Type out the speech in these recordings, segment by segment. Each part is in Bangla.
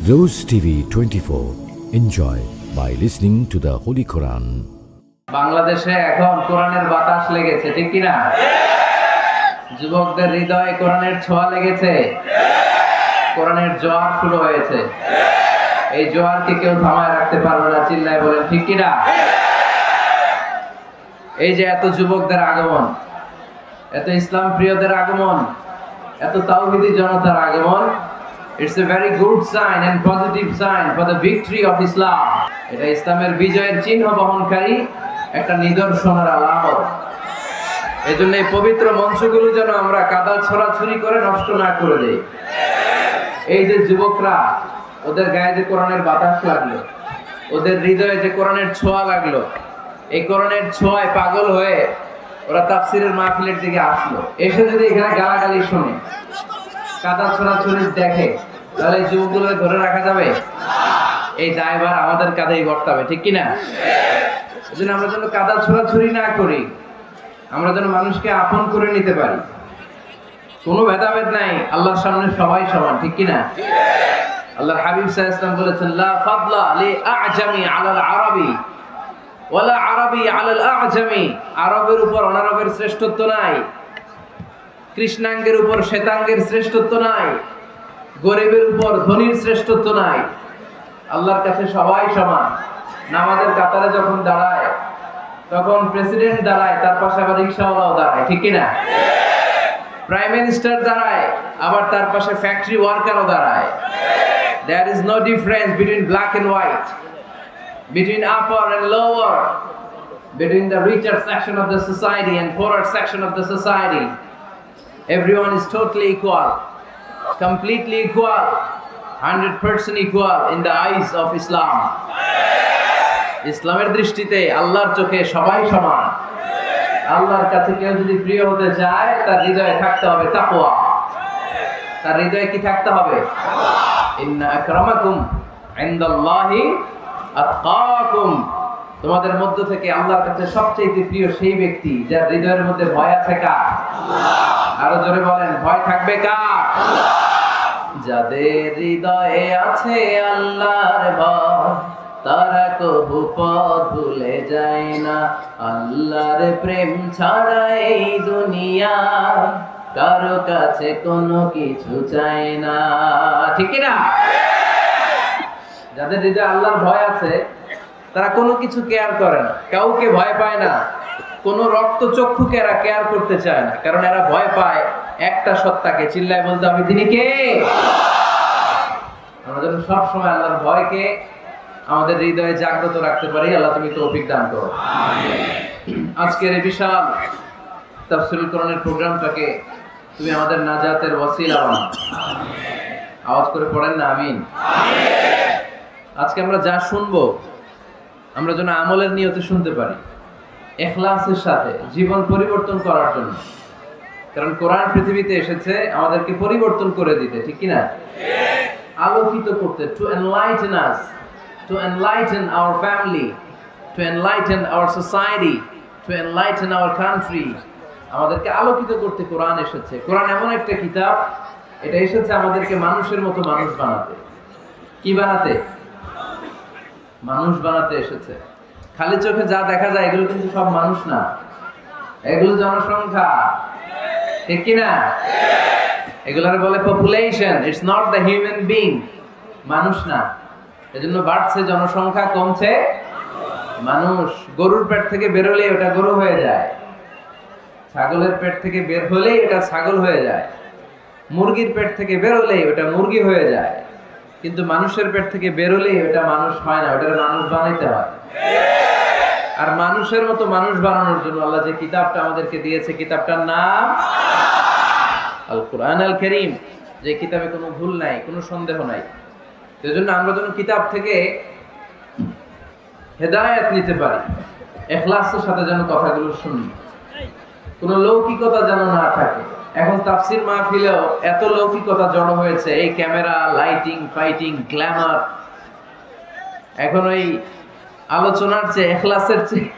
Rose TV 24. Enjoy by listening to the Holy Quran. বাংলাদেশে এখন কোরআনের বাতাস লেগেছে, ঠিক কি না? যুবকদের হৃদয়ে কোরআনের ছোঁয়া লেগেছে, কোরআনের জোয়ার শুরু হয়েছে। এই জোয়ারকে কেউ থামায় রাখতে পারবে না, চিল্লায় বলেন ঠিক কি না? এই যে এত যুবকদের আগমন, এত ইসলাম প্রিয়দের আগমন, এত তাওহীদি জনতার আগমন, it's a very good sign and positive sign for the victory of Islam. এটা ইসলামের বিজয়ের চিহ্ন বহনকারী একটা নিদর্শনের আলামত। এই জন্য এই পবিত্র মঞ্চগুলো যেন আমরা কাদা ছড়াছড়ি করে নষ্ট না করে দেই। এই যে যুবকরা, ওদের গায়ে যে কোরআনের বাতাস লাগলো, ওদের হৃদয়ে যে কোরআনের ছোঁয়া লাগলো, এই কোরআনের ছোঁয়ায় পাগল হয়ে ওরা তাফসিরের মাহফিলের দিকে আসলো। এসে যদি এখানে গালাগালি শুনে, কাদা ছড়াছড়ি দেখে, তাহলে এই যুবকগুলো ধরে রাখা যাবে? এই দায়ভার আমাদের কাঁধেই বর্তাবে হবে, ঠিক কিনা? এই জন্য আমরা যেন কাদা ছড়াছড়ি না করি, আমরা যেন মানুষকে আপন করে নিতে পারি। কোনো ভেদাভেদ নাই, আল্লাহর সামনে সবাই সমান, ঠিক কিনা? আল্লাহর হাবিব সাল্লাল্লাহু আলাইহি ওয়াসাল্লাম বলেছেন, লা ফাদলা লি আ'জামি আলাল আরাবি ওয়ালা আরাবি আলাল আ'জামি। আরবের উপর অনারবের শ্রেষ্ঠত্ব নাই, কৃষ্ণাঙ্গের উপর শ্বেতাঙ্গের শ্রেষ্ঠত্ব নাই, গরিবের উপর ধনীর শ্রেষ্ঠত্ব নাই। আল্লাহর কাছে সবাই সমান। নামাজের কাতারে যখন দাঁড়ায়, তখন প্রেসিডেন্ট দাঁড়ায়, তার পাশে আবার রিকশাওয়ালাও দাঁড়ায়, ঠিক কিনা? প্রাইম মিনিস্টার দাঁড়ায়, আবার তার পাশে ফ্যাক্টরি ওয়ার্কারও দাঁড়ায়। There is no difference between black and white, between upper and lower, between the richer section of the society and poorer section of the society. Everyone is totally equal, completely equal, 100% equal in the eyes of Islam. ইসলামের দৃষ্টিতে আল্লাহর চোখে সবাই সমান। আল্লাহর কাছে কেউ যদি প্রিয় হতে চায়, তার হৃদয়ে থাকতে হবে তাকওয়া। তার হৃদয়ে কি থাকতে হবে? ইন্না আকরামাকুম ইনদাল্লাহি আতকাকুম। তোমাদের মধ্য থেকে আল্লাহর কাছে সবচেয়ে প্রিয় সেই ব্যক্তি যার হৃদয়ের মধ্যে ভয় আছে। কার? আরো জোরে বলেন, ভয় থাকবে কার? যাদের হৃদয়ে আছে আল্লাহর ভয়, তারা কবু পথ ভুলে যায় না। আল্লাহর প্রেম ছাড়া এই দুনিয়া কারো কাছে কোনো কিছু চায় না, ঠিক না? যাদের হৃদয়ে আল্লাহর ভয় আছে, তারা কোনো কিছু কেয়ার করে না, কাউকে ভয় পায় না, কোনো রক্ত চক্ষুকে এরা কেয়ার করতে চায় না, কারণ এরা ভয় পায় একটা সত্তাকে। চিল্লায় বলতে হবে, তিনি কে? আমরা যেন সব সময় আল্লাহর ভয়কে আমাদের হৃদয়ে জাগ্রত রাখতে পারি। আল্লাহ তুমি তৌফিক দান করো। আজকের এই বিশাল তাফসীরুল কোরআনের প্রোগ্রামটাকে তুমি আমাদের নাজাতের ওয়াসিলা বানাও। আওয়াজ করে পড়েন না আমিন। আজকে আমরা যা শুনবো, আমরা যেন আমলের নিয়তে শুনতে পারি, ইখলাসের সাথে, জীবন পরিবর্তন করার জন্য। কারণ কোরআন পৃথিবীতে এসেছে আমাদেরকে পরিবর্তন করে দিতে, ঠিক কিনা? আলোকিত করতে, to enlighten us, to enlighten our family, to enlighten our society, to enlighten our country. আমাদেরকে আলোকিত করতে কোরআন এসেছে। কোরআন এমন একটা কিতাব, এটা এসেছে আমাদেরকে মানুষের মতো মানুষ বানাতে। কি বানাতে? মানুষ বানাতে এসেছে। খালি চোখে যা দেখা যায় এগুলো কিন্তু সব মানুষ না, এগুলো জনসংখ্যা, ঠিক কিনা? এগুলার বলে population, it's not the human being, মানুষ না। এজন্য বাড়ছে জনসংখ্যা, কমছে মানুষ। গরুর পেট থেকে বের হলেই ওটা গরু হয়ে যায়, ছাগলের পেট থেকে বের হলেই এটা ছাগল হয়ে যায়, মুরগির পেট থেকে বের হলেই ওটা মুরগি হয়ে যায়। কিন্তু মানুষের পেট থেকে বের হলেই ওটা মানুষ হয় না, ওটা মানুষ বানাইতে হয়। আর মানুষের মতো মানুষ বানানোর জন্য আল্লাহ যে কিতাবটা আমাদেরকে দিয়েছে, কিতাবটার নাম আল কুরআন আল কারীম। যে কিতাবে কোনো ভুল নাই, কোনো সন্দেহ নাই। সেজন্য আমরা যেন কিতাব থেকে হেদায়েত নিতে পারি, ইখলাসের সাথে যেন কথাগুলো শুনি, কোনো লৌকিকতা যেন না থাকে। এখন তাফসীর মাহফিলেও এত লৌকিকতা জড়ো হয়েছে, এই ক্যামেরা, লাইটিং, ফাইটিং, গ্ল্যামার। এখন ওই আলোচনার চেয়ে, ইখলাসের চেয়ে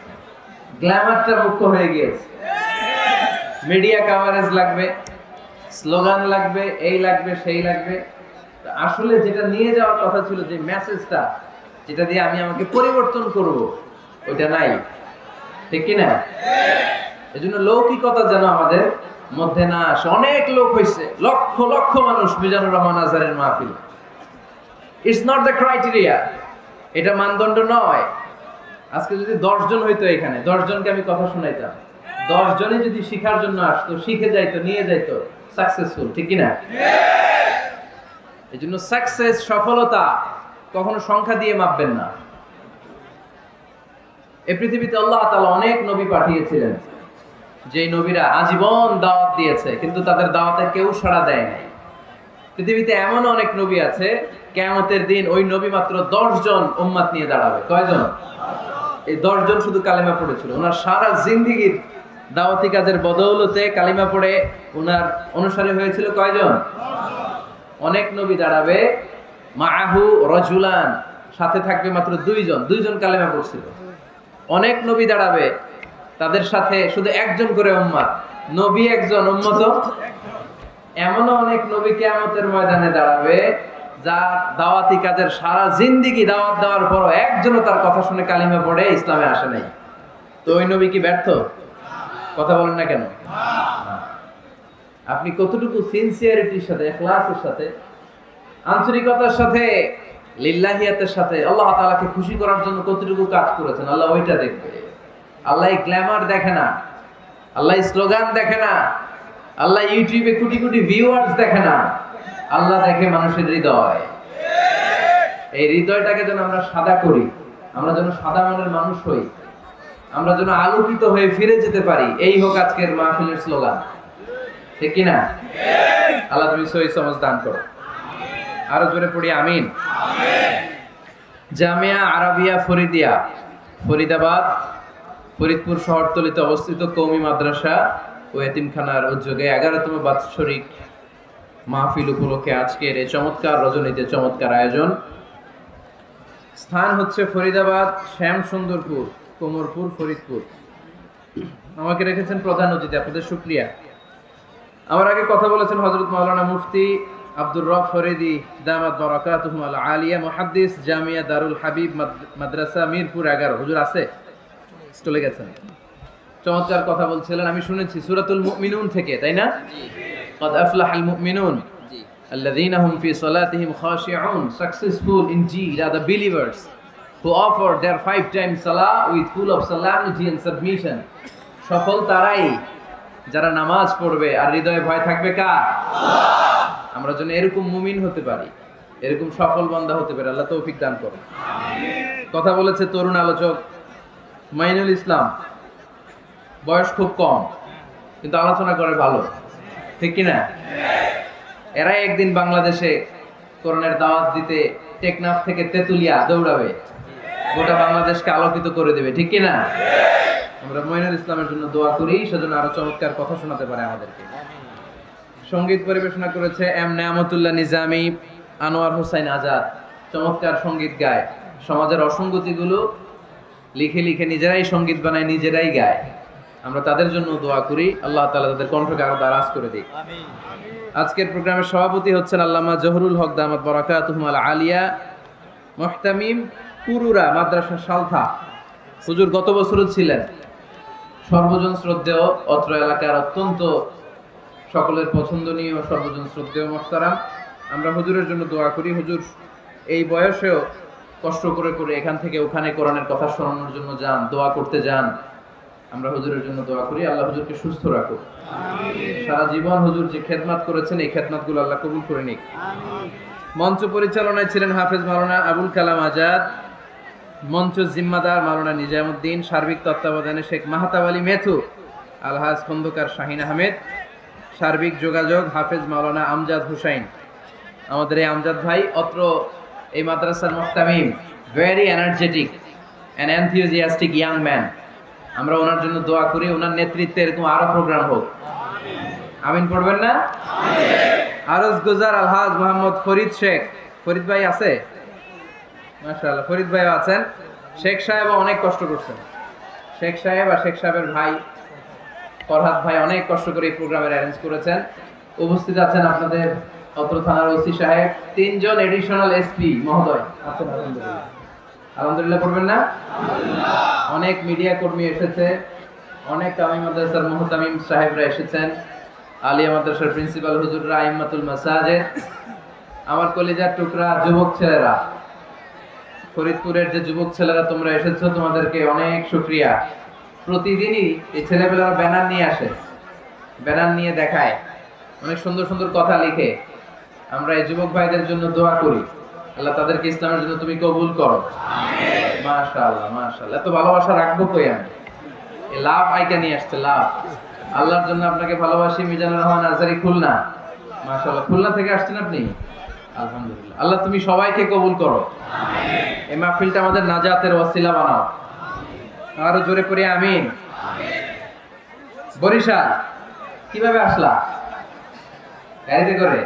গ্ল্যামারটা মুখ্য হয়ে গিয়েছে। মিডিয়া কভারেজ লাগবে, স্লোগান লাগবে, এই লাগবে, সেই লাগবে। আসলে যেটা নিয়ে যাওয়ার কথা ছিল, যে মেসেজটা, যেটা দিয়ে আমি আমাকে পরিবর্তন করব, ওইটা নাই, ঠিক কিনা? এজন্য লৌকিকতা যেন আমাদের মধ্যে না আসে। অনেক লোক হয়েছে, লক্ষ লক্ষ মানুষ মিজানুর রহমান আজহারের মাহফিল। ইটস নট দ্য ক্রাইটেরিয়া, এটা মানদণ্ড নয়। আজকে যদি 10 জন হইতো এখানে, 10 জনকে আমি কথা শোনাইতাম, 10 জনই যদি শিখার জন্য আসতো, শিখে যাইতো, নিয়ে যাইতো, সাকসেসফুল, ঠিক কিনা? এই জন্য সাকসেস, সফলতা কখনো সংখ্যা দিয়ে মাপবেন না। এই পৃথিবীতে আল্লাহ তাআলা অনেক নবী পাঠিয়েছিলেন, যে নবীরা আজীবন দাওয়াত দিয়েছে কিন্তু তাদের দাওয়াতে কেউ সাড়া দেয় নাই। পৃথিবীতে এমন অনেক নবী আছে, কিয়ামতের দিন ওই নবী মাত্র 10 জন উম্মত নিয়ে দাঁড়াবে। কয়জন? এই 10 জন শুধু কালিমা পড়েছিল। ওনার সারা জিন্দেগীর দাওয়াতি কাজের বদৌলতে কালিমা পড়ে ওনার অনুসারী হয়েছিল কয়জন? অনেক নবী দাঁড়াবে, মাআহু রাজুলান, সাথে থাকবে মাত্র 2 জন কালিমা পড়ছিল। অনেক নবী দাঁড়াবে, তাদের সাথে শুধু একজন করে উম্মত, নবী একজন, উম্মত। এমনও অনেক নবী কিয়ামতের ময়দানে দাঁড়াবে যার দাওয়াতি কাজের সারা জিন্দেগি দাওয়াত দেওয়ার পরও একজনও তার কথা শুনে কালিমা পড়ে ইসলামে আসে নাই। তো ওই নবী কি ব্যর্থ? কথা বলেন না কেন? আপনি কতটুকু সিনসিয়ারিটির সাথে, ইখলাসের সাথে, আন্তরিকতার সাথে, লিল্লাহিয়াতের সাথে আল্লাহ তাআলাকে খুশি করার জন্য কতটুকু কাজ করেছেন, আল্লাহ ওইটা দেখবে। আল্লাহ গ্ল্যামার দেখে না, আল্লাহ স্লোগান দেখে না, আল্লাহ ইউটিউবে কোটি কোটি ভিউয়ার্স দেখে না, আল্লাহ দেখে মানুষের হৃদয়। এই হৃদয়টাকে যেন আমরা সাদা করি, আমরা যেন সাদা মনের মানুষ হই, আমরা যেন আলোকিত হয়ে ফিরে যেতে পারি, এই হোক আজকের মাহফিলের স্লোগান। ঠিক কিনা? আল্লাহ তুমি সহি সমাজ দান করো। আরো জোরে পড়ি আমিন। জামিয়া আরাবিয়া ফরিদিয়া, ফরিদাবাদ, ফরিদপুর শহরতলিতে অবস্থিত কওমি মাদ্রাসা ও এতিমখানার উদ্যোগে 11তম বাৎসরিক মাহফিল উপলক্ষে আজকের এই চমৎকার রজনীতে চমৎকার আয়োজন। স্থান হচ্ছে ফরিদাবাদ, শ্যামসুন্দরপুর, কোমরপুর, ফরিদপুর। আমাকে রেখেছেন প্রধান অতিথি, আপনাদের শুকরিয়া। আমার আগে কথা বলেছেন হযরত মাওলানা মুফতি আব্দুর রব ফরিদি দামাত বারাকাতুহুম আল আলিয়া, মুহাদ্দিস, জামিয়া দারুল হাবিব মাদ্রাসা, মিরপুর 11। হুজুর আছে? চলে গেছেন। চমৎকার কথা বলছিলেন, আমি শুনেছি সূরাতুল মুমিনুন থেকে, তাই না? قد أفلح المؤمنون الذين هم في صلاتهم خاشعون. Successful indeed are the believers who offer their 5 times salah with full of solemnity and submission. সফল তারাই যারা নামাজ পড়বে আর হৃদয়ে ভয় থাকবে কার? আল্লাহ। আমরা যেন এরকম মুমিন হতে পারি, এরকম সফল বান্দা হতে পারি, আল্লাহ তৌফিক দান করুন। আমিন। কথা বলেছে তরুণ আলোচক মাইনুল ইসলাম, বয়স খুব কম কিন্তু আলোচনা করে ভালো, ঠিক কিনা? এরা একদিন বাংলাদেশে কোরআনের দাওয়াত দিতে টেকনাফ থেকে তেতুলিয়া দৌড়াবে, গোটা বাংলাদেশকে আলোকিত করে দেবে, ঠিক কিনা? আমরা মঈনুল ইসলামের জন্য দোয়া করি, সেজন্য আরো চমৎকার কথা শোনাতে পারে আমাদেরকে। সঙ্গীত পরিবেশনা করেছে এম নেয়ামতুল্লাহ নিজামী, আনোয়ার হোসেন আজাদ। চমৎকার সঙ্গীত গায়, সমাজের অসঙ্গতিগুলো লিখে লিখে নিজেরাই সঙ্গীত বানায়, নিজেরাই গায়। আমরা তাদের জন্য দোয়া করি, আল্লাহ তাআলা তাদের কণ্ঠকে আরো দারাজ করে দিক। আজকের প্রোগ্রামের সভাপতি হচ্ছেন আল্লামা জহুরুল হক দামাত বারাকাতুহুম আল আলিয়া, মুহতামিম, পুরুরা মাদ্রাসা সালথা। হুজুর গত বছরও ছিলেন। সর্বজন শ্রদ্ধেয়, অত্র এলাকার অত্যন্ত সকলের পছন্দনীয়, সর্বজন শ্রদ্ধেয় মুহতারাম। আমরা হুজুরের জন্য দোয়া করি। হুজুর এই বয়সেও কষ্ট করে করে এখান থেকে ওখানে কোরআনের কথা শোনানোর জন্য যান, দোয়া করতে যান। আমরা হুজুরের জন্য দোয়া করি, আল্লাহ হুজুরকে সুস্থ রাখুক। সারা জীবন হুজুর যে খেদমত করেছেন, এই খেদমতগুলো আল্লাহ কবুল করে নিক। মঞ্চ পরিচালনায় ছিলেন হাফেজ মাওলানা আবুল কালাম আজাদ, মঞ্চ জিম্মাদার মাওলানা নিজামুদ্দিন, সার্বিক তত্ত্বাবধানে শেখ মাহতাব আলী মেথু, আলহাজ খন্দকার শাহিন আহমেদ, সার্বিক যোগাযোগ হাফেজ মাওলানা আমজাদ হুসাইন। আমাদের এই আমজাদ ভাই অত্র এই মাদ্রাসার মুহতামিম, very energetic and enthusiastic young man. আমরা ওনার জন্য দোয়া করি, ওনার নেতৃত্বে এরকম আরো প্রোগ্রাম হোক। আমিন পড়বেন না? আরজ গুজার আলহাজ মোহাম্মদ ফরিদ শেখ। ফরিদ ভাই আছে? মাশাআল্লাহ, ফরিদ ভাইও আছেন। শেখ সাহেব অনেক কষ্ট করছেন। শেখ সাহেব আর শেখ সাহেবের ভাই ফরহাদ ভাই অনেক কষ্ট করে এই প্রোগ্রামের অ্যারেঞ্জ করেছেন। উপস্থিত আছেন আপনাদের অত্র থানার ওসি সাহেব, 3 জন এডিশনাল এসপি মহোদয় আছেন। আলহামদুলিল্লাহ, আলহামদুলিল্লাহ পড়বেন না? অনেক মিডিয়া কর্মী এসেছে, অনেক কামি মাদ্রাসার মুহতামিম সাহেবরা এসেছেন, আলিয়া মাদ্রাসার প্রিন্সিপাল হুজুররা, আইম্মাতুল মাসাজিদ, আমার কলিজার টুকরা যুবক ছেলেরা, ফরিদপুরের যে যুবক ছেলেরা তোমরা এসেছো, তোমাদেরকে অনেক শুকরিয়া। প্রতিদিনই এই ছেলেপেলারা ব্যানার নিয়ে আসে, ব্যানার নিয়ে দেখায়, অনেক সুন্দর সুন্দর কথা লিখে। আমরা এই যুবক ভাইদের জন্য দোয়া করি, আল্লাহ তাদেরকে ইসলামের জন্য তুমি কবুল করো। আমিন। মাশাআল্লাহ, মাশাআল্লাহ। এত ভালোবাসা রাখবো কই আমি? এই লাভ আইকা নিয়ে আসছে, লাভ। আল্লাহর জন্য আপনাকে ভালোবাসি। মিজানুর রহমান আজহারি, খুলনা। মাশাআল্লাহ, খুলনা থেকে আসছেন আপনি? আলহামদুলিল্লাহ। আল্লাহ তুমি সবাইকে কবুল করো, এই মাহফিলটা আমাদের নাজাতের ওয়াসিলা বানাও। আরো জোরে করে আমিন। বরিশাল কিভাবে আসলা? গাড়িতে করে?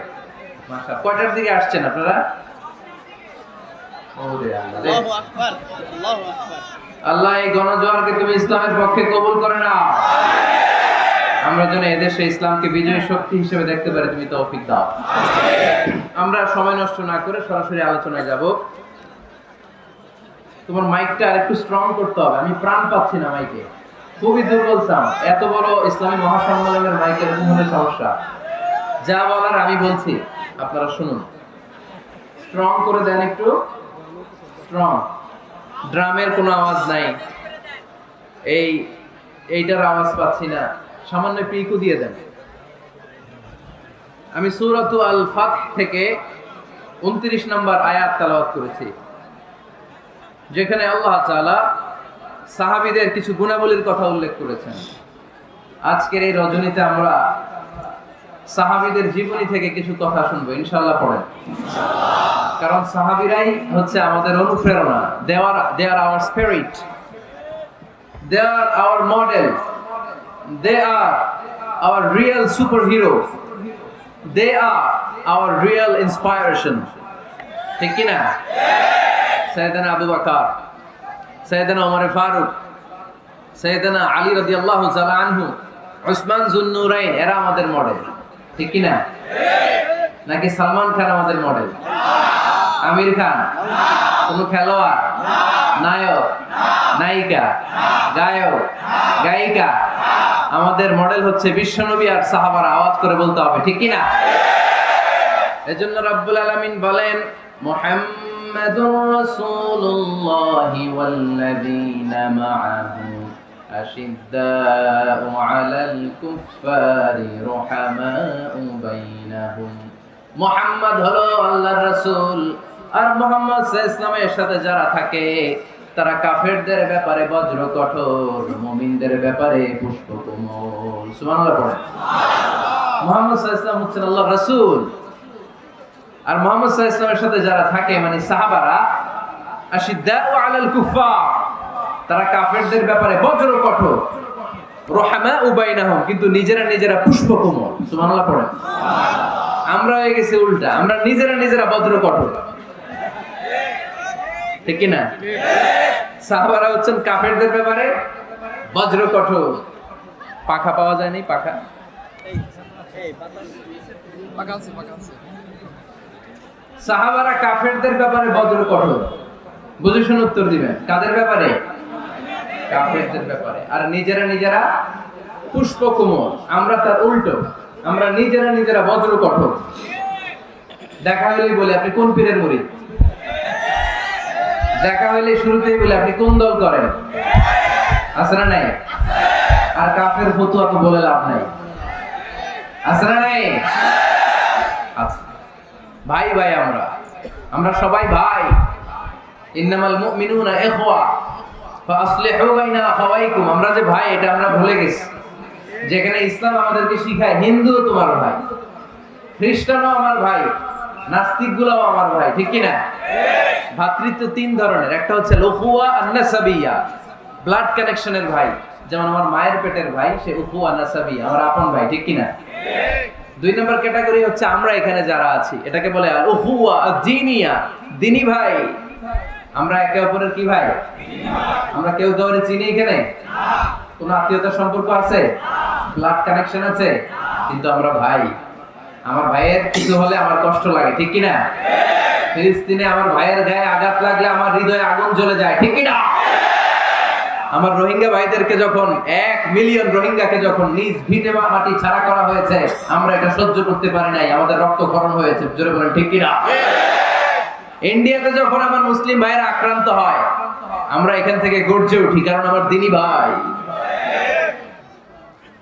মাশাআল্লাহ। কয়টার দিকে আসছেন আপনারা? ওরে আল্লাহ রে। আল্লাহু আকবার, আল্লাহু আকবার। আল্লাহ এই গণজোয়ারকে তুমি ইসলামের পক্ষে কবুল করে নাও। আমরা যেন এদেশে ইসলামকে বিজয়ী শক্তি হিসেবে দেখতে পারি, তুমি তৌফিক দাও। আমরা সময় নষ্ট না করে সরাসরি আলোচনায় যাব। তোমার মাইকটা আরেকটু স্ট্রং করতে হবে, আমি প্রাণ পাচ্ছি না মাইকে, খুবই দুর্বল সাউন্ড। এত বড় ইসলামী মহাসম্মেলনের মাইকের এরকম হলে সমস্যা। যা বলার আমি বলছি, আপনারা শুনুন। স্ট্রং করে দেন একটু, স্ট্রং। ড্রামের কোনো আওয়াজ নাই, এইটার আওয়াজ পাচ্ছি না, সামান্য পিকু দিয়ে দেন। আমি সূরাতু আল ফাত থেকে 29 নম্বর আয়াত তেলাওয়াত করেছি, যেখানে আল্লাহ তাআলা সাহাবীদের কিছু গুণাবলীর কথা উল্লেখ করেছেন। আজকের এই রজনীতে আমরা সাহাবীদের জীবনী থেকে কিছু কথা শুনবো, ইনশাআল্লাহ। পড়েন, কারণ সাহাবীরাই হচ্ছে আমাদের অনুপ্রেরণা। they are our spirit, they are our model, they are our real superheroes, they are our real inspiration, ঠিক কি না? সাইয়েদনা আবু বকর, সাইয়েদনা ওমর ফারুক, সাইয়েদনা আলী রাদিয়াল্লাহু তাআলা আনহু, উসমান যুন্নুরাইন, এরা আমাদের মডেল, ঠিক কি না? নাকি সালমান খান আমাদের মডেল? আমির খান? কোন খেলোয়াড়, নায়ক, নায়িকা, গায়ক, গায়িকা? আমাদের মডেল হচ্ছে বিশ্বনবী আর সাহাবারা। আওয়াজ করে বলতে হবে, ঠিক কি না? এজন্য রব্বুল আলামিন বলেন, মুহাম্মাদুর রাসূলুল্লাহি ওয়াল্লাযীনা মাআহু আশিদ্দাউ আলাল কুফফারি রুহামাউ বাইনাহুম। মুহাম্মদ হলো আল্লাহর রাসূল, আর মুহাম্মদ সাল্লাল্লাহু আলাইহি ওয়াসাল্লামের সাথে যারা থাকে তারা কাফেরদের ব্যাপারে বজ্র কঠোর, মুমিনদের ব্যাপারে পুষ্পকোমল। সুবহানাল্লাহ পড়েন। মুহাম্মদ সাল্লাল্লাহু আলাইহি ওয়াসাল্লাম হচ্ছেন আল্লাহর রাসূল, আর মুহাম্মদ সাল্লাল্লাহু আলাইহি ওয়াসাল্লামের সাথে যারা থাকে মানে সাহাবারা, আশিদ্দাউ আলাল কুফফার, তারা কাফেরদের ব্যাপারে বজ্র কঠোর, রুহামাউ বাইনাহুম, কিন্তু নিজেরা পুষ্পকোমল। সুবহানাল্লাহ পড়েন। আমরা হয়ে গেছি উল্টা, আমরা নিজেরা বজ্র কঠোর, ঠিক কি না? সাহাবারা হচ্ছেন কাফেরদের ব্যাপারে বজ্র কঠোর। পাখা পাওয়া যায় নাই? পাখা সাহাবারা কাফেরদের ব্যাপারে বজ্র কঠোর। বুঝে শুনে উত্তর দিবেন, কাদের ব্যাপারে? কাফেরদের ব্যাপারে। আর নিজেরা পুষ্পকোমল। আমরা তার উল্টো, আমরা নিজেরা বজ্র কঠোর। দেখা হইলেই বলে আপনি কোন পীরের মুরিদ, দেখা হইলে শুরুতেই বলে আপনি কোন দল করেন, আছে না নাই? আর কাফের ফতুয়া তো বলে লাভ নাই, আছে না নাই? আচ্ছা ভাই, আমরা সবাই ভাই। ইন্নামাল মুমিনুনা ইখওয়া ফাসলিহু বাইনা আখাওয়াইকুম। আমরা যে ভাই, এটা আমরা ভুলে গেছি। যেখানে ইসলাম আমাদেরকে শিখায় হিন্দুও তোমার ভাই, খ্রিস্টানও আমার ভাই, নাস্তিকগুলোও আমার ভাই, ঠিক কি না? ভ্রাতৃত্ব তিন ধরনের, একটা হচ্ছে উখুয়া আন-নাসাবিয়া, ব্লাড কানেকশনের ভাই, যেমন আমার মায়ের পেটের ভাই, সে উখুয়া নাসাবিয়া, আমার আপন ভাই, ঠিক কি না? দুই নম্বর ক্যাটাগরি হচ্ছে আমরা এখানে যারা আছি, এটাকে বলে আল উখুয়া আদ-দীনিয়া, দ্বীনি ভাই। আমরা একে অপরের কি ভাই? আমরা কেউ কাউকে চিনি এখানে? কোন আত্মীয়তার সম্পর্ক আছে? ব্লাড কানেকশন আছে? কিন্তু আমরা ভাই। আমার ভাইয়ের কিছু হলে আমার কষ্ট লাগে, ঠিক কি না? ফিলিস্তিনে আমার ভাইয়ের গায়ে আঘাত লাগলে আমার হৃদয়ে আগুন জ্বলে যায়, ঠিক কি না? আমার রোহিঙ্গা ভাইদেরকে যখন 1 মিলিয়ন রোহিঙ্গাকে যখন নিজ ভিটে মাটি ছাড়া করা হয়েছে, আমরা এটা সহ্য করতে পারি নাই, আমাদের রক্তক্ষরণ হয়েছে, জোরে বলেন ঠিক কি না? ইন্ডিয়াতে যখন আমার মুসলিম ভাইয়েরা আক্রান্ত হয়, আমরা এখান থেকে গর্জে উঠি, কারণ আমার দ্বীনি ভাই।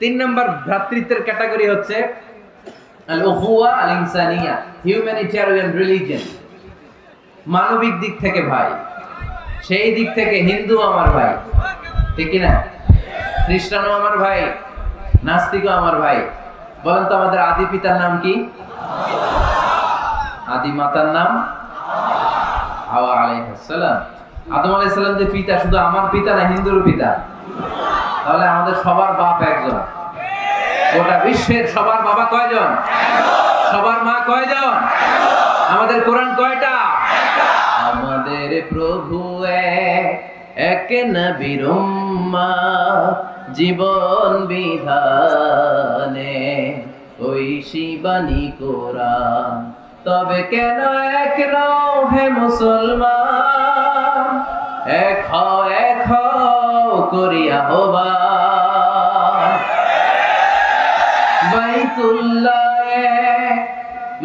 3 নম্বর ভ্রাতৃত্বের ক্যাটাগরি হচ্ছে আল উখুয়া আল ইনসানিয়া, হিউম্যানিটেরিয়ান রিলিজিয়ন। মানবিক দিক থেকে ভাই, সেই দিক থেকে হিন্দু আমার ভাই, ঠিক কি না? খ্রিস্টানও আমার ভাই, নাস্তিকও আমার ভাই। বলেন তো আমাদের আদি পিতার নাম কি? আদি মাতার নাম হাওয়া আলাইহিস সালাম। আদম আলাইহিস সালাম যে পিতা, শুধু আমার পিতা না, হিন্দুর পিতা। তাহলে আমাদের সবার বাপ একজন। গোটা বিশ্বের সবার বাবা কয়জন? সবার মা কয়জন? আমাদের কোরআন কয়টা? আমাদের প্রভু এক নবীর উম্মত, জীবন বিধানে ওই শিবানী কোরআন। তবে কেন এক নও হে মুসলমান, এক হও করিয়া আহ্বান। বাইতুল্লাহ এক,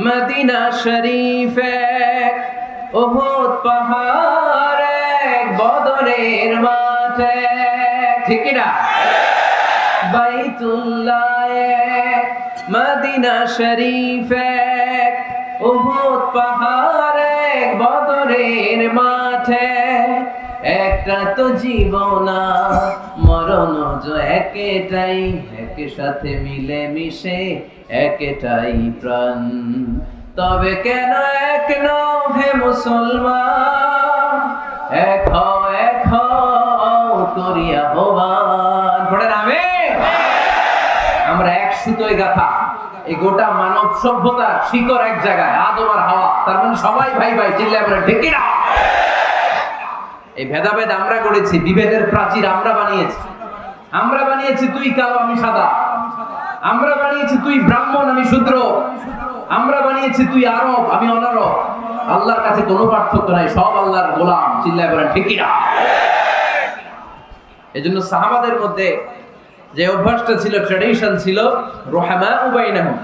মদিনা শরীফ এক, উহুদ পাহাড় এক, বদরের মাঠ এক। ঠিক কি না? বাইতুল্লাহ এক, মদিনা শরীফ এক, উহুদ পাহাড় এক, বদরের মাঠ এক। একটা তো জীবন মরণ যে একটাই, একের সাথে মিলে মিশে একটাই প্রাণ। তবে কেন এক নও হে মুসলমান, এক হও করিয়া আহ্বান। পড়ে নামে আমরা এক সুতোয় গাথা। এই গোটা মানব সভ্যতার শিকড় এক জায়গায়, আদম আর হাওয়া। তার মানে সবাই ভাই ভাই, চিল্লায় বলে ঠিক কি না? এই ভেদাভেদ আমরা করেছি, বিভেদের প্রাচীর আমরা বানিয়েছি। আমরা বানিয়েছি তুই কালো আমি সাদা, আমরা বানিয়েছি তুই ব্রাহ্মণ আমি শূদ্র, আমরা বানিয়েছি তুই আরব আমি অনারব। আল্লাহর কাছে কোনো পার্থক্য নাই, সব আল্লাহর গোলাম। চিল্লায় বলেন ঠিক কি না? এজন্য সাহাবাদের মধ্যে যে অভ্যাসটা ছিল, ট্র্যাডিশন ছিল, রুহামা বাইনাহুম,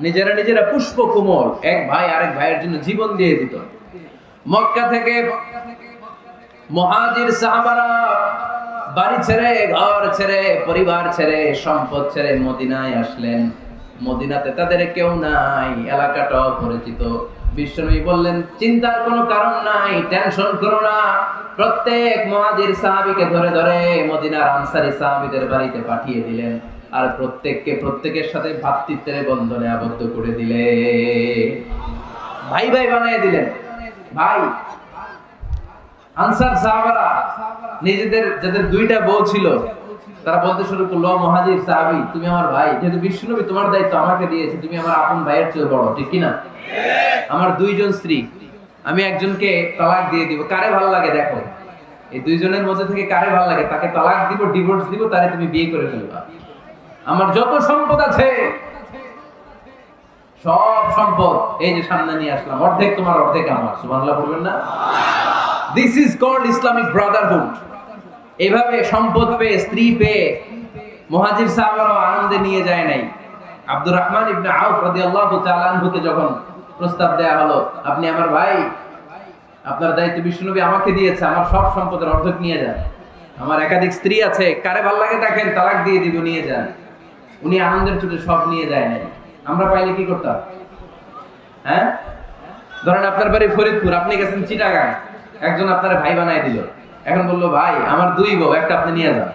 নিজেরা নিজেরা পুষ্প কোমল, এক ভাই আরেক ভাইয়ের জন্য জীবন দিয়ে দিত। মক্কা থেকে মুহাজির সাহাবারা বাড়ি ছেড়ে, ঘর ছেড়ে, পরিবার ছেড়ে, সম্পদ ছেড়ে মদিনায় আসলেন। মদিনাতে তাদের কেউ নাই, এলাকাটা অপরিচিত। বিশ্বনবী বললেন, চিন্তার কোনো কারণ নাই, টেনশন করো না। প্রত্যেক মুহাজির সাহাবীকে ধরে ধরে মদিনার আনসারী সাহাবীদের বাড়িতে পাঠিয়ে দিলেন, আর প্রত্যেকের সাথে ভ্রাতৃত্বের বন্ধনে আবদ্ধ করে দিলেন, ভাই ভাই বানিয়ে দিলেন। ভাই আনসার সাহাবারা নিজেদের, যাদের দুইটা বউ ছিল, তারা বলতে শুরু করলো, মুহাজির সাহাবী তুমি আমার ভাই, যেহেতু বিশ্বনবী তোমার দায়িত্ব আমাকে দিয়েছে, তুমি আমার আপন ভাইয়ের চেয়ে বড়, ঠিক কি না? আমার দুইজন স্ত্রী, আমি একজনকে তালাক দিয়ে দিব, কারে ভালো লাগে দেখো, এই দুইজনের মধ্যে থেকে কারে ভালো লাগে তাকে তালাক দিব, ডিভোর্স দিব, তারে তুমি বিয়ে করে ফেলবা। আমার যত সম্পদ আছে সব সম্পদ এই যে সামনে নিয়ে আসলাম, অর্ধেক তোমার অর্ধেক আমার। সুবহানাল্লাহ বলবেন না? This is called Islamic brotherhood. এভাবে সম্পদ পেয়ে, স্ত্রী পেয়ে মুহাজির সাহাবারা আনন্দে নিয়ে যায় নাই। আব্দুর রহমান ইবনে আউফ রাদিয়াল্লাহু তাআলা আনহুকে যখন প্রস্তাব দেয়া হলো, আপনি আমার ভাই, আপনার দায়িত্ব বিশ্বনবী আমাকে দিয়েছে, আমার সব সম্পদের অর্ধেক নিয়ে যান, আমার একাধিক স্ত্রী আছে, কারে ভালো লাগে দেখেন, তালাক দিয়ে দিব, নিয়ে যান। উনি আনন্দের চোটে সব নিয়ে যায় নাই। আমরা পাইলে কি করতাম? হ্যাঁ, ধরেন আপনার বাড়ি ফরিদপুর, আপনি গেছেন চিটাগাং, একজন আপনার ভাই বানাই দিল, এখন বললো ভাই আমার দুই বউ, একটা আপনি নিয়ে যান,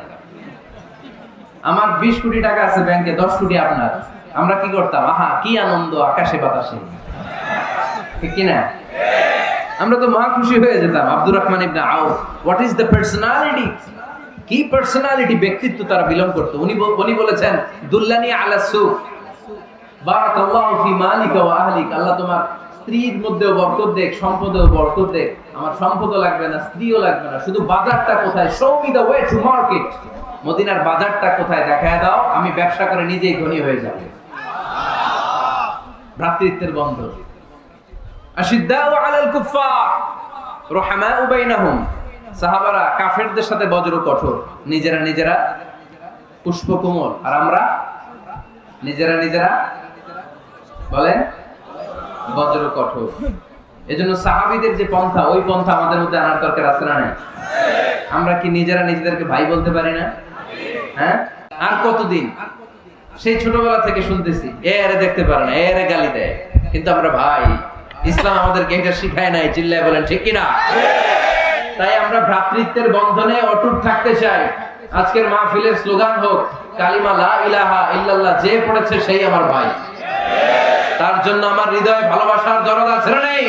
আমার 20 কোটি টাকা আছে ব্যাংকে, 10 কোটি আপনার। আমরা কি করতাম? আহা কি আনন্দ, আকাশে বাতাসে, ঠিক কিনা? আমরা তো মহা খুশি হয়ে যেতাম। আব্দুর রহমান ইবনে আউফ, হোয়াট ইজ দ্য পার্সোনালিটি, কি পার্সোনালিটি, ব্যক্তিত্ব তারা বিলং করতো। উনি বলেছেন, দুল্লানি আলা সুক বারাকাল্লাহু ফি মালিকা ওয়া আহলিক, আল্লাহ তোমার স্ত্রীর মধ্যেও বরকত দেখ, সম্পদেও বরকত দেখ। আমার সম্পদও লাগবে না, স্ত্রীও লাগবে না, শুধু বাজারটা কোথায়, show me the way to market, মদিনার বাজারটা কোথায় দেখায় দাও, আমি ব্যবসা করে নিজেই ধনী হয়ে যাব। ভ্রাতৃত্বের বন্ধন। আশিদ্দাউ আলাল কুফার রুহামাউ বাইনাহুম, সাহাবারা কাফেরদের সাথে বজ্র কঠোর, নিজেরা নিজেরা পুষ্প কোমল, আর আমরা নিজেরা নিজেরা বলেন বজ্র কঠোর। এজন্য সাহাবীদের যে পন্থা, ওই পন্থা আমাদের মধ্যে আনার দরকার আছে না নাই? আমরা কি নিজেরা নিজেদেরকে ভাই বলতে পারি না? হ্যাঁ, আর কতদিন? সেই ছোটবেলা থেকে শুনতেছি, এরে দেখতে পারে না, এরে গালি দেয়, কিন্তু আমরা ভাই। ইসলাম আমাদেরকে এটা শিখায় নাই, চিল্লায় বলেন ঠিক কিনা? তাই আমরা ভ্রাতৃত্বের বন্ধনে অটুট থাকতে চাই। আজকের মাহফিলের স্লোগান হোক কালিমা লা ইলাহা ইল্লাল্লাহ, যে পড়েছে সেই আমার ভাই। তার জন্য আমার হৃদয়ে ভালোবাসার দরদ আছে না নেই?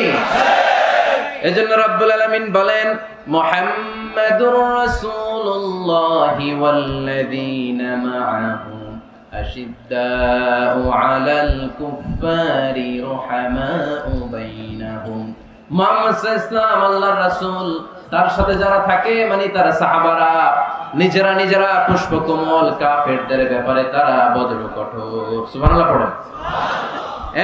এজন্য রব্বুল আলামিন বলেন মুহাম্মাদুর রাসূলুল্লাহি ওয়াল্লাযীনা মাআহু আশিদ্দাউ আলাল কুফফারি রুহামাউ বাইনাহুম। মুহাম্মদ সাল্লাল্লাহু আলাইহি আল্লাহর রাসূল, তার সাথে যারা থাকে মানে তারা সাহাবারা, নিজেরা পুষ্পকমল, কাফেরদের ব্যাপারে তারা বজ্র কঠোর। সুবহানাল্লাহ পড়েন।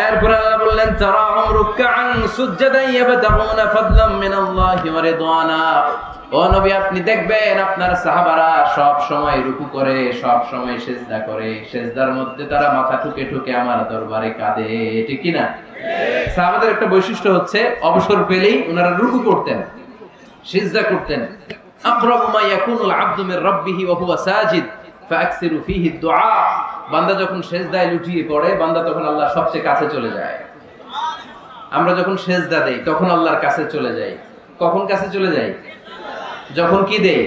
এরপর আল্লাহ বললেন তারাহুম রুকআন সুজদান ইয়াবতাগুনা ফাদলাম মিনাল্লাহি ওয়া রিদওয়ানা। ও নবী, আপনি দেখবেন আপনার সাহাবারা সব সময় রুকু করে, সব সময় সিজদা করে, সিজদার মধ্যে তারা মাথা ঠুকে ঠুকে আমার দরবারে কাঁদে। ঠিক কি না? সাহাবাদের একটা বৈশিষ্ট্য হচ্ছে অবসর পেলেই ওনারা রুকু করতেন, সিজদা করতেন। আকরাবু মা ইয়াকুনুল আবদু মির রাব্বিহি ওয়া হুয়া সাজিদ ফাআকসিরু ফীহি দুআ। বান্দা যখন সিজদায় লুটিয়ে পড়ে, বান্দা তখন আল্লাহর সবচেয়ে কাছে চলে যায়। আমরা যখন সিজদা দেই তখন আল্লাহর কাছে চলে যাই। কখন কাছে চলে যাই? যখন কি দেই?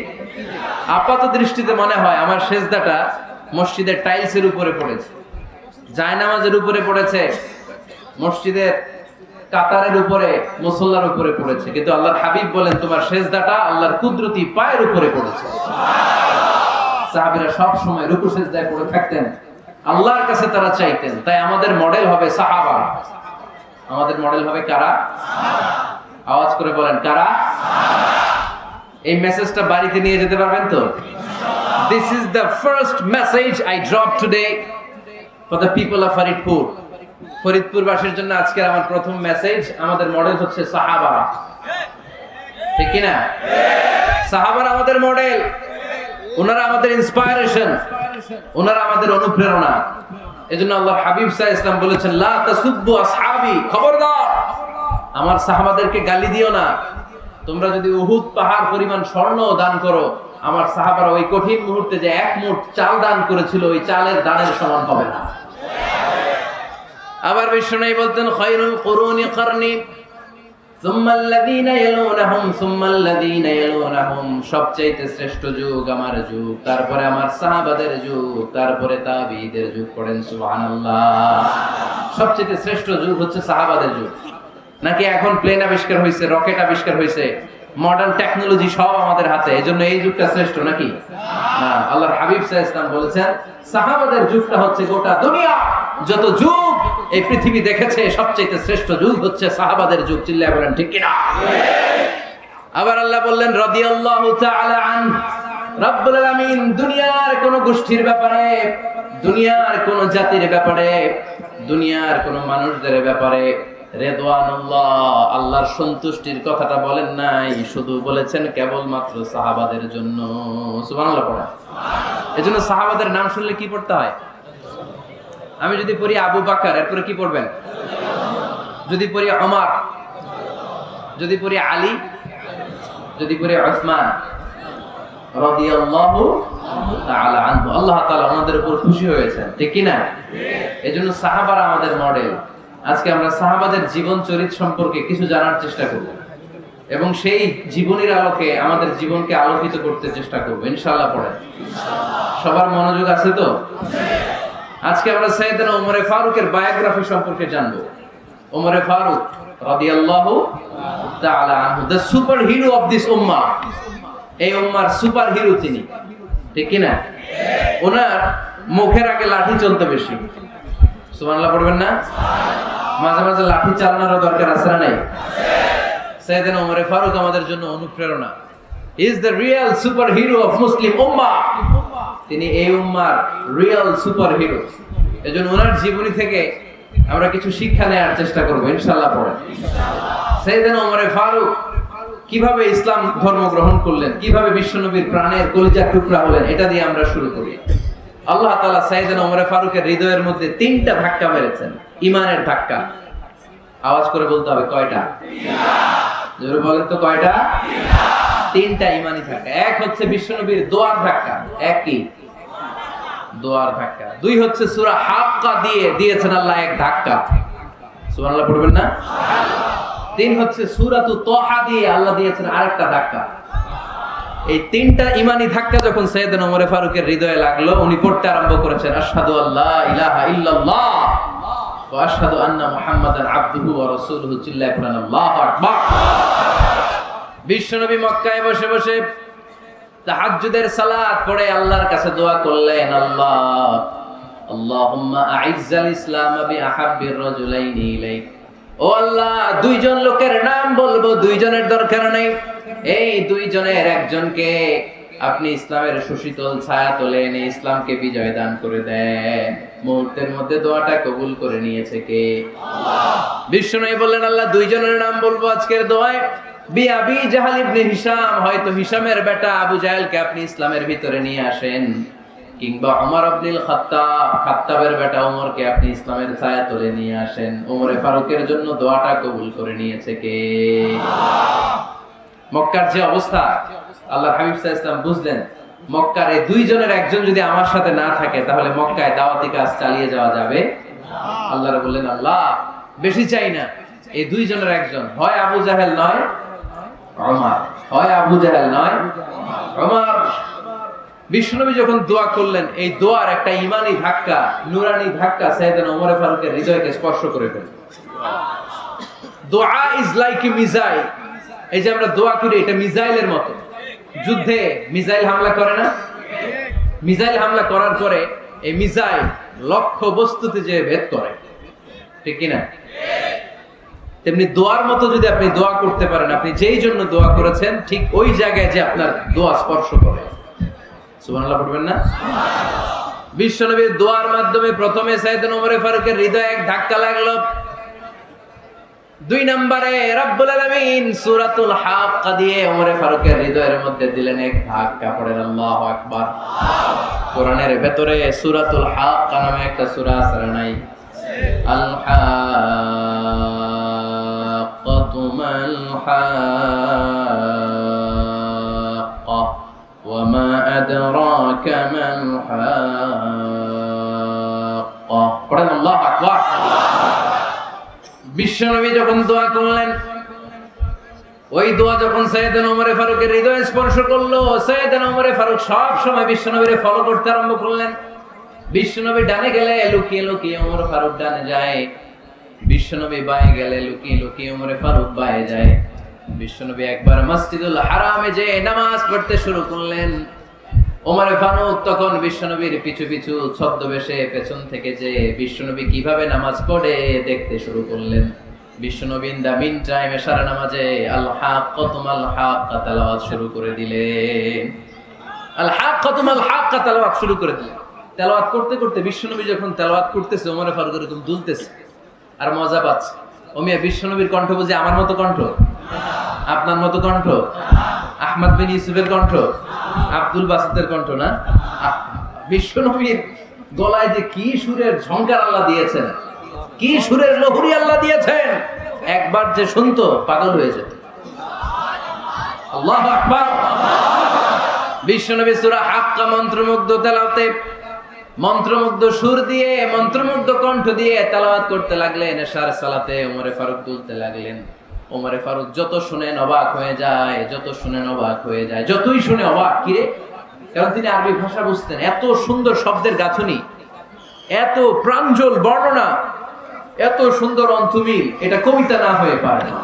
আপাত দৃষ্টিতে মনে হয় আমার সিজদাটা মসজিদের টাইলসের উপরে পড়েছে, জায়নামাজের উপরে পড়েছে, মসজিদের কাতারের উপরে, মুসল্লার উপরে পড়েছে। কিন্তু আল্লাহর হাবিব বলেন তোমার সিজদাটা আল্লাহর কুদরতি পায়ের উপরে পড়েছে। সাহাবীরা সব সময় রুকু সিজদায় পড়ে থাকতেন, আল্লাহর কাছে তারা চাইতেন। তাই আমাদের মডেল হবে সাহাবা। আমাদের মডেল হবে কারা? আওয়াজ করে বলেন কারা? এই মেসেজটা বাড়িতে নিয়ে যেতে পারবেন তো? This is the first message I dropped today for the people of Faridpur. ফরিদপুরবাসীর জন্য আজকের আমার প্রথম মেসেজ, আমাদের মডেল হচ্ছে সাহাবারা। ঠিক কি না? সাহাবারা আমাদের মডেল, ওনারা আমাদের ইন্সপায়ারেশন, ওনারা আমাদের অনুপ্রেরণা। এজন্য আল্লাহর হাবিব সাল্লাল্লাহু আলাইহি ওয়াসাল্লাম বলেছেন লা তাসুব্বু আসহাবি, খবরদার আমার সাহাবাদেরকে গালি দিও না। তোমরা যদি উহুদ পাহাড় পরিমাণ স্বর্ণ দান করো, আমার সাহাবারা ওই কঠিন মুহূর্তে যে এক মুঠ চাল দান করেছিল, ওই চালের দানের সমান হবে না। আবার বিশ্বনবী বলতেন খায়রুল কুরুনি কারনি সুম্মাল্লাযীনা ইয়ালুনাহুম সুম্মাল্লাযীনা ইয়ালুনাহুম, সবচেয়ে শ্রেষ্ঠ যুগ আমার যুগ, তারপরে আমার সাহাবাদের যুগ, তারপরে তাবিঈদের যুগ। পড়েন সুবহানাল্লাহ। সবচেয়ে শ্রেষ্ঠ যুগ হচ্ছে সাহাবাদের যুগ। নাকি এখন প্লেন আবিষ্কার হয়েছে, রকেট আবিষ্কার হয়েছে, মডার্ন টেকনোলজি সব আমাদের হাতে, এজন্য এই যুগটা শ্রেষ্ঠ নাকি? না, আল্লাহর হাবিব সাল্লাল্লাহু আলাইহি ওয়াসাল্লাম বলেছেন সাহাবাদের যুগটা হচ্ছে গোটা দুনিয়া যত যুগ এই পৃথিবী দেখেছে সবচেয়ে শ্রেষ্ঠ যুগ হচ্ছে সাহাবাদের যুগ। চিল্লায় বলেন ঠিক কি না? আবার আল্লাহ বললেন রাদিয়াল্লাহু তাআলা আন, রব্বুল আলামিন দুনিয়ার কোন গোষ্ঠীর ব্যাপারে, দুনিয়ার কোন জাতির ব্যাপারে, দুনিয়ার কোন মানুষদের ব্যাপারে রিদওয়ানুল্লাহ আল্লাহর সন্তুষ্টির কথাটা বলেন নাই, শুধু বলেছেন কেবলমাত্র সাহাবাদের জন্য। সুবহানাল্লাহ পড়া। এজন্য সাহাবাদের নাম শুনলে কি পড়তে হয়? আমি যদি পড়ি আবু বকর, এরপরে কি পড়বেন? যদি পড়ি ওমর, যদি পড়ি আলী, যদি পড়ি উসমান রাদিয়াল্লাহু তাআলা আনহু, আল্লাহ তাআলা ওনাদের উপর খুশি হয়েছেন। ঠিক কি না? এজন্য সাহাবারা আমাদের মডেল। আজকে আমরা সাহাবাদের জীবন চরিত্র সম্পর্কে কিছু জানার চেষ্টা করব এবং সেই জীবনের আলোকে আমাদের জীবনকে আলোকিত করতে চেষ্টা করব ইনশাআল্লাহ। পড়েন, সবার মনোযোগ আছে তো? আজকে আমরা সাইয়েদনা ওমর ফারুকের বায়োগ্রাফি সম্পর্কে জানব। ওমর ফারুক রাদিয়াল্লাহু তাআলা আনহু, the super hero of this উম্মাহ। এই উম্মার সুপার হিরো তিনি। ঠিক কি না? ওনার মুখের আগে লাঠি চলতে বেশি। সুবহানাল্লাহ পড়বেন না? মাঝে মাঝে লাঠি চালানোর দরকার আছে না নাই? সাইয়েদনা ওমর ফারুক আমাদের জন্য অনুপ্রেরণা। He is the real super hero of Muslim উম্মাহ। তিনি এই উম্মার রিয়েল সুপার হিরো। এজন্য ওনার জীবনী থেকে আমরা কিছু শিক্ষা নেওয়ার চেষ্টা করব ইনশাআল্লাহ। পড়েন সাইয়েদনা ওমর ফারুক কিভাবে ইসলাম ধর্ম গ্রহণ করলেন, কিভাবে বিশ্বনবীর প্রাণের কলিজার টুকরা হলেন, এটা দিয়ে আমরা শুরু করি। আল্লাহ তাআলা সাইয়েদনা ওমর ফারুকের হৃদয়ের মধ্যে 3টা ধাক্কা মেরেছেন, ঈমানের ধাক্কা। আওয়াজ করে বলতে হবে কয়টা? জোরে বলেন তো কয়টা? 3টা ঈমানি ধাক্কা। এক হচ্ছে বিশ্বনবীর দোয়ার ধাক্কা, এক কি? দোয়ার ধাক্কা। 2 হচ্ছে সূরা হাক্কা দিয়ে দিয়েছেন আল্লাহ এক ধাক্কা। সুবহানাল্লাহ পড়বেন না? 3 হচ্ছে সূরাতু তাহা দিয়ে আল্লাহ দিয়েছেন আরেকটা ধাক্কা। এই তিনটা ইমানি ধাক্কা যখন সাইয়েদনা ওমর ফারুকের হৃদয়ে লাগলো, উনি পড়তে আরম্ভ করেছেন আশহাদু আল্লা ইলাহা ইল্লাল্লাহ ওয়া আশহাদু আন্না মুহাম্মাদান আবদুহু ওয়া রাসূলুহু চিল্লায়ে পড়েন আল্লাহু আকবার। বিশ্বনবী মক্কায় বসে বসে তাহাজ্জুদের সালাত পড়ে আল্লাহর কাছে দোয়া করলেন, আল্লাহুম্মা আইজ্জাল ইসলাম বিআহাব্বির রাজুলাইনি ইলাইক। ও আল্লাহ, দুইজন লোকের নাম বলবো, দুইজনের দরকার নেই, এই দুইজনের একজনকে আপনি ইসলামের সুশীতল ছায়া তোলে এনে ইসলামকে বিজয় দান করে দেন। মুহূর্তের মধ্যে দোয়াটা কবুল করে নিয়েছে কে? আল্লাহ। বিশ্বনবী বললেন, আল্লাহ দুইজনের নাম বলবো আজকের দোয়ায়। আবি জাহাল ইবনে হিশাম, হয়তো হিশামের বেটা আবু জাহেলকে আপনি ইসলামের ভিতরে নিয়ে আসেন, কিংবা ওমর ইবনুল খাত্তাব, খাত্তাবের বেটা ওমরকে আপনি ইসলামের ছায়া তলে নিয়ে আসেন। ওমরে ফারুকের জন্য দোয়াটা কবুল করে নিয়েছে কে? মক্কার যে অবস্থা, আল্লাহর হাবিব সাল্লাল্লাহু আলাইহি ওয়াসাল্লাম বুঝলেন মক্কার এই দুইজনের একজন যদি আমার সাথে না থাকে তাহলে মক্কায় দাওয়াতি কাজ চালিয়ে যাওয়া যাবে না। আল্লাহ বললেন, আল্লাহ বেশি চাই না, এই দুইজনের একজন, হয় আবু জাহেল নয় ওমর, হয় আবু জাহেল নয় ওমর। বিশ্বনবী যখন দোয়া করলেন, এই দোয়ার একটা ঈমানি ধাক্কা, নূরানি ধাক্কা সাইয়েদনা ওমর ফারুকের হৃদয়কে স্পর্শ করে ফেলল। দোয়া ইজ লাইক এ মিসাইল। এই যে আমরা দোয়া করি, এটা মিসাইলের মতো। যুদ্ধে মিসাইল হামলা করে না? মিসাইল হামলা করার পরে এই মিসাইল লক্ষ্য বস্তুতে যে ভেদ করে, ঠিক কি না? তেমনি দোয়ার মতো যদি আপনি দোয়া করতে পারেন, আপনি যেই জন্য দোয়া করেছেন ঠিক ওই জায়গায় যে আপনার দোয়া স্পর্শ করে। সুবহানাল্লাহ পড়বেন না? বিশ্বনবীর দোয়ার মাধ্যমে প্রথমে সাইয়েদনা ওমর ফারুকের হৃদয়ে এক ধাক্কা লাগলো। দুই নম্বরে রব্বুল আলামিন সূরাতুল হাক্কা দিয়ে ওমর ফারুকের হৃদয়ের মধ্যে দিলেন এক ধাক্কা। পড়েন আল্লাহু আকবার। কোরআনের ভেতরে সূরাতুল হাক্কা নামে একটা সূরা আছে না নাই? আল হাক্কাতু মাল হাক্কা ওয়া মা আদরাকা মাল হাক্কা। পড়েন আল্লাহু আকবার। বিশ্বনবী যখন দোয়া করলেন, ওই দোয়া যখন সাইয়েদনা ওমর ফারুকের হৃদয়ে স্পর্শ করলো, সাইয়েদনা ওমর ফারুক সব সময় বিশ্বনবীরে ফলো করতে আরম্ভ করলেন। বিশ্বনবী ডানে গেলে লুকিয়ে লুকিয়ে ওমর ফারুক ডানে যায়, বিশ্বনবী বায়ে গেলে লুকিয়ে লুকিয়ে ওমর ফারুক বায়ে যায়। বিশ্বনবী একবার মসজিদুল হারামে যে নামাজ পড়তে শুরু করলেন, ওমর ফারুক তখন বিশ্বনবীর পিছু পিছু ছদ্মবেশে পেছন থেকে যে বিশ্বনবী কিভাবে নামাজ পড়ে দেখতে শুরু করলেন। বিশ্বনবী ইন দা মিন টাইম এশারা নামাজে আল হাক্কাতু মাল হাক্কা তেলাওয়াত শুরু করে দিলেন। আল হাক্কাতু মাল হাক্কা তেলাওয়াত শুরু করে দিলেন। তেলাওয়াত করতে করতে বিশ্বনবী যখন তেলাওয়াত করতেছে, ওমর ফারুক এরকম দুলতেছে আর মজা পাচ্ছে। ওমিয়া বিশ্বনবীর কণ্ঠ বুঝি আমার মতো কণ্ঠ, আপনার মতো কণ্ঠ, আহমদ বিন ইউসুফের কণ্ঠ, আব্দুল বাসিতের কণ্ঠ না। বিশ্বনবীর গলায় যে কি সুরের ঝংকার আল্লাহ দিয়েছেন, কি সুরের লহরী আল্লাহ দিয়েছেন, একবার যে শুনতো পাগল হয়ে যেত। আল্লাহু আকবার। বিশ্বনবী সূরা হাক্কা মন্ত্রমুগ্ধ তেলাওয়াতে, মন্ত্রমুগ্ধ সুর দিয়ে, মন্ত্রমুগ্ধ কণ্ঠ দিয়ে তেলাওয়াত করতে লাগলেন। এশার সালাতে ওমর ফারুক তুলতে লাগলেন। ওমর ফারুক যত শুনেন অবাক হয়ে যায়, যত শুনেন অবাক হয়ে যায়, যতই শুনে অবাক। কিরে? কারণ তিনি আরবি ভাষা বুঝতেন। এত সুন্দর শব্দের গাঁথনি, এত প্রাঞ্জল বর্ণনা, এত সুন্দর অন্তমিল, এটা কবিতা না হয়ে পারে না।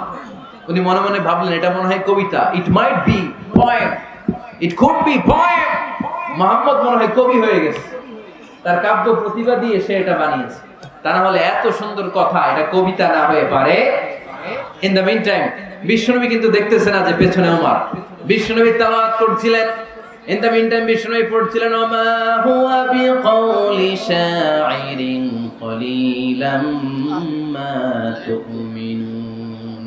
উনি মনে মনে ভাবলেন, এটা মনে হয় কবিতা। It might be poem, it could be poem. Muhammad মনে হয় কবি হয়ে গেছে, তার কাব্য প্রতিভা দিয়ে সে এটা বানিয়েছে। তা না হলে এত সুন্দর কথা, এটা কবিতা না হয়ে পারে। ইন দ্য মিন টাইম বিশ্বনবী কিন্তু দেখতেছে না যে পেছনে ওমর। বিশ্বনবী তেলাওয়াত করছিলেন। ইন দ্য মিন টাইম বিশ্বনবী পড়ছিলেন, ওমা হুয়া বিকাউলি শাইরিন কলিলাম মা তুমিনুন।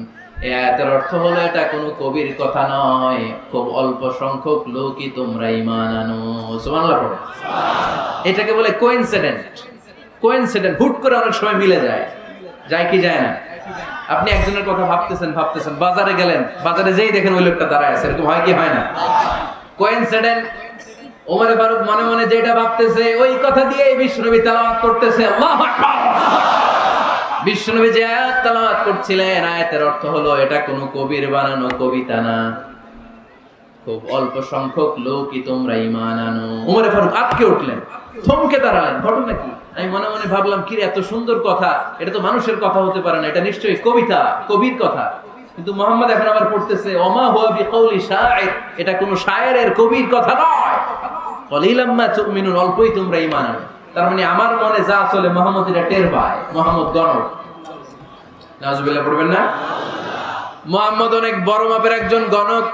এই আয়াতের অর্থ হলো এটা কোনো কবির কথা নয়, খুব অল্প সংখ্যক লোকই তোমরা ঈমান আনো। সুবহানাল্লাহ পড়ো। এটাকে বলে কোইনসিডেন্ট। কোইনসিডেন্ট হুট করে অনেক সময় মিলে যায়, যায় কি যায় না? আপনি একজনের কথা ভাবতেছেন ভাবতেছেন, বাজারে গেলেন, বাজারে যেই দেখেন ওই লোকটা দাঁড়ায় আছে। এরকম হয় কি হয় না? কোইনসিডেন্ট। ওমর ফারুক মনে মনে যেটা ভাবতেছে ওই কথা দিয়ে বিশ্বনবী তেলাওয়াত করতেছে। আল্লাহু আকবার। বিশ্বনবী যে আয়াত তেলাওয়াত করছিলেন, আয়াতের অর্থ হলো এটা কোনো কবির বানানো কবিতা না। খুব অল্প সংখ্যক লোকই তোমরা ঈমান আনো। ওমর ফারুক আটকে উঠলেন, থমকে দাঁড়ালেন। ঘটনা কি? আমি মনে মনে ভাবলাম, কি রে, এত সুন্দর কথা, এটা তো মানুষের কথা হতে পারে না, এটা নিশ্চয়ই কবিতা, কবির কথা। কিন্তু মুহাম্মদ এখন আবার পড়তেছে ওমা হুয়া বিকাউলি শাইর, এটা কোন শায়েরের, কবির কথা নয়। কলিলাম মা তুমিনুন, অল্পই তোমরা ঈমান আনো। তার মানে আমার মনে যা চলে মুহাম্মদ এটা টের পায়। মুহাম্মদ গণক, নাউজুবিল্লাহ পড়বেন না? মুহাম্মদ অনেক বড় মাপের একজন গণক।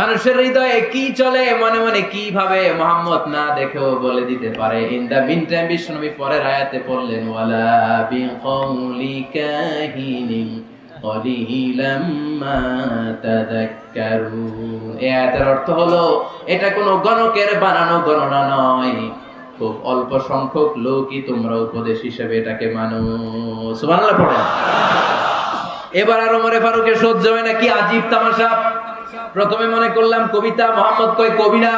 মানুষের হৃদয়ে কি চলে, মনে মনে কি ভাবে, মুহাম্মদ না দেখেও বলে দিতে পারে। ইন দা মিন টাইম বিশ্বনবী পরের আয়াতে পড়লেন ওয়ালা বিকাউলি কাহিনিন কলিলাম মা তাযাক্কারুন। এই আয়াতের অর্থ হলো এটা কোনো গণকের বানানো গণনা নয়, খুব অল্প সংখ্যক লোকই তোমরা উপদেশ হিসেবে এটাকে মানো। সুবহানাল্লাহ পড়েন। এবার আর ওমর ফারুকের সহ্য হয় না, কি আজীব তামাশা। প্রথমে মনে করলাম কবিতা, মুহাম্মদ কয় কবি না,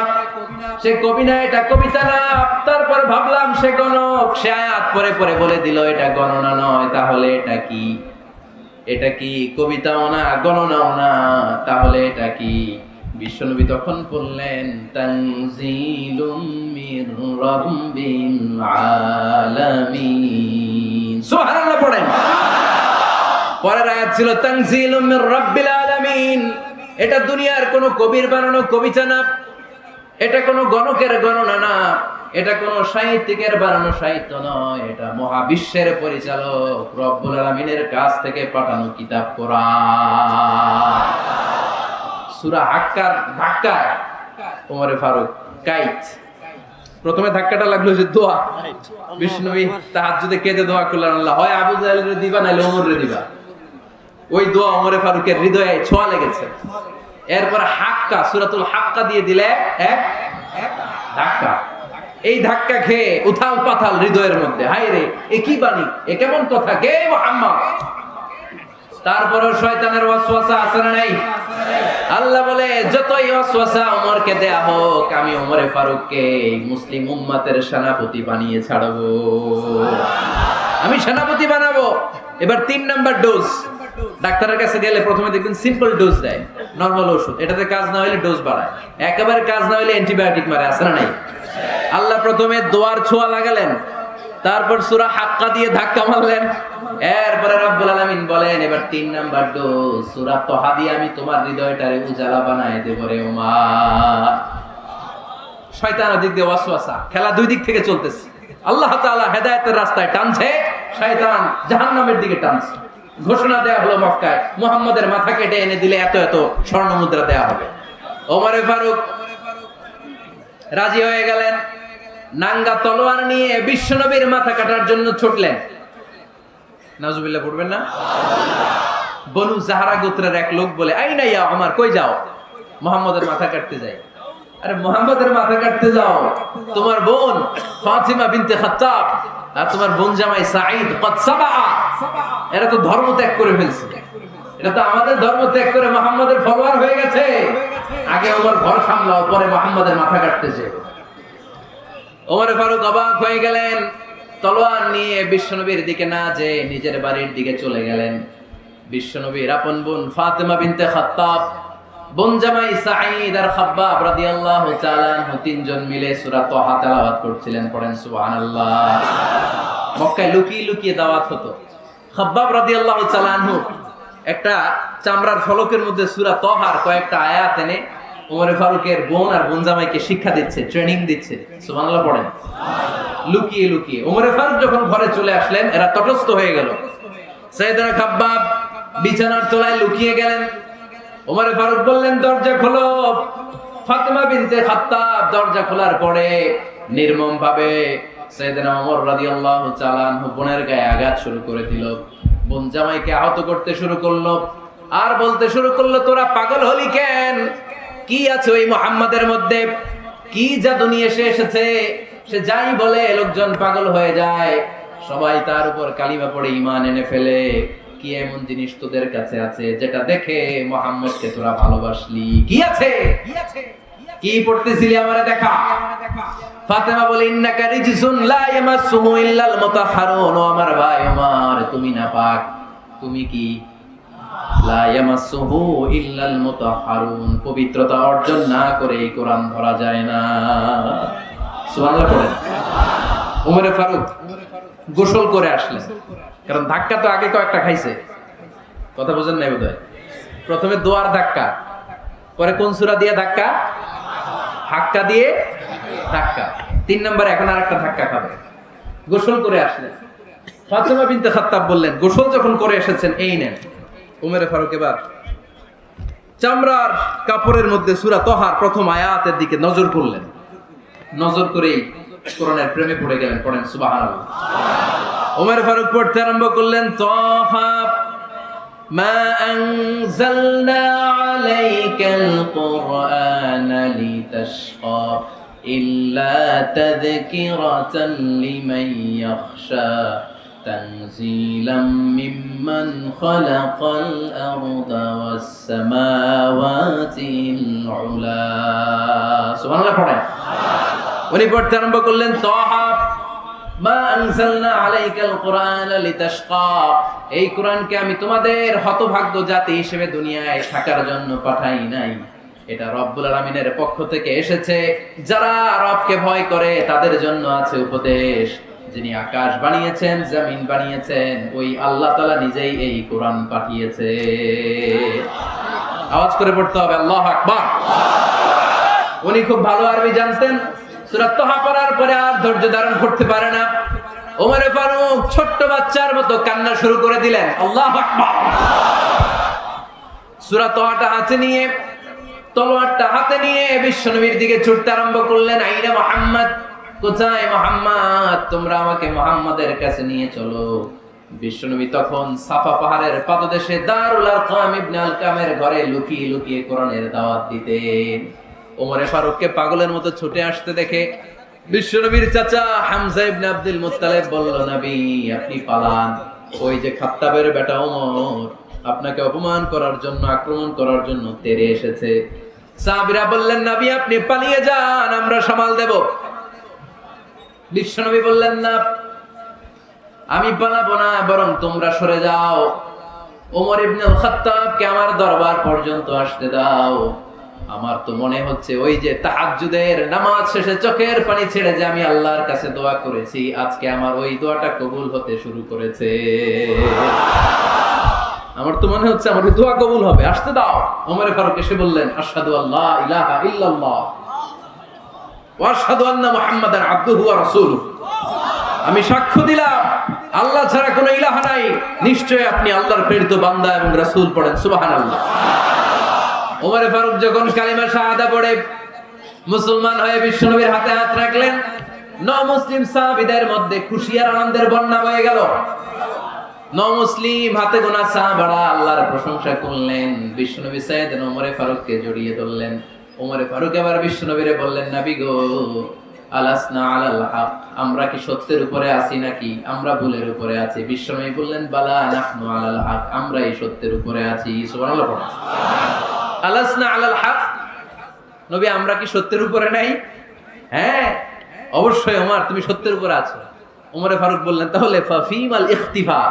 সে কবি না, এটা কবিতা না। তারপর ভাবলাম সে গণক, সে আয়াত পরে পরে বলে দিল এটা গণনা নয়, তাহলে এটা কি? এটা কি কবিতাও না, গণনাও না, তাহলে এটা কি? বিশ্বনবী তখন বললেন তানজিলুম মির রাব্বিল আলামিন। সুবহানাল্লাহ পড়েন। পরের আয়াত ছিল তানজিলুম মির রাব্বিল আলামিন। এটা দুনিয়ার কোন কবির বানানো কবিতা না, এটা কোন গণকের গণনা না, এটা কোন সাহিত্যিকের বানানো সাহিত্য নয়, এটা মহাবিশ্বের পরিচালক রব্বুল আলামিনের কাছ থেকে পাঠানো কিতাব কোরআন। সূরা হাক্কার ধাক্কায় ওমর ফারুক কাইত। প্রথমে ধাক্কাটা লাগলো যে দোয়া। বিষ্ণুবী তাহাজ্জুদে কেঁদে দোয়া করলেন, আল্লাহ হয় আবু জাহেলের দিবা নাইলে ওমরের দিবা। ওই দোয়া ওমর ফারুকের হৃদয়ে ছোঁয়া লেগেছে। এরপর হাক্কা, সূরাতুল হাক্কা দিয়ে দিলে এক ধাক্কা। এই ধাক্কা খেয়ে উথাল পাথাল হৃদয়ের মধ্যে, হায় রে এ কি বাণী, এ কেমন কথা, কে মুহাম্মদ? তারপরে শয়তানের ওয়াসওয়াসা আছে না নাই? আল্লাহ বলে যতই ওয়াসওয়াসা ওমরকে দেয়া হোক, আমি ওমরে ফারুককে মুসলিম উম্মতের সেনাপতি বানিয়ে ছাড়বো, আমি সেনাপতি বানাবো। এবার 3 নাম্বার ডোজ। ডাক্তারের কাছে গেলে প্রথমে দেখবেন সিম্পল ডোজ দেয়, নরমাল ওষুধ, এটাতে কাজ না হলে ডোজ বাড়ায়, একেবারে কাজ না হলে অ্যান্টিবায়োটিক মারে, আছে না নাই? আল্লাহ প্রথমে দোয়ার ছোঁয়া লাগালেন, তারপর সূরা হাক্কা দিয়ে ধাক্কা মারলেন, এরপরে রব্বুল আলামিন বলেন এবার 3 নাম্বার ডোজ সূরা তাহা দিয়ে আমি তোমার হৃদয়টারে উজালা বানায় দেব রে ওমর। শয়তান ওদিক দিয়ে ওয়াসওয়াসা, খেলা দুই দিক থেকে চলতেছে। আল্লাহ তাআলা হেদায়েতের রাস্তায় টানছে, শয়তান জাহান্নামের দিকে টানছে। ঘোষণা দেয়া হলো মক্কায়, মুহাম্মদের মাথা কেটে এনে দিলে এত এত স্বর্ণ মুদ্রা দেয়া হবে। ওমর ফারুক রাজি হয়ে গেলেন, নাঙ্গা তলোয়ার নিয়ে বিশ্বনবীর মাথা কাটার জন্য ছুটলেন। নাউজুবিল্লাহ পড়বেন না? বনু জাহরা গোত্রের এক লোক বলে, আইনা ইয়া ওমর, কই যাও? মুহাম্মদের মাথা কাটতে যাই। আরে মুহাম্মদের মাথা কাটতে যাও? তোমার বোন ফাতিমা বিনতে খাত্তাব আর তোমার বোন জামাই সাঈদ কদ সাবাআ, এরা তো ধর্ম ত্যাগ করে ফেলছে, এটা তো আমাদের ধর্ম ত্যাগ করে মুহাম্মদের ফলোয়ার হয়ে গেছে। আগে ওমর ঘর সামলাও, পরে মুহাম্মদের মাথা কাটতেছে। ওমর ফারুক অবাক হয়ে গেলেন, তলোয়ার নিয়ে বিশ্বনবীর দিকে না যে নিজের বাড়ির দিকে চলে গেলেন। বিশ্বনবীর আপন বোন ফাতিমা বিনতে খাত্তাব, বোন জামাই সাঈদ আর খাব্বাব রাদিয়াল্লাহু তাআলা আনহু, তিনজন মিলে সূরা তাহা তেলাওয়াত করছিলেন। পড়েন সুবহানাল্লাহ। মক্কায় লুকিয়ে লুকিয়ে দাওয়াত হতো। খাব্বাব রাদিয়াল্লাহু তাআলা আনহু একটা চামড়ার ফলকের মধ্যে সূরা তাহার কয়েকটা আয়াত এনে ওমর ফারুকের বোন আর বোন জামাইকে শিক্ষা দিচ্ছে, ট্রেনিং দিচ্ছে। সুবহানাল্লাহ পড়েন। লুকিয়ে লুকিয়ে ওমর ফারুক যখন ঘরে চলে আসলেন, এরা তটস্থ হয়ে গেল। সাইয়েদনা খাব্বাব বিছানার তলায় লুকিয়ে গেলেন। ওমর ফারুক বললেন, দরজা খোলো। ফাতিমা বিনতে খাত্তাব দরজা খোলার পরে নির্মম ভাবে সাইয়েদনা ওমর রাদিয়াল্লাহু তাআলা আনহু বোনের গায়ে আঘাত শুরু করে দিল। বোন জামাইকে আহত করতে শুরু করলো আর বলতে শুরু করলো, তোরা পাগল হলি কেন? কি আছে ওই মুহাম্মাদের মধ্যে? কি জাদু নিয়ে এসেছে? সে যাই বলে লোকজন পাগল হয়ে যায়, সবাই তার উপর কালিমা পড়ে ঈমান এনে ফেলে। কি এমন জিনিস তোদের কাছে আছে যেটা দেখে মুহাম্মদকে তোরা ভালোবাসলি? কি আছে? কি পড়তেছিলি আমারে দেখা। ফাতেমা বলে, ইন্নাকা রিজসুন লা ইয়ামাসসুহু ইল্লাল মুতাহহারুন। ও আমার ভাই ওমর, তুমি নাপাক। তুমি কি? লা ইয়ামাসসুহু ইল্লাল মুতাহহারুন, পবিত্রতা অর্জন না করে এই কোরআন ধরা যায় না। সুবহানাল্লাহ পড়েন। ওমরে ফারুক গোসল করে আসলেন, কারণ ধাক্কা তো আগে কয়েকটা খাইছে, কথা বোঝেন নাই বোধহয়। প্রথমে দোয়ার ধাক্কা, পরে কোন সূরা দিয়ে ধাক্কা? হাক্কা দিয়ে ধাক্কা। 3 নম্বরে এখন আরেকটা ধাক্কা খাবে। গোসল করে আসলেন, ফাতেমা বিনতে খাত্তাব বললেন, গোসল যখন করে এসেছেন এই নেন। ওমরে ফারুক এবার চামড়ার কাপড়ের মধ্যে সূরা তহার প্রথম আয়াতের দিকে নজর করলেন, নজর করেই কোরআনের প্রেমে পড়ে গেলেন। পড়েন সুবহানাল্লাহ। ওমর ফারুক পড়তে আরম্ভ করলেন, তহা মা আনজালনা আলাইকাল কুরআনা লিতাশকা ইল্লা তাযকিরাতান লিমান ইয়াখশা তানজিলাম মিম্মান খালাকাল আরদা ওয়াস সামাওয়াতিল উলা। সুবহানাল্লাহ পড়েন। উনি পড়তে আরম্ভ করলেন, তহা মা আনজালনা আলাইকাল কুরআনা লিতাশকা, এই কোরআনকে আমি তোমাদের হতভাগ্য জাতি হিসেবে দুনিয়ায় থাকার জন্য পাঠাই নাই। এটা রব্বুল আলামিনের পক্ষ থেকে এসেছে, যারা রবকে ভয় করে তাদের জন্য আছে উপদেশ। যিনি আকাশ বানিয়েছেন, জমিন বানিয়েছেন, ওই আল্লাহ তাআলা নিজেই এই কোরআন পাঠিয়েছে। আওয়াজ করে পড়তে হবে আল্লাহু আকবার। উনি খুব ভালো আরবি জানতেন। সূরা তাহা পড়ার পরে আর ধৈর্য ধারণ করতে পারে না। ওমর ফারুক ছোট্ট বাচ্চার মতো কান্না শুরু করে দিলেন। আল্লাহু আকবার। সূরা তাহাটা হাতে নিয়ে, তলোয়ারটা হাতে নিয়ে বিশ্বনবীর দিকে ছুটতে আরম্ভ করলেন। আইনা মুহাম্মদ, কোথায় মুহাম্মদ? তোমরা আমাকে মুহাম্মাদের কাছে নিয়ে চলো। বিশ্বনবী তখন সাফা পাহাড়ের পাদদেশে দারুল আরকাম ইবনে আলকামের ঘরে লুকিয়ে লুকিয়ে কোরআনের দাওয়াত দিতেন। ওমরে ফারুককে পাগলের মতো ছুটে আসতে দেখে বিশ্বনবীর চাচা হামজা ইবনে আব্দুল মুত্তালিব বলল, নবী আপনি পালান, ওই যে খাত্তাবের বেটা ওমর আপনাকে অপমান করার জন্য, আক্রমণ করার জন্য তেড়ে এসেছে। সাহাবীরা বললেন, নবী আপনি পালিয়ে যান, আমরা সামাল দেব। বিশ্বনবী বললেন, না আমি পালাবো না, বরং তোমরা সরে যাও। ওমর ইবনে খাত্তাবকে আমার দরবার পর্যন্ত আসতে দাও। আমার তো মনে হচ্ছে ওই যে তাহাজ্জুদের নামাজ শেষে চোখের পানি ছেড়ে যে আমি আল্লাহর কাছে দোয়া করেছি, আজকে আমার ওই দোয়াটা কবুল হতে শুরু করেছে। আমার তো মনে হচ্ছে আমার দোয়া কবুল হবে, আসতে দাও। ওমর ফারুক এসে বললেন, আশহাদু আল্লা ইলাহা ইল্লাল্লাহ ওয়া আশহাদু আন্না মুহাম্মাদান আবদুহু ওয়া রাসূলুহু, আমি সাক্ষ্য দিলাম আল্লাহ ছাড়া কোনো ইলাহা নাই, নিশ্চয়ই আপনি আল্লাহর প্রেরিত বান্দা এবং রাসূল। পড়েন সুবহানাল্লাহ। ওমর ফারুক যখন কালিমা শাহাদা পড়ে মুসলমান হয়ে বিশ্বনবীর হাতে হাত রাখলেন, মুসলিম সাহাবীদের মধ্যে খুশি আর আনন্দের বন্যা বয়ে গেল। মুসলিম হাতে গোনা সাহাবারা আল্লাহর প্রশংসা করলেন। বিশ্বনবী সাইয়েদনা ওমর ফারুককে জড়িয়ে ধরলেন। ওমর ফারুক এবার বিশ্বনবীরে বললেন, নবী গো, আলাসনা আলাল হক, আমরা কি সত্যের উপরে আছি নাকি আমরা ভুলের উপরে আছি? বিশ্বনবী বললেন, বালা নাহনু আলাল হক, আমরা এই সত্যের উপরে আছি। সুবহানাল্লাহ। আলাসনা আলাল হক, নবী আমরা কি সত্যের উপরে নাই? হ্যাঁ অবশ্যই ওমর, তুমি সত্যের উপরে আছো। ওমর ফারুক বললেন, তাহলে ফাফিমাল ইখতিফা,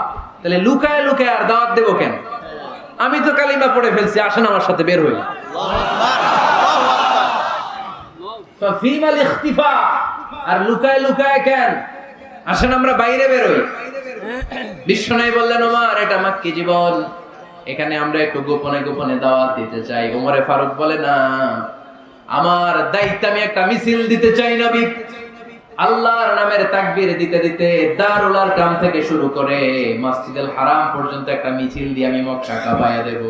তাহলে লুকায় লুকায় আর দাওয়াত দেব কেন? আমি তো কালিমা পড়ে ফেলছি, আসেন আমার সাথে বের হই। ফাফিমাল ইখতিফা, আর লুকায় লুকায় কেন? আসেন আমরা বাইরে বের হই। বিশ্বনবী বললেন, ওমর এটা মাক্কি জীবন, এখানে আমরা একটু গোপনে গোপনে দাওয়াত দিতে চাই। ওমরে ফারুক বলে, না, আমার দায়িত্ব, আমি একটা মিছিল দিতে চাই নবী। আল্লাহর নামের তাকবীর দিতে দিতে দারুল আরকাম থেকে শুরু করে মসজিদুল হারাম পর্যন্ত একটা মিছিল দিয়ে আমি মক্কা কাঁপায়া দেব।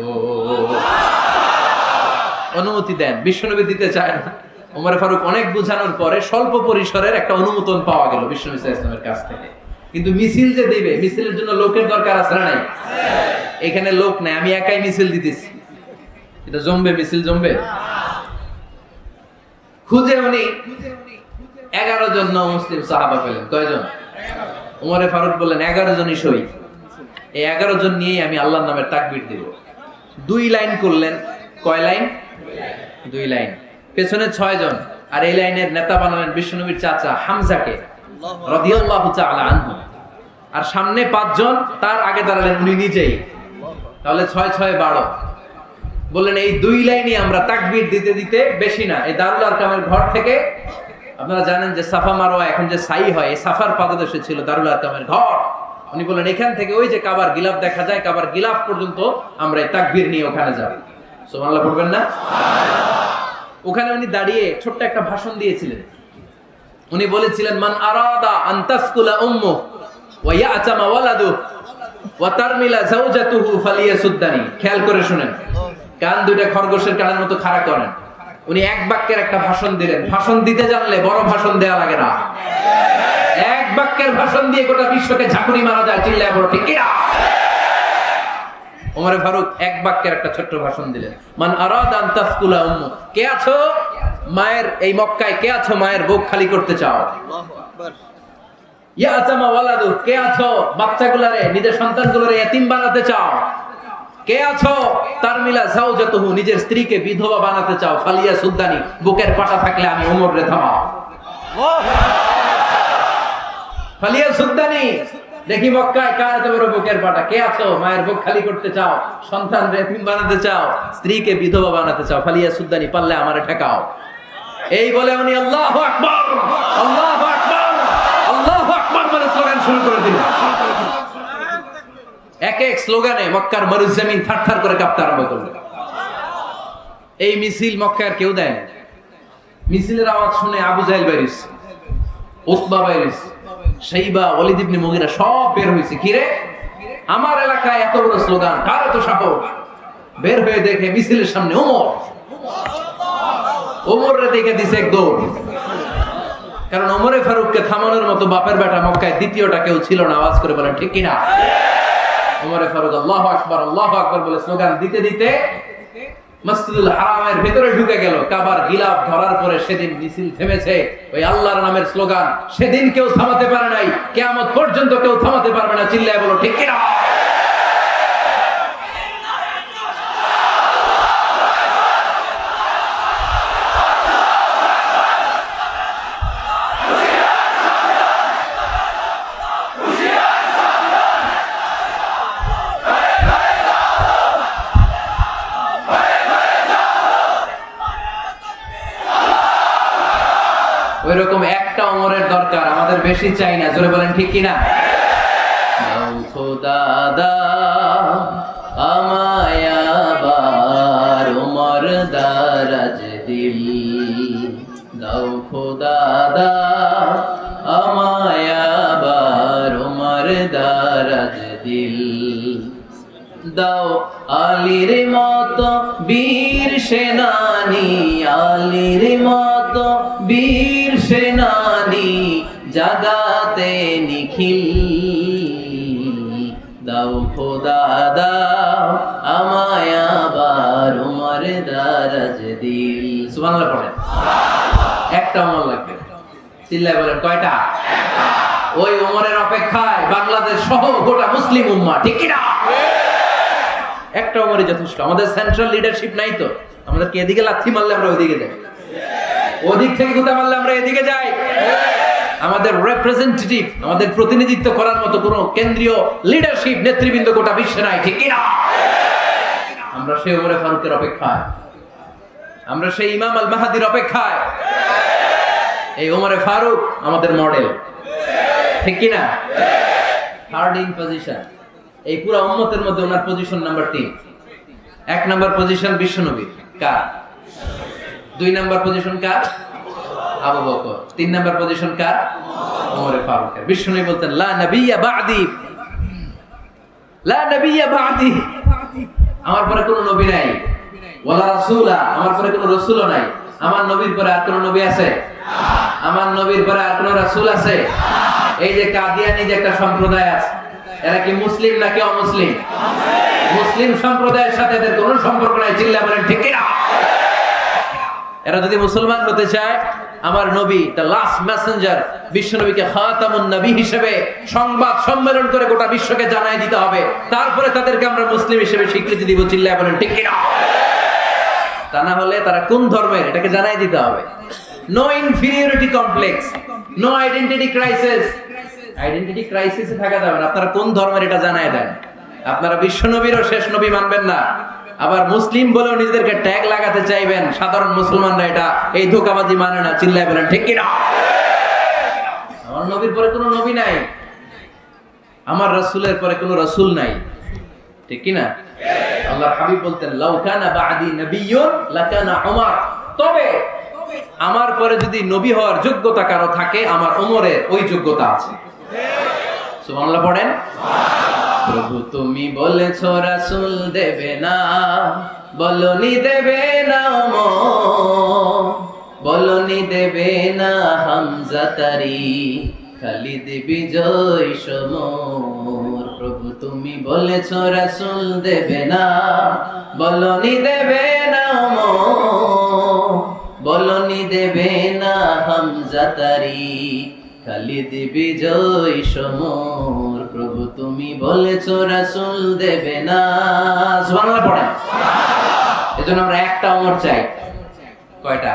অনুমতি দেন। বিশ্বনবী দিতে চায় না। ওমর ফারুক অনেক বুঝানোর পরে স্বল্প পরিসরের একটা অনুমোদন পাওয়া গেল বিশ্বনবী সাল্লাল্লাহু আলাইহি ওয়াসাল্লামের কাছ থেকে। কিন্তু মিছিল যে দিবে, মিছিলের জন্য লোকের দরকার আছে না নাই? এখানে লোক নাই, আমি একাই মিছিল দিতেছি। এটা জমবে, মিছিল জমবে। খুঁজে উনি 11 জন মুসলিম সাহাবা পেলেন। কয়জন? ওমর ফারুক বললেন, 11 জনই শহীদ। এই 11 জন নিয়ে আমি আল্লাহর নামের তাকবীর দিব। 2 লাইন করলেন। কয় লাইন? 2 লাইন। পেছনে 6 জন, আর এই লাইনের নেতা বানালেন বিশ্বনবীর চাচা হামজাকে রাদিয়াল্লাহু তাআলা আনহু। আর সামনে 5 জন, তার আগে দাঁড়ালেন উনি নিজেই। তাহলে 6-6-12 বললেন এই 2 লাইনই আমরা তাকবীর দিতে দিতে বেশি না এই দারুল আরকামের ঘর থেকে আপনারা জানেন যে সাফা মারওয়া এখন যে সাই হয় এই সাফার পাদদেশে ছিল দারুল আরকামের ঘর। উনি বললেন এখান থেকে ওই যে কাবার গিলাফ দেখা যায় কাবার গিলাফ পর্যন্ত আমরা এই তাকবীর নিয়ে ওখানে যাব। সুবহানাল্লাহ পড়বেন না? ওখানে উনি দাঁড়িয়ে ছোট্ট একটা ভাষণ দিয়েছিলেন। উনি বলেছিলেন মান আরাদা আন তাসকুলা উম্মু ওয়া ইয়াতামা ওয়ালাদু ওয়া তারমিলা যাওজাতুহু ফালিয়াসুদ্দানি। খেয়াল করে শুনেন, কান দুইটা খরগোশের কানের মতো খাড়া করেন। উনি এক বাক্যের একটা ভাষণ দিলেন। ভাষণ দিতে জানলে বড় ভাষণ দেয়া লাগে না, এক বাক্যের ভাষণ দিয়ে গোটা বিশ্বকে ঝাঁকুনি মারা যায়। চিল্লায় বড় ঠিক কিনা? ওমর ফারুক এক বাক্যের একটা ছোট্ট ভাষণ দিলেন। মান আরাদা আন তাসকুলা উম্মু, কে আছো মায়ের এই মক্কায়, কে আছো মায়ের বুক খালি করতে চাও? আল্লাহু আকবার। ইয়াতামা ওয়ালাদু, কে আছো বাচ্চাগুলোরে নিজের সন্তানগুলোরে এতিম বানাতে চাও? কে আছো তারমিলা যাওজাতুহু, নিজের স্ত্রীকে বিধবা বানাতে চাও? ফালিয়া সুদ্দানি, বুকের পাটা থাকলে আমি ওমর রে থামাও। ফালিয়া সুদ্দানি, দেখি মক্কায় কার এত বড় বুকের পাটা? কে আছো মায়ের বুক খালি করতে চাও, সন্তান এতিম বানাতে চাও, স্ত্রীকে বিধবা বানাতে চাও? ফালিয়া সুদ্দানি, পারলে আমারে ঠেকাও। এই বলে উনি আল্লাহু আকবার, আল্লাহু আকবার, আল্লাহু আকবার বলে স্লোগান শুরু করে দিলেন। এক এক স্লোগানে মক্কার মরুজমিন থারথার করে কাঁপতে আরম্ভ করল। এই মিছিল মক্কার কেউ দেয় না। মিছিলের আওয়াজ শুনে আবু জাহেল বাইরিস, উতবা বাইরিস, শাইবা, ওয়ালিদ ইবনে মুগীরা সব বের হয়েছে। কি রে, আমার এলাকায় এত বড় স্লোগান, কার এত সাহস? বের হয়ে দেখে মিছিলের সামনে ওমর। ওমর রে দেখে দিছে এক দৌড়। কারণ ওমরে ফারুককে থামানোর মতো বাপের বেটা মক্কায় দ্বিতীয়টা কেউ ছিল না। আওয়াজ করে বলেন ঠিক কিনা? ওমরে ফারুক আল্লাহু আকবার বলে স্লোগান দিতে দিতে মসজিদুল হারামের ভেতরে ঢুকে গেল। কাবার গিলাফ ধরার পরে সেদিন মিছিল থেমেছে ওই আল্লাহর নামের স্লোগান। সেদিন কেউ থামাতে পারে নাই, কিয়ামত পর্যন্ত কেউ থামাতে পারবে না। চিল্লায় বলো ঠিক কিনা? ওইরকম একটা ওমরের দরকার, আমাদের বেশি চাই না। জোরে বলেন ঠিক কিনা? দাও খোদা দাও আমায় আবার ওমর দারাজ দিল, দাও খোদা দাও আমায় আবার ওমর দারাজ দিল, দাও আলীর মতো বীর সেনানি, আলীর মতো বীর সেনানি জাগাতে নিখিল, দাও খোদা দাও আমায় আবার ওমর দারাজ দিল। সুবহানাল্লাহ পড়েন। একটা ওমর লাগবে। চিল্লায় বলেন কয়টা? ওই ওমরের অপেক্ষায় বাংলাদেশ সহ গোটা মুসলিম উম্মাহ। ঠিক কি না? একটা ওমরই যথেষ্ট। আমাদের সেন্ট্রাল লিডারশিপ নাই তো, আমাদেরকে এদিকে লাথি মারলে আমরা ওইদিকে যাই, ওদিক থেকে গুতা মারলে আমরা এদিকে যাই। আমাদের রিপ্রেজেন্টেটিভ, আমাদের প্রতিনিধিত্ব করার মতো কোনো কেন্দ্রীয় লিডারশিপ নেতৃবৃন্দ গোটা বিশ্বে নাই। ঠিক কি না? আমরা সেই ওমরে ফারুকের অপেক্ষায়, আমরা সেই ইমাম আল মাহাদির অপেক্ষায়। এই ওমরে ফারুক আমাদের মডেল। ঠিক কি না? থার্ড ইন পজিশন এই পুরো উম্মতের মধ্যে ওনার পজিশন নাম্বার 3। 1 নাম্বার পজিশন বিশ্বনবী কার? 2 নাম্বার পজিশন কার? আবু বকর। 3 নাম্বার পজিশন কার? ওমর ফারুক। বিশ্বনবী বলতেন লা নবিয়্যা বা'দি, লা নবিয়্যা বা'দি, আমার পরে কোনো নবী নাই। ওয়ালা রাসূলা, আমার পরে কোনো রাসূলও নাই। আমার নবীর পরে আর কোনো নবী আছে? আমার নবীর পরে আর কোনো রাসূল আছে? এই যে কাদিয়ানী যে একটা সম্প্রদায় আছে, এরা কি মুসলিম নাকি অমুসলিম? মুসলিম সম্প্রদায়ের সাথে এদের কোনো সম্পর্ক নাই। চিল্লা বলেন ঠিক কিনা? এরা যদি মুসলমান হতে চায়, আমার নবী দ্য লাস্ট মেসেঞ্জার বিশ্ব নবীকে খাতামুন নবী হিসেবে সংবাদ সম্মেলন করে গোটা বিশ্বকে জানাই দিতে হবে। তারপরে তাদেরকে আমরা মুসলিম হিসেবে স্বীকৃতি দিব। চিল্লা বলেন ঠিক কিনা? তা না হলে তারা কোন ধর্মের এটাকে জানাই দিতে হবে। No inferiority complex, no identity crisis. Identity ক্রাইসিসে থাকা যাবে না। আপনারা কোন ধর্মের এটা জানাই দেন। আপনারা বিশ্ব নবীরও শেষ নবী মানবেন না, আবার মুসলিম বলেও নিজেদেরকে ট্যাগ লাগাতে চাইবেন। সাধারণ মুসলমানরা এটা এই ধোঁকাবাজি মানে না, চিল্লায় বলেন ঠিক কিনা? আমার নবীর পরে কোনো নবী নাই, আমার রাসূলের পরে কোনো রাসূল নাই, ঠিক কিনা? আল্লাহর হাবিব বলতেন লাউ কানা বাদি নাবিয়্যুন লাকানা উমর, তবে আমার পরে যদি নবী হওয়ার যোগ্যতা কারো থাকে আমার ওমরের ওই যোগ্যতা আছে। সুবহানাল্লাহ পড়েন। প্রভু তুমি বলেছো রাসূল দেবে না, বলনি দেবে না ওমর, বলনি দেবে না হামজা তারি, খালিদ বিজয় সমর। প্রভু তুমি বলেছো রাসূল দেবে না, বলনি দেবে না ওমর, বলনি দেবে না হামজা তারি, খালিদ বিজয় সমর। প্রভু তুমি বলেছো রাসূল দেবে না। সুবহানাল্লাহ পড়েন। এজন্য আমরা একটা ওমর চাই। কয়টা?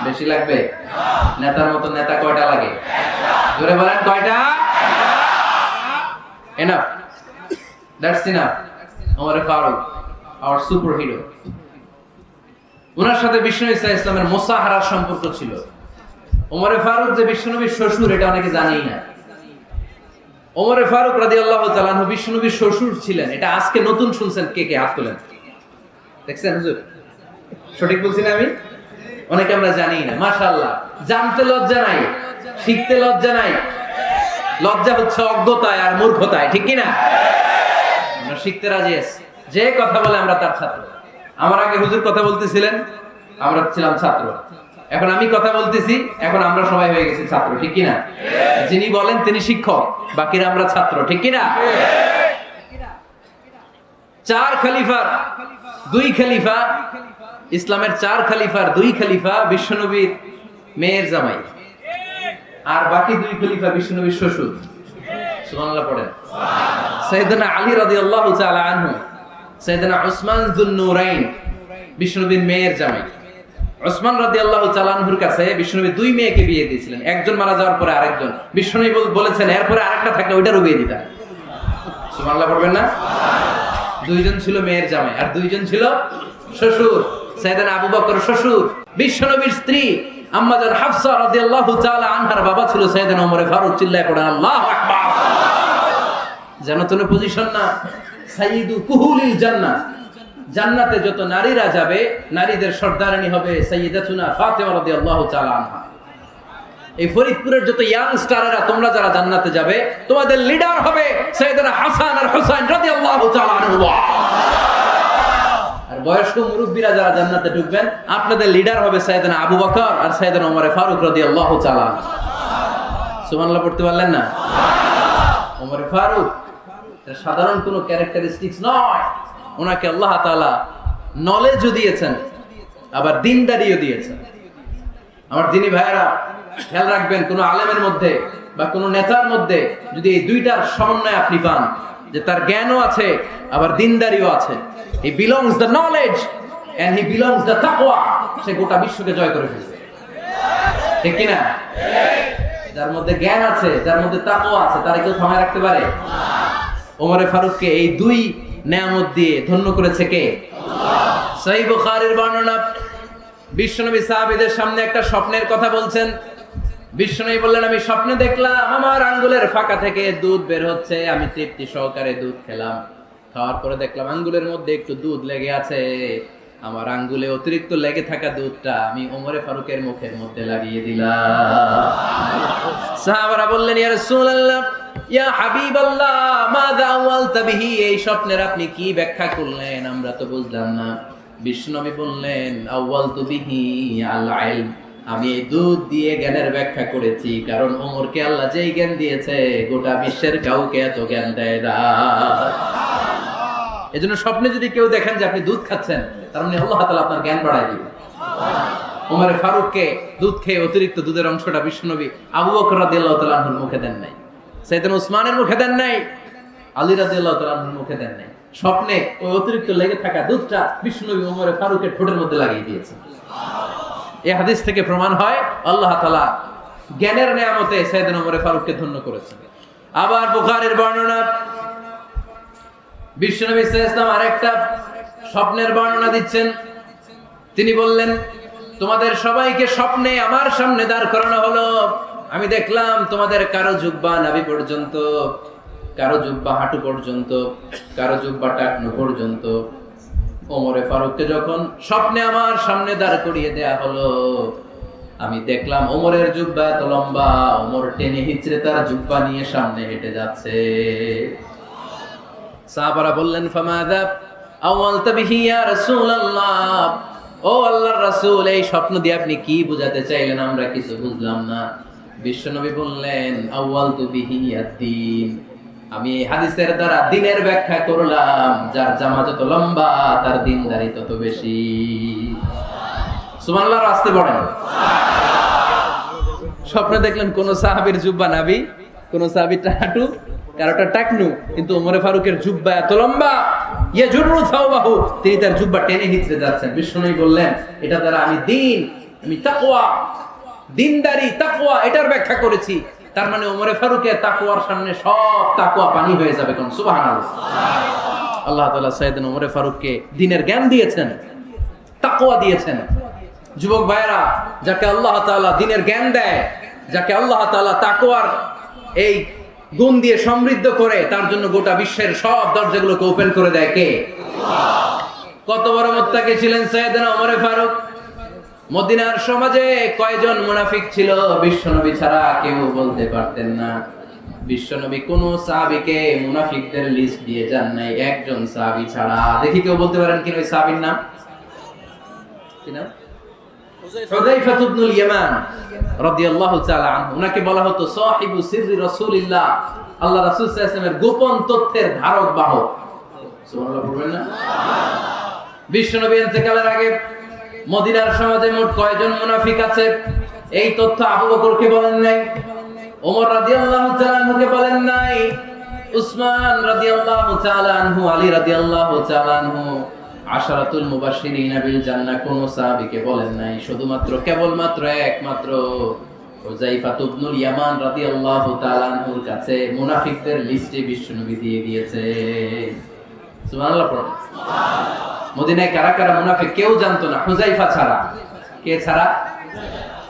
বেশি লাগবে? নেতার মতো নেতা কয়টা লাগে? জোরে বলেন কয়টা? Enough, that's enough. Omar Farooq, our super hero. ওনার সাথে বিষ্ণু ইসলামের মোসাহারার সম্পর্ক ছিল। ওমর ফারুক যে বিশ্বনবীর শ্বশুর এটা অনেকে জানেই না। ওমর ফারুক রাদিয়াল্লাহু তাআলা আনহু বিশ্বনবীর শ্বশুর ছিলেন, এটা আজকে নতুন শুনছেন। কে কে হাত তোলেন? দেখছেন হুজুর? সঠিক বলছি না আমি? অনেকে আমরা জানি না। মাশাআল্লাহ, জানতে লজ্জা নাই, শিখতে লজ্জা নাই। লজ্জা হচ্ছে অজ্ঞতায় আর মূর্খতায়, ঠিক কি না? আমরা শিখতে রাজি আছি। যে কথা বলে আমরা তার ছাত্র। আমার আগে হুজুর কথা বলতেছিলেন, আমরা ছিলাম ছাত্র। এখন আমি কথা বলতেছি, এখন আমরা সবাই হয়ে গেছি ছাত্র, ঠিক কি না? যিনি বলেন তিনি শিক্ষক, বাকিরা আমরা ছাত্র, ঠিক কি না? চার খলিফার দুই খলিফা, ইসলামের চার খলিফার দুই খলিফা বিশ্বনবীর মেয়ের জামাই, আর বাকি দুই খলিফা বিশ্বনবীর শ্বশুর। সুবহানাল্লাহ পড়েন। সাইয়েদনা আলী রাদিয়াল্লাহু তাআলা আনহু, সাইয়েদনা উসমান যুন নূরাইন বিশ্বনবীর মেয়ের জামাই। উসমান রাদিয়াল্লাহু তাআলা আনহুর কাছে বিশ্বনবী দুই মেয়েকে বিয়ে দিয়েছিলেন। একজন মারা যাওয়ার পরে আরেকজন। বিশ্বনবী বলেছেন এরপরে আরেকটা থাকলে ওইটারও বিয়ে দিতেন। সুবহানাল্লাহ পড়বেন না? দুইজন ছিল মেয়ের জামাই আর দুইজন ছিল শ্বশুর। সাইয়েদনা আবু বকর শ্বশুর, বিশ্বনবীর স্ত্রী আম্মাজান হাফসা রাদিয়াল্লাহু তাআলা আনহার বাবা ছিল সাইয়েদনা ওমর ফারুক। চিল্লায় পড়েন আল্লাহু আকবার। জানো তো পজিশন না? সাইয়্যিদু কুহুলিল জান্নাহ, জান্নাতে যত নারীরা যাবে নারীদের সর্দারানী হবে সাইয়্যিদাতুনা ফাতেমা রাদিয়াল্লাহু তাআলা আনহা। এই ফরিদপুরের যত ইয়াং স্টাররা তোমরা যারা জান্নাতে যাবে তোমাদের লিডার হবে সাইয়েদনা হাসান আর হুসাইন রাদিয়াল্লাহু তাআলা আনহুমা। আর বয়স্ক মুরব্বিরা যারা জান্নাতে ঢুকবেন আপনাদের লিডার হবে সাইয়েদনা আবু বকর আর সাইয়েদনা ওমর ফারুক রাদিয়াল্লাহু তাআলা। সুবহানাল্লাহ পড়তে পারলেন না? ওমর ফারুক সাধারণ কোনো ক্যারেক্টারিস্টিক্স নয়, ওনাকে আল্লাহ তাআলা নলেজও দিয়েছেন আবার দ্বীনদারিও দিয়েছেন। আমার দিনী ভাইয়েরা খেয়াল রাখবেন, কোন আলেমের মধ্যে বা কোন নেতার মধ্যে যদি এই দুইটার সমন্বয় আপনি পান, যে তার জ্ঞানও আছে আবার দ্বীনদারিও আছে, he belongs the knowledge and he belongs the taqwa, সে গোটা বিশ্বকে জয় করে ফেলবে, ঠিক কি না? যার মধ্যে জ্ঞান আছে, যার মধ্যে তাকওয়া আছে, তারে কেউ থামায় রাখতে পারে? ওমর ফারুককে এই দুই নেয়ামত দিয়ে ধন্য করেছে কে? আল্লাহ। সহিহ বুখারীর বর্ণনা, বিশ্বনবী সাহাবীদের সামনে একটা স্বপ্নের কথা বলছেন। বিশ্বনবী বললেন আমি স্বপ্নে দেখলাম আমার আঙ্গুলের ফাঁকা থেকে দুধ বের হচ্ছে, আমি তৃপ্তি সহকারে দুধ খেলাম। খাওয়ার পরে দেখলাম আঙ্গুলের মধ্যে একটু দুধ লেগে আছে। আমার আঙ্গুলে অতিরিক্ত লেগে থাকা দুধটা আমি ওমর ফারুকের মুখের মধ্যে লাগিয়ে দিলাম। সাহাবারা বললেন ইয়া রাসূলুল্লাহ, ইয়া হাবিবাল্লাহ, মাযা আওয়ালতা বিহি, এই স্বপ্নের আপনি কি ব্যাখ্যা করলেন, আমরা তো বুঝলাম না। বিশ্বনবী বললেন আওয়ালতু বিহি আল ইলম, আমি এই দুধ দিয়ে জ্ঞানের ব্যাখ্যা করেছি, কারণ ওমরকে আল্লাহ যেই জ্ঞান দিয়েছে গোটা বিশ্বের কাউকে এত জ্ঞান দেয় না। এজন্য স্বপ্নে যদি কেউ দেখেন যে আপনি দুধ খাচ্ছেন, তার মানে আল্লাহ তাআলা আপনার জ্ঞান বাড়ায় দিবেন। ওমর ফারুককে দুধ খেয়ে অতিরিক্ত দুধের অংশটা বিশ্বনবী আবু বকর রাদিয়াল্লাহু তাআলা আনহুর মুখে দেন নাই, সাইয়েদনা উসমানের মুখে দেন নাই, আলী রাদিয়াল্লাহু তাআলা আনহুর মুখে দেন নাই। স্বপ্নে ওই অতিরিক্ত লেগে থাকা দুধটা বিশ্বনবী ওমর ফারুকের ঠোঁটের মধ্যে লাগিয়ে দিয়েছেন। এই হাদিস থেকে প্রমাণ হয় আল্লাহ তাআলা জ্ঞানের নিয়ামতে সাইয়েদনা ওমর ফারুককে ধন্য করেছেন। আবার বুখারীর বর্ণনা, বিশ্বনবী সাল্লাল্লাহু আলাইহি ওয়াসাল্লাম আরেকটা স্বপ্নের বর্ণনা দিচ্ছেন। তিনি বললেন, তোমাদের সবাইকে স্বপ্নে আমার সামনে দাঁড় করানো হলো। আমি দেখলাম তোমাদের কারো জুব্বা নাভি পর্যন্ত, কারো জুব্বা হাঁটু পর্যন্ত, কারো জুব্বা টাকনু পর্যন্ত। ওমরে ফারুককে যখন স্বপ্নে আমার সামনে দাঁড় করিয়ে দেয়া হলো, আমি দেখলাম ওমরের জুব্বা এত লম্বা, ওমর টেনে হিচড়ে তার জুব্বা নিয়ে সামনে হেঁটে যাচ্ছে। সাহাবারা বললেন, ফামাযা আওয়ালতা বিহি ইয়া রাসূলুল্লাহ, ও আল্লাহর রাসূল, এই স্বপ্ন দিয়ে আপনি কি বোঝাতে চাইলেন? আমরা কিছু বুঝলাম না। বিশ্বনবী বললেন, আওয়ালতু বিহি আদ-দীন, আমি এই হাদিসের দ্বারা দ্বীনের ব্যাখ্যা করলাম। যার জামা যত লম্বা তার দ্বীনদারি তত বেশি। সুবহানাল্লাহ, আসতে পড়েন। স্বপ্নে দেখলেন কোন সাহাবীর জুব্বা নাভি, কোন সাহাবীর হাঁটু, কারোটা টাকনু, কিন্তু ওমরে ফারুকের জুব্বা এত লম্বা, ইয়াজুরু সাওবাহু, তিনি তার জুব্বা টেনে হিচড়ে যাচ্ছেন। বিশ্বনবী বললেন, এটা দ্বারা আমি দ্বীন, আমি তাকওয়া, দ্বীনদারি, তাকওয়া এটার ব্যাখ্যা করেছি। তার মানে ওমরে ফারুকের তাকওয়ার সামনে সব তাকওয়া পানি হয়ে যাবে। কোন সুবহানাল্লাহ। আল্লাহ তাআলা সাইয়েদনা ওমরে ফারুককে দ্বীনের জ্ঞান দিয়েছেন, তাকওয়া দিয়েছেন। যুবক ভাইরা, যাকে আল্লাহ তাআলা দ্বীনের জ্ঞান দেয়, যাকে আল্লাহ তাআলা তাকওয়ার এই গুণ দিয়ে সমৃদ্ধ করে, তার জন্য গোটা বিশ্বের সব দরজাগুলোকে ওপেন করে দেয় কে? কত বড় মুত্তাকি ছিলেন সাইয়েদনা ওমরে ফারুক। মদিনার সমাজে কয়জন মুনাফিক ছিল বিশ্বনবী ছাড়া কেউ বলতে পারতেন না। বিশ্বনবী কোন সাহাবীকে মুনাফিকদের লিস্ট দিয়ে যান নাই, একজন সাহাবী ছাড়া। দেখি কেউ বলতে পারেন কিনা ওই সাহাবীর নাম? কি নাম? হুযায়ফা ইবনুল ইয়ামান রাদিয়াল্লাহু তাআলা আনহু। উনাকে বলা হতো সাহিবু সিররি রাসূলিল্লাহ, আল্লাহ রাসূল সাল্লাল্লাহু আলাইহি ওয়াসাল্লামের গোপন তথ্যের ধারক বাহক। সুবহানাল্লাহ বলবেন না? বিশ্বনবী ইন্তেকালের আগে মদিনার সমাজে মোট কয়জন মুনাফিক আছে এই তথ্য আবু বকরকে বলেন নাই, ওমর রাদিয়াল্লাহু তাআলা আনহুকে বলেন নাই, উসমান রাদিয়াল্লাহু তাআলা আনহু, আলী রাদিয়াল্লাহু তাআলা আনহু, আশারাতুল মুবাশশিরিন বিল জান্নাহ কোন সাহাবীকে বলেন নাই। শুধুমাত্র কেবলমাত্র একমাত্র হুযায়ফা ইবনুল ইয়ামান রাদিয়াল্লাহু তাআলা আনহুর কাছে মুনাফিকদের লিস্টে বিশ্বনবী দিয়ে দিয়েছে। সুবহানাল্লাহ। মদিনায় কারা কারা মুনাফিক কেউ জানতো না হুযায়ফা ছাড়া। কে ছাড়া?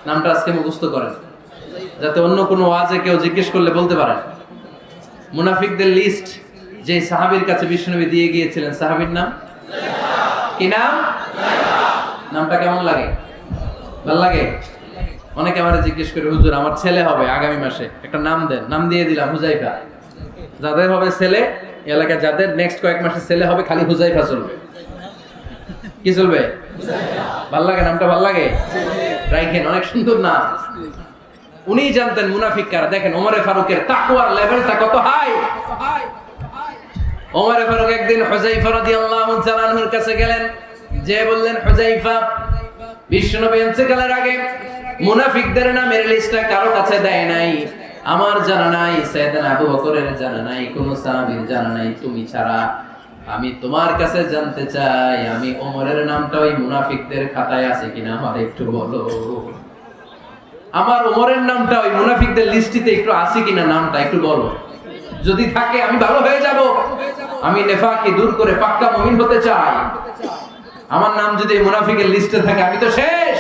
নামটা আজকে মুখস্থ করেন, যাতে অন্য কোনো ওয়াজে কেউ জিজ্ঞেস করলে বলতে পারেন। মুনাফিকদের লিস্ট যে সাহাবীর কাছে বিশ্বনবী দিয়ে গিয়েছিলেন, সাহাবীর নাম কি? নাম? নামটা কেমন লাগে? ভালো লাগে? অনেকে আমারে জিজ্ঞেস করে, হুজুর আমার ছেলে হবে আগামী মাসে, একটা নাম দেন। নাম দিয়ে দিলাম হুযায়ফা। যাদের হবে ছেলে, এলাকায় যাদের নেক্সট কয়েক মাসে ছেলে হবে, খালি হুযায়ফা চলবে। কি চলবে? ভাল লাগে? নামটা ভাল লাগে? রাইখেন, অনেক সুন্দর নাম। উনি জানতেন মুনাফিক কারা। দেখেন ওমরে ফারুকের তাকওয়ার লেভেলটা কত হাই। ওমরে ফারুক একদিন হুযায়ফা রাদিয়াল্লাহু তাআলা আনহুর কাছে গেলেন, যে বললেন, হুযায়ফা, বিশ্বনবী ইন্তেকালের আগে মুনাফিকদের নামের লিস্টটা কারো কাছে দেয় নাই, আমার জানা নাই, সাইয়েদনা আবু বকরের জানা নাই, কোন সাহাবীর জানা নাই, তুমি ছাড়া। আমি তোমার কাছে জানতে চাই, আমি ওমরের নামটা ওই মুনাফিকদের খাতায় আছে কিনা আমার একটু বলো। আমার ওমরের নামটা ওই মুনাফিকদের লিস্টিতে একটু আছে কিনা, নামটা একটু বলো। যদি থাকে আমি ভালো হয়ে যাব। আমি নেফাকি দূর করে পাক্কা মুমিন হতে চাই। আমার নাম যদি মুনাফিকের লিস্টে থাকে আমি তো শেষ।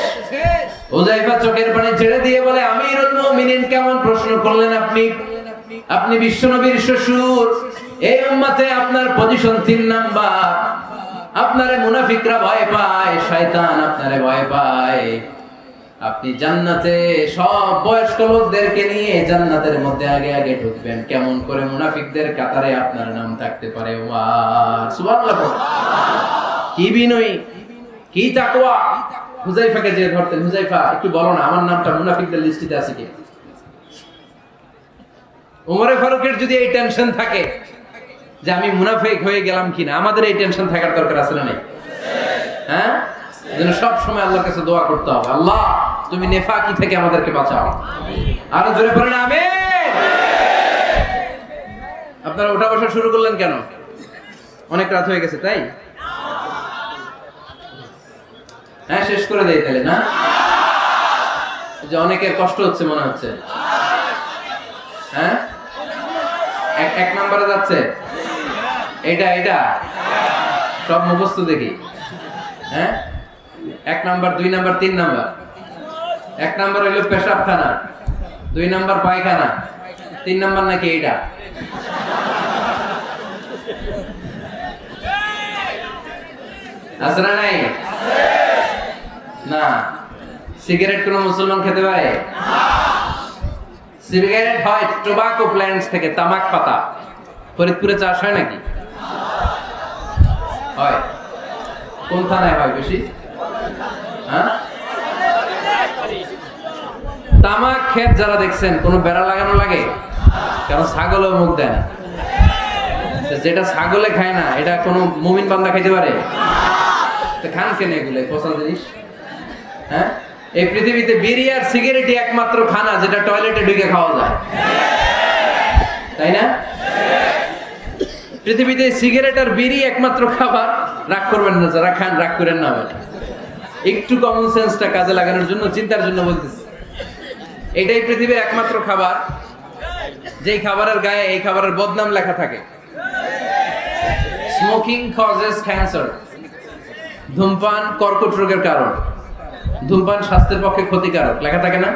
হুযায়ফা চোখের পানি ছেড়ে দিয়ে বলে, আমিরুল মুমিনিন, কেমন প্রশ্ন করলেন আপনি? আপনি বিশ্বনবীর শ্বশুর, এই উম্মতে আপনার পজিশন 3 নাম্বার। আপনারে মুনাফিকরা ভয় পায়, শয়তান আপনারে ভয় পায়। আপনি জান্নাতে সব বয়স্ক লোকদেরকে নিয়ে জান্নাতের মধ্যে আগে আগে ঢুকবেন। কেমন করে মুনাফিকদের কাতারে আপনার নাম থাকতে পারে? ওয়াও, সুবহানাল্লাহ। কি বিনয়ী, কি তাকওয়া। হুযায়ফাকে যে ধরতেন, হুযায়ফা একটু বলো না আমার নামটা মুনাফিকদের লিস্টিতে আছে কি? ওমরে ফারুকের যদি এই টেনশন থাকে যে আমি মুনাফিক হয়ে গেলাম কিনা, আমাদের এই টেনশন থাকার দরকার আছে না নেই? হ্যাঁ, যেন সব সময় আল্লাহর কাছে দোয়া করতে হবে, আল্লাহ তুমি নেফাকি থেকে আমাদেরকে বাঁচাও। আরো জোরে পড়েন আমিন। আপনারা ওঠা বসা শুরু করলেন কেন? অনেক রাত হয়ে গেছে তাই? হ্যাঁ, শেষ করে দেই তাহলে না? যে অনেকের কষ্ট হচ্ছে মনে হচ্ছে। হ্যাঁ, এক নম্বরে যাচ্ছে। এটা সব মুখস্থ দেখি। হ্যাঁ, 1 নাম্বার 2 নাম্বার 3 নাম্বার। 1 নাম্বার হইলো পেশাবখানা, 2 নাম্বার পায়খানা, 3 নাম্বার নাকি এইটা। আছে না নাই? না। সিগারেট কোন মুসলমান খেতে পারে? সিগারেট হয় টোবাকো প্ল্যান্টস থেকে, তামাক পাতা। ফরিদপুরে চাষ হয় নাকি? হয়। কোন থানায় হয় বেশি? হ্যাঁ, তামাক ক্ষেত যারা দেখছেন কোন বেড়া লাগানো লাগে? কারণ ছাগলও মুখ দেয় না। যেটা ছাগলে খায় না এটা কোন মুমিন বান্দা খাইতে পারে? খান কেন এগুলো পচা জিনিস? হ্যাঁ, এই পৃথিবীতে বিড়ি আর সিগারেটই একমাত্র খানা যেটা টয়লেটে ঢুকে খাওয়া যায়, তাই না? পৃথিবীতে সিগারেট আর বিড়ি একমাত্র খাবার। রাগ করবেন না যারা খান, রাগ করেন না। একটু কমন সেন্সটা কাজে লাগানোর জন্য, চিন্তার জন্য বলতেছি। এটাই পৃথিবীর একমাত্র খাবার যেই খাবারের গায়ে এই খাবারের বদনাম লেখা থাকে। Smoking causes cancer. ধূমপান কর্কট রোগের কারণ, ধূমপান স্বাস্থ্যের পক্ষে ক্ষতিকারক লেখা থাকে না?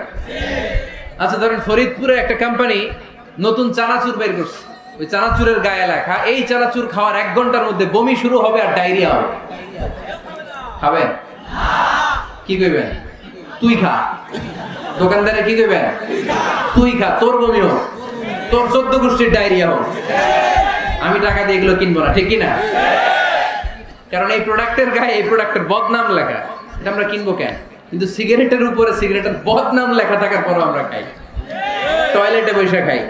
আচ্ছা, ধরেন ফরিদপুরে একটা কোম্পানি নতুন চানাচুর বের করছে, ওই চানাচুরের গায়ে লেখা এই চানাচুর খাওয়ার 1 ঘন্টার মধ্যে বমি শুরু হবে আর ডায়রিয়া হবে। খাবেন? কি কইবেন? তুই খা। দোকানদারে কি কইবেন? তুই খা, তোর বমি হোক, তোর 14 গোষ্ঠীর ডায়রিয়া হোক, আমি টাকা দিয়ে এগুলো কিনবো না, ঠিক কি না? কারণ এই প্রোডাক্টের গায়ে এই প্রোডাক্টের বদনাম লেখা, এটা আমরা কিনবো কেন? কিন্তু সিগারেটের উপরে সিগারেটের বদনাম লেখা থাকার পরও আমরা খাই, টয়লেটে বসে খাই।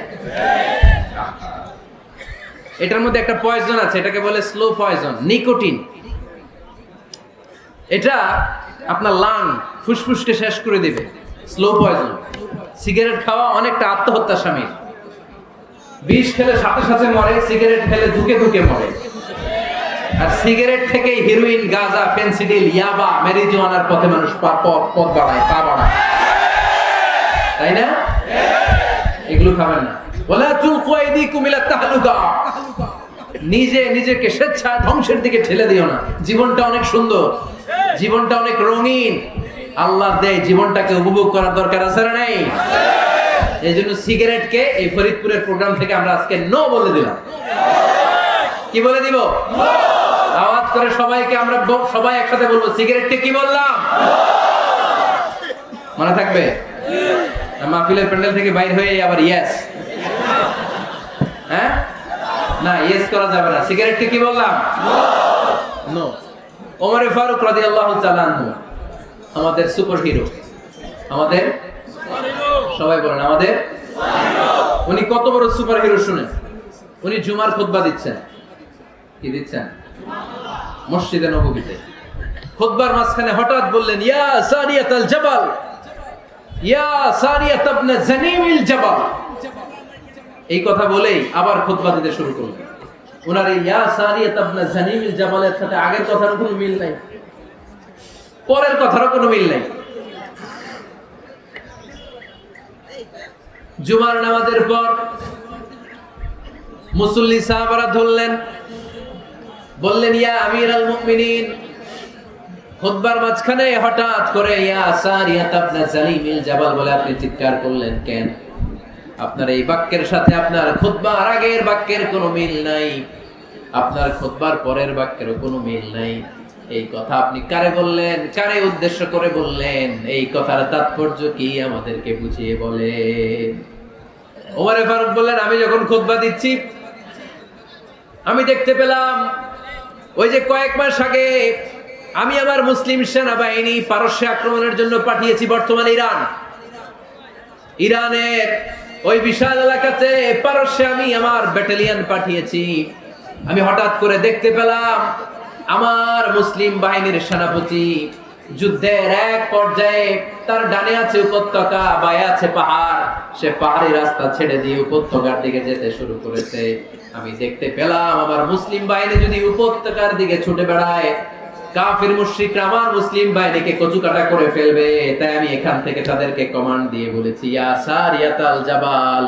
এটার মধ্যে একটা পয়জন আছে, এটাকে বলে স্লো পয়জন, নিকোটিন। এটা আপনার লাং, ফুসফুসকে শেষ করে দেবে। Slow poison. সিগারেট খাওয়া অনেকটা আত্মহত্যা স্বামী। বিষ খেলে সাথে সাথে মরে, সিগারেট খেলে ধুকে ধুকে মরে। আর সিগারেট থেকেই হিরোইন, গাঁজা, ফেন্সিডিল, ইয়াবা, ম্যারিজুয়ানার পথে মানুষ পথ বাড়ায়, পা বাড়ায়, তাই না? এগুলো খাবেন না। ওয়ালা তুলকু আইদিকুম ইলা তাহলুকা। নিজেকে স্বেচ্ছায় ধ্বংসের দিকে ঠেলে দিও না। জীবনটা অনেক সুন্দর, জীবনটা অনেক রঙিন। আল্লাহর দেয় জীবনটাকে উপভোগ করার দরকার আছে না নাই? এই জন্য সিগারেটকে এই ফরিদপুরের প্রোগ্রাম থেকে আমরা আজকে নো বলে দিলাম। কি বলে দিব? আওয়াজ করে সবাইকে আমরা সবাই একসাথে বলবো, সিগারেটকে কি বললাম? মনে থাকবে? মাহফিলের প্যান্ডেল থেকে বাইরে হয়ে আবার ইয়েস। হ্যাঁ, না ইয়েস করা যাবে না। সিগারেটকে কি বললাম? নো। ওমর ফারুক রাদিয়াল্লাহু তাআলা আনহু আমাদের সুপার হিরো, আমাদের সবাই বলেন আমাদের। উনি কত বড় সুপার হিরো শুনেন। উনি জুমার খুতবা দিচ্ছেন। কি দিচ্ছেন? মসজিদে নববীতে। খুতবার মাঝখানে হঠাৎ বললেন, ইয়া সারিয়াতাল জাবাল, ইয়া সারিয়াত ইবনে জানিমিল জাবাল। এই কথা বলেই আবার খুতবা দিতে শুরু করলেন। ওনার এই ইয়া সারিয়াত ইবনে জানিমিল জাবালের সাথে আগের কথার কোনো মিল নাই, পরের কথারও কোনো মিল নাই। জুমার নামাজের পর মুসল্লি সাহাবারা ধরলেন, বললেন, ইয়া আমিরাল মুমিনিন। খুতবার মাঝখানে হঠাৎ করে ইয়া সারিয়াত ইবনে জানিমিল জাবাল বলে আপনি চিৎকার করলেন কেন? আপনার এই বাক্যের সাথে আপনার খুতবার আগের বাক্যের কোনো মিল নাই, আপনার খুতবার পরের বাক্যেরও কোনো মিল নাই। এই কথা আপনি কারে বললেন? কারে উদ্দেশ্য করে বললেন? এই কথার তাৎপর্য কি আমাদেরকে বুঝিয়ে বলেন। ওমর ফারুক বললেন, আমি যখন খুতবা দিচ্ছি আমি দেখতে পেলাম ওই যে কয়েক মাস আগে আমি আমার মুসলিম সেনাবাহিনী পারস্যে আক্রমণের জন্য পাঠিয়েছি, বর্তমানে ইরানের ওই বিশাল এলাকাতে পারস্যে আমি আমার ব্যাটালিয়ন পাঠিয়েছি। আমি হঠাৎ করে দেখতে পেলাম আমার মুসলিম বাহিনীর সেনাপতি যুদ্ধের এক পর্যায়ে তার ডানে আছে উপত্যকা, বায়ে আছে পাহাড়। সে পাহাড়ি রাস্তা ছেড়ে দিয়ে উপত্যকার দিকে যেতে শুরু করেছে। আমি দেখতে পেলাম আমার মুসলিম বাহিনী যদি উপত্যকার দিকে ছুটে বেড়ায়, কাফির মুশরিকরা আমার মুসলিম বাহিনীকে কচুকাটা করে ফেলবে। তাই আমি এখান থেকে তাদেরকে কমান্ড দিয়ে বলেছি, ইয়া সারিয়াতাল জাবাল,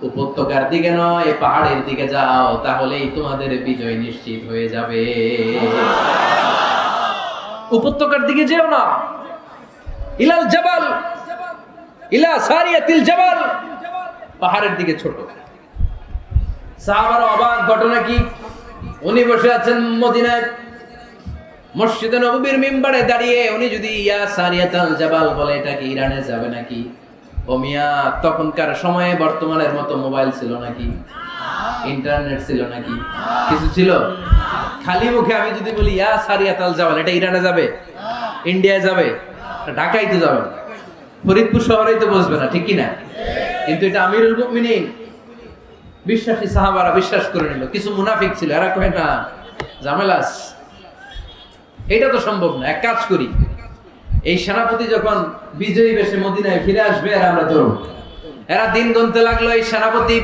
উপত্যকার দিকে নয়, পাহাড়ের দিকে যাও, তাহলেই তোমাদের বিজয় নিশ্চিত হয়ে যাবে। উপত্যকার দিকে যেও না, ইলাল জাবাল, ইলা সারিয়াতিল জাবাল, পাহাড়ের দিকে ছোট। সাহাবার অবাক ঘটনা কি, উনি বসে আছেন মদিনায় মসজিদে নববীর মিম্বারে দাঁড়িয়ে, উনি যদি ইয়া সারিয়াতাল জাবাল বলে, এটা কি ইরানে যাবে নাকি? ও মিয়া, তখনকার সময়ে বর্তমানের মতো মোবাইল ছিল নাকি? ইন্টারনেট ছিল নাকি? কিছু ছিল? খালি মুখে আমি যদি বলি ইয়া সারিয়াতাল জাবাল, এটা ইরানে যাবে, ইন্ডিয়ায় যাবে, ঢাকায় তো যাবে, ফরিদপুর শহরেই তো বসবে না, ঠিক কি না? কিন্তু এটা আমিরুল মুমিনিন বিশ্বাসী সাহাবারা বিশ্বাস করে নিল। কিছু মুনাফিক ছিল, এরা কয় না ঝামেলাস, এটা তো সম্ভব না, এক কাজ করি, এই সেনাপতি যখন বিজয়ী বেশে মদিনায় ফিরে আসবে আর আমরা ধরব। এরা দিন গুনতে লাগলো, এই সেনাপতি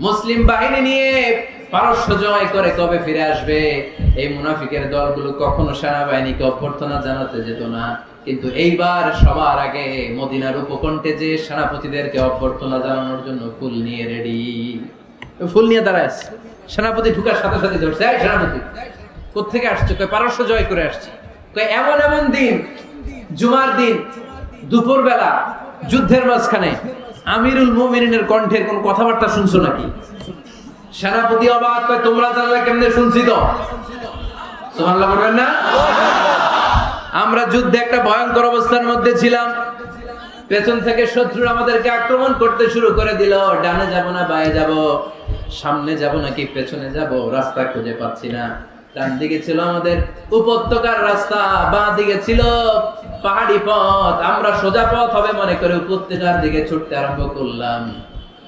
মুসলিম বাহিনী নিয়ে পারস্য জয় করে কবে ফিরে আসবে। এই মুনাফিকের দলগুলো কখনো সেনাবাহিনীকে অভ্যর্থনা জানাতে যেত না, কিন্তু এইবার সবার আগে মদিনার উপকণ্ঠে যে সেনাপতিদেরকে অভ্যর্থনা জানানোর জন্য ফুল নিয়ে রেডি, ফুল নিয়ে দাঁড়ায় আছে। সেনাপতি ঢুকার সাথে সাথে ধরছে, এই সেনাপতি কোত্থেকে আসছে? কয় পারস্য জয় করে আসছে। কয় এমন এমন দিন, জুমার দিন দুপুর বেলা যুদ্ধের মাঝখানে আমিরুল মুমিনিনের কণ্ঠের কোন কথাবার্তা শুনছো নাকি? সেনাপতি অবাক, কয় তোমরা জানলে কেমনে? শুনছি তো। সুবহানাল্লাহ বলবেন না? আমরা যুদ্ধে একটা ভয়ঙ্কর অবস্থার মধ্যে ছিলাম, পেছন থেকে শত্রু আমাদেরকে আক্রমণ করতে শুরু করে দিল। ডানে যাব না বায়ে যাব, সামনে যাব নাকি পেছনে যাব, রাস্তা খুঁজে পাচ্ছি না। ডান দিকে ছিল আমাদের উপত্যকার রাস্তা, বাঁ দিকে ছিল পাহাড়ি পথ। আমরা সোজা পথ হবে মনে করে উপত্যকার দিকে ছুটতে আরম্ভ করলাম।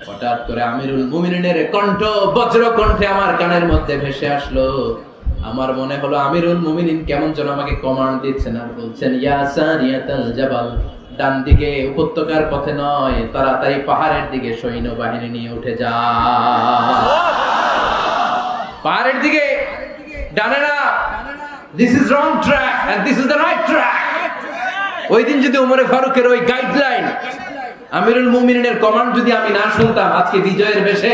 হঠাৎ করে আমিরুল মুমিনিনের কণ্ঠ বজ্র কণ্ঠে আমার কানের মধ্যে ভেসে আসলো। আমার মনে হলো আমিরুল মুমিনিন কেমন যেন আমাকে কমান্ড দিচ্ছেন আর বলছেন, ইয়া সারিয়াতাল জাবাল, ডান দিকে উপত্যকার পথে নয়, তাড়াতাড়ি পাহাড়ের দিকে সৈন্যবাহিনী নিয়ে উঠে যা। পাহাড়ের দিকে, ডানে না। This is wrong track and this is the right track. ওই দিন যদি ওমরে ফারুকের ওই গাইডলাইন, আমিরুল মুমিনিনের কমান্ড যদি আমি না শুনতাম, আজকে বিজয়ের বেশে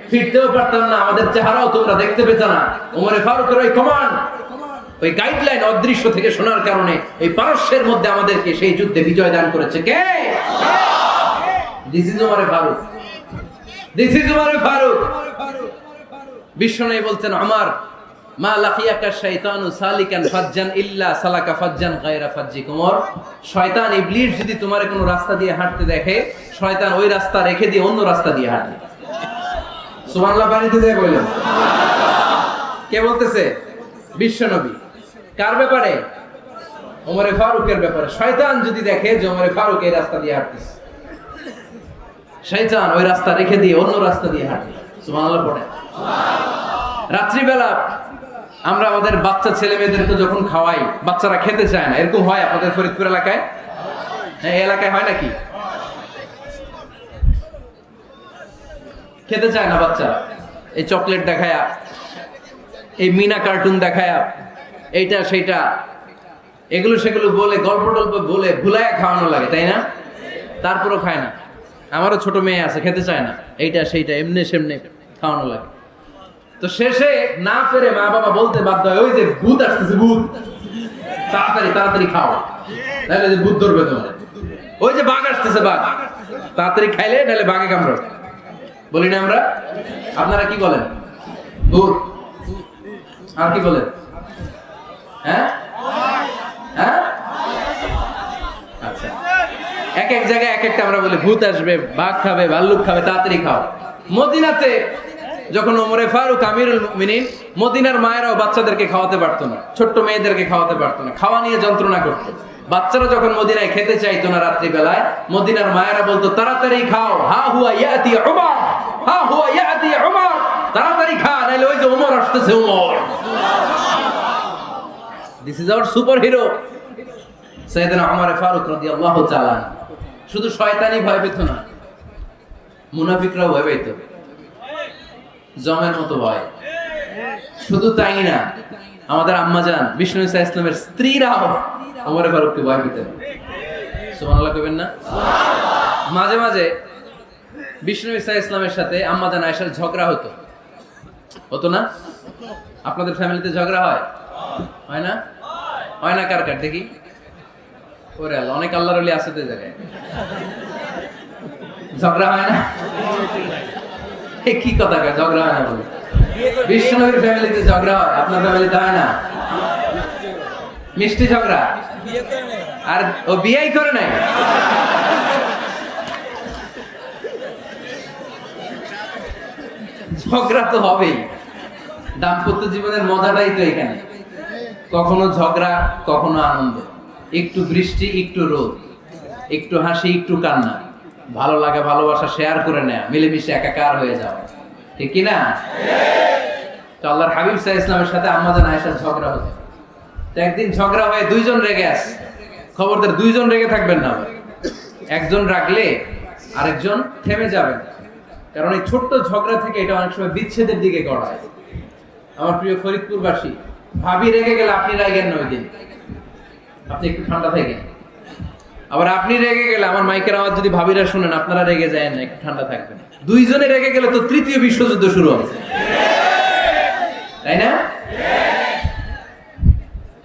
ফিরতেও পারতাম না, আমাদের চেহারাও তোমরা দেখতে পেত না। ওমরে ফারুকের ওই কমান্ড, ওই গাইডলাইন অদৃশ্য থেকে শোনার কারণে এই পারস্যের মধ্যে আমাদেরকে সেই যুদ্ধে বিজয় দান করেছে কে? দিস ইজ ওমরে ফারুক, দিস ইজ ওমরে ফারুক। বিশ্বনবী বলতেন, আমার মা লাকিয়াকা শাইতানু সালিকান ফাজ্জান ইল্লা সালাকা ফাজ্জান গায়রা ফাজ্জিক। ওমর, শয়তান ইবলিস যদি তোমার কোনো রাস্তা দিয়ে হাঁটতে দেখে, শয়তান ওই রাস্তা রেখে দিয়ে অন্য রাস্তা দিয়ে হাঁটে। সুবহানাল্লাহ বাড়িতে যায় বললেন। কে বলতেছে? বিশ্বনবী। কার ব্যাপারে? ওমরে ফারুকের ব্যাপারে। শয়তান যদি দেখে যে ওমরে ফারুক এই রাস্তা দিয়ে হাঁটতেছে, শয়তান ওই রাস্তা রেখে দিয়ে অন্য রাস্তা দিয়ে হাঁটে। সুবহানাল্লাহ পড়ে। রাত্রিবেলা আমরা আমাদের বাচ্চা ছেলে মেয়েদেরকে যখন খাওয়াই, বাচ্চারা খেতে চায় না, এরকম হয় আপনাদের ফরিদপুর এলাকায়? হ্যাঁ, এই এলাকায় হয় নাকি? খেতে চায় না বাচ্চারা, এই চকলেট দেখায়া, এই মিনা কার্টুন দেখায়া, এইটা সেইটা, এগুলো সেগুলো বলে, গল্প টল্প বলে ভুলায়া খাওয়ানো লাগে, তাই না? তারপরও খায় না। আমারও ছোট মেয়ে আছে, খেতে চায় না, এইটা সেইটা এমনি সেমনে খাওয়ানো লাগে। তো শেষে না পেরে মা বাবা বলতে বাধ্য হয়, ওই যে ভূত আসতেছে, ভূত, তাড়াতাড়ি তাড়াতাড়ি খাও, নাহলে যে ভূত ধরবে তোমার। ওই যে বাঘ আসতেছে, বাঘ, তাড়াতাড়ি খাইলে নাহলে বাঘে কামড়াবে। বলি না আমরা? আপনারা কি বলেন? ভূত। আর কি বলেন? হ্যাঁ হ্যাঁ, আচ্ছা, এক এক জায়গায় এক একটা আমরা বলি, ভূত আসবে, বাঘ খাবে, ভাল্লুক খাবে, তাড়াতাড়ি খাও। মদিনাতে যখন ওমরে ফারুক আমিরুল মুমিনিন, মদিনার মায়েরাও বাচ্চাদেরকে খাওয়াতে পারতো না, ছোট্ট মেয়েদেরকে খাওয়াতে পারতো না, খাওয়া নিয়ে যন্ত্রণা করতো। বাচ্চারা যখন মদিনায় খেতে চাইতো না রাত্রি বেলায়, মদিনার মায়েরা বলতো, তাড়াতাড়ি খাও, হা হুয়া ইয়াতি উমর, হা হুয়া ইয়াতি উমর, তাড়াতাড়ি খা, নাইলে ওই যে ওমর আসতেছে, Omar. This is our super hero সাইয়েদনা ওমর ফারুক রাদিয়াল্লাহু তাআলা। শুধু শয়তানি ভয় পেত না, মুনাফিকরাও ভয় পেত, জমের মতো ভয়। শুধু তাই না, আমাদের আম্মাজান বিষ্ণু ইসা ইসলামের স্ত্রীরাও ওমর ফারুককে ভয় পেতেন। সুবহানাল্লাহ কইবেন না? মাঝে মাঝে বিষ্ণু ঈসা ইসলামের সাথে আম্মা জান আয়েশার ঝগড়া হতো না? আপনাদের ফ্যামিলিতে ঝগড়া হয় না? হয় না? কার কার দেখি? ওরে আল্লাহ, অনেক আল্লাহর ওলি আছে তো জায়গায়। ঝগড়া হয় না? কি কথা কয় ঝগড়া হয় না বলে? বিষ্ণুনবীর ফ্যামিলিতে ঝগড়া হয়, আপনার ফ্যামিলিতে হয় না? মিষ্টি ঝগড়া। আর ও বিয়েই করে নাই। ঝগড়া তো হবেই, দাম্পত্য জীবনের মজাটাই তো এখানে। কখনো ঝগড়া, কখনো আনন্দ, একটু বৃষ্টি, একটু রোদ, একটু হাসি, একটু কান্না, ভালো লাগা ভালোবাসা শেয়ার করে নেয়া, মিলেমিশে একাকার হয়ে যাওয়া, ঠিক কি না? তো আল্লাহর হাবিব সাল্লাল্লাহু আলাইহি ইসলামের সাথে আম্মা জান আয়েশার ঝগড়া হতো। তো একদিন ঝগড়া হয়ে দুইজন রেগে আছে। খবরদার দুইজন রেগে থাকবেন না, একজন রাগলে আরেকজন থেমে যাবেন, কারণ এই ছোট্ট ঝগড়া থেকে এটা অনেক সময় বিচ্ছেদের দিকে গড়ায়। আমার প্রিয় ফরিদপুরবাসী, ভাবি রেগে গেলে আপনি রাগেন না, ওই দিন আপনি একটু ঠান্ডা থাকেন। আবার আপনি রেগে গেলে, আমার মাইকের আওয়াজ যদি ভাবিরা শুনেন, আপনারা রেগে যায় না, একটু ঠান্ডা থাকবেন। দুইজনে রেগে গেলে তো তৃতীয় বিশ্বযুদ্ধ শুরু হবে, তাই না?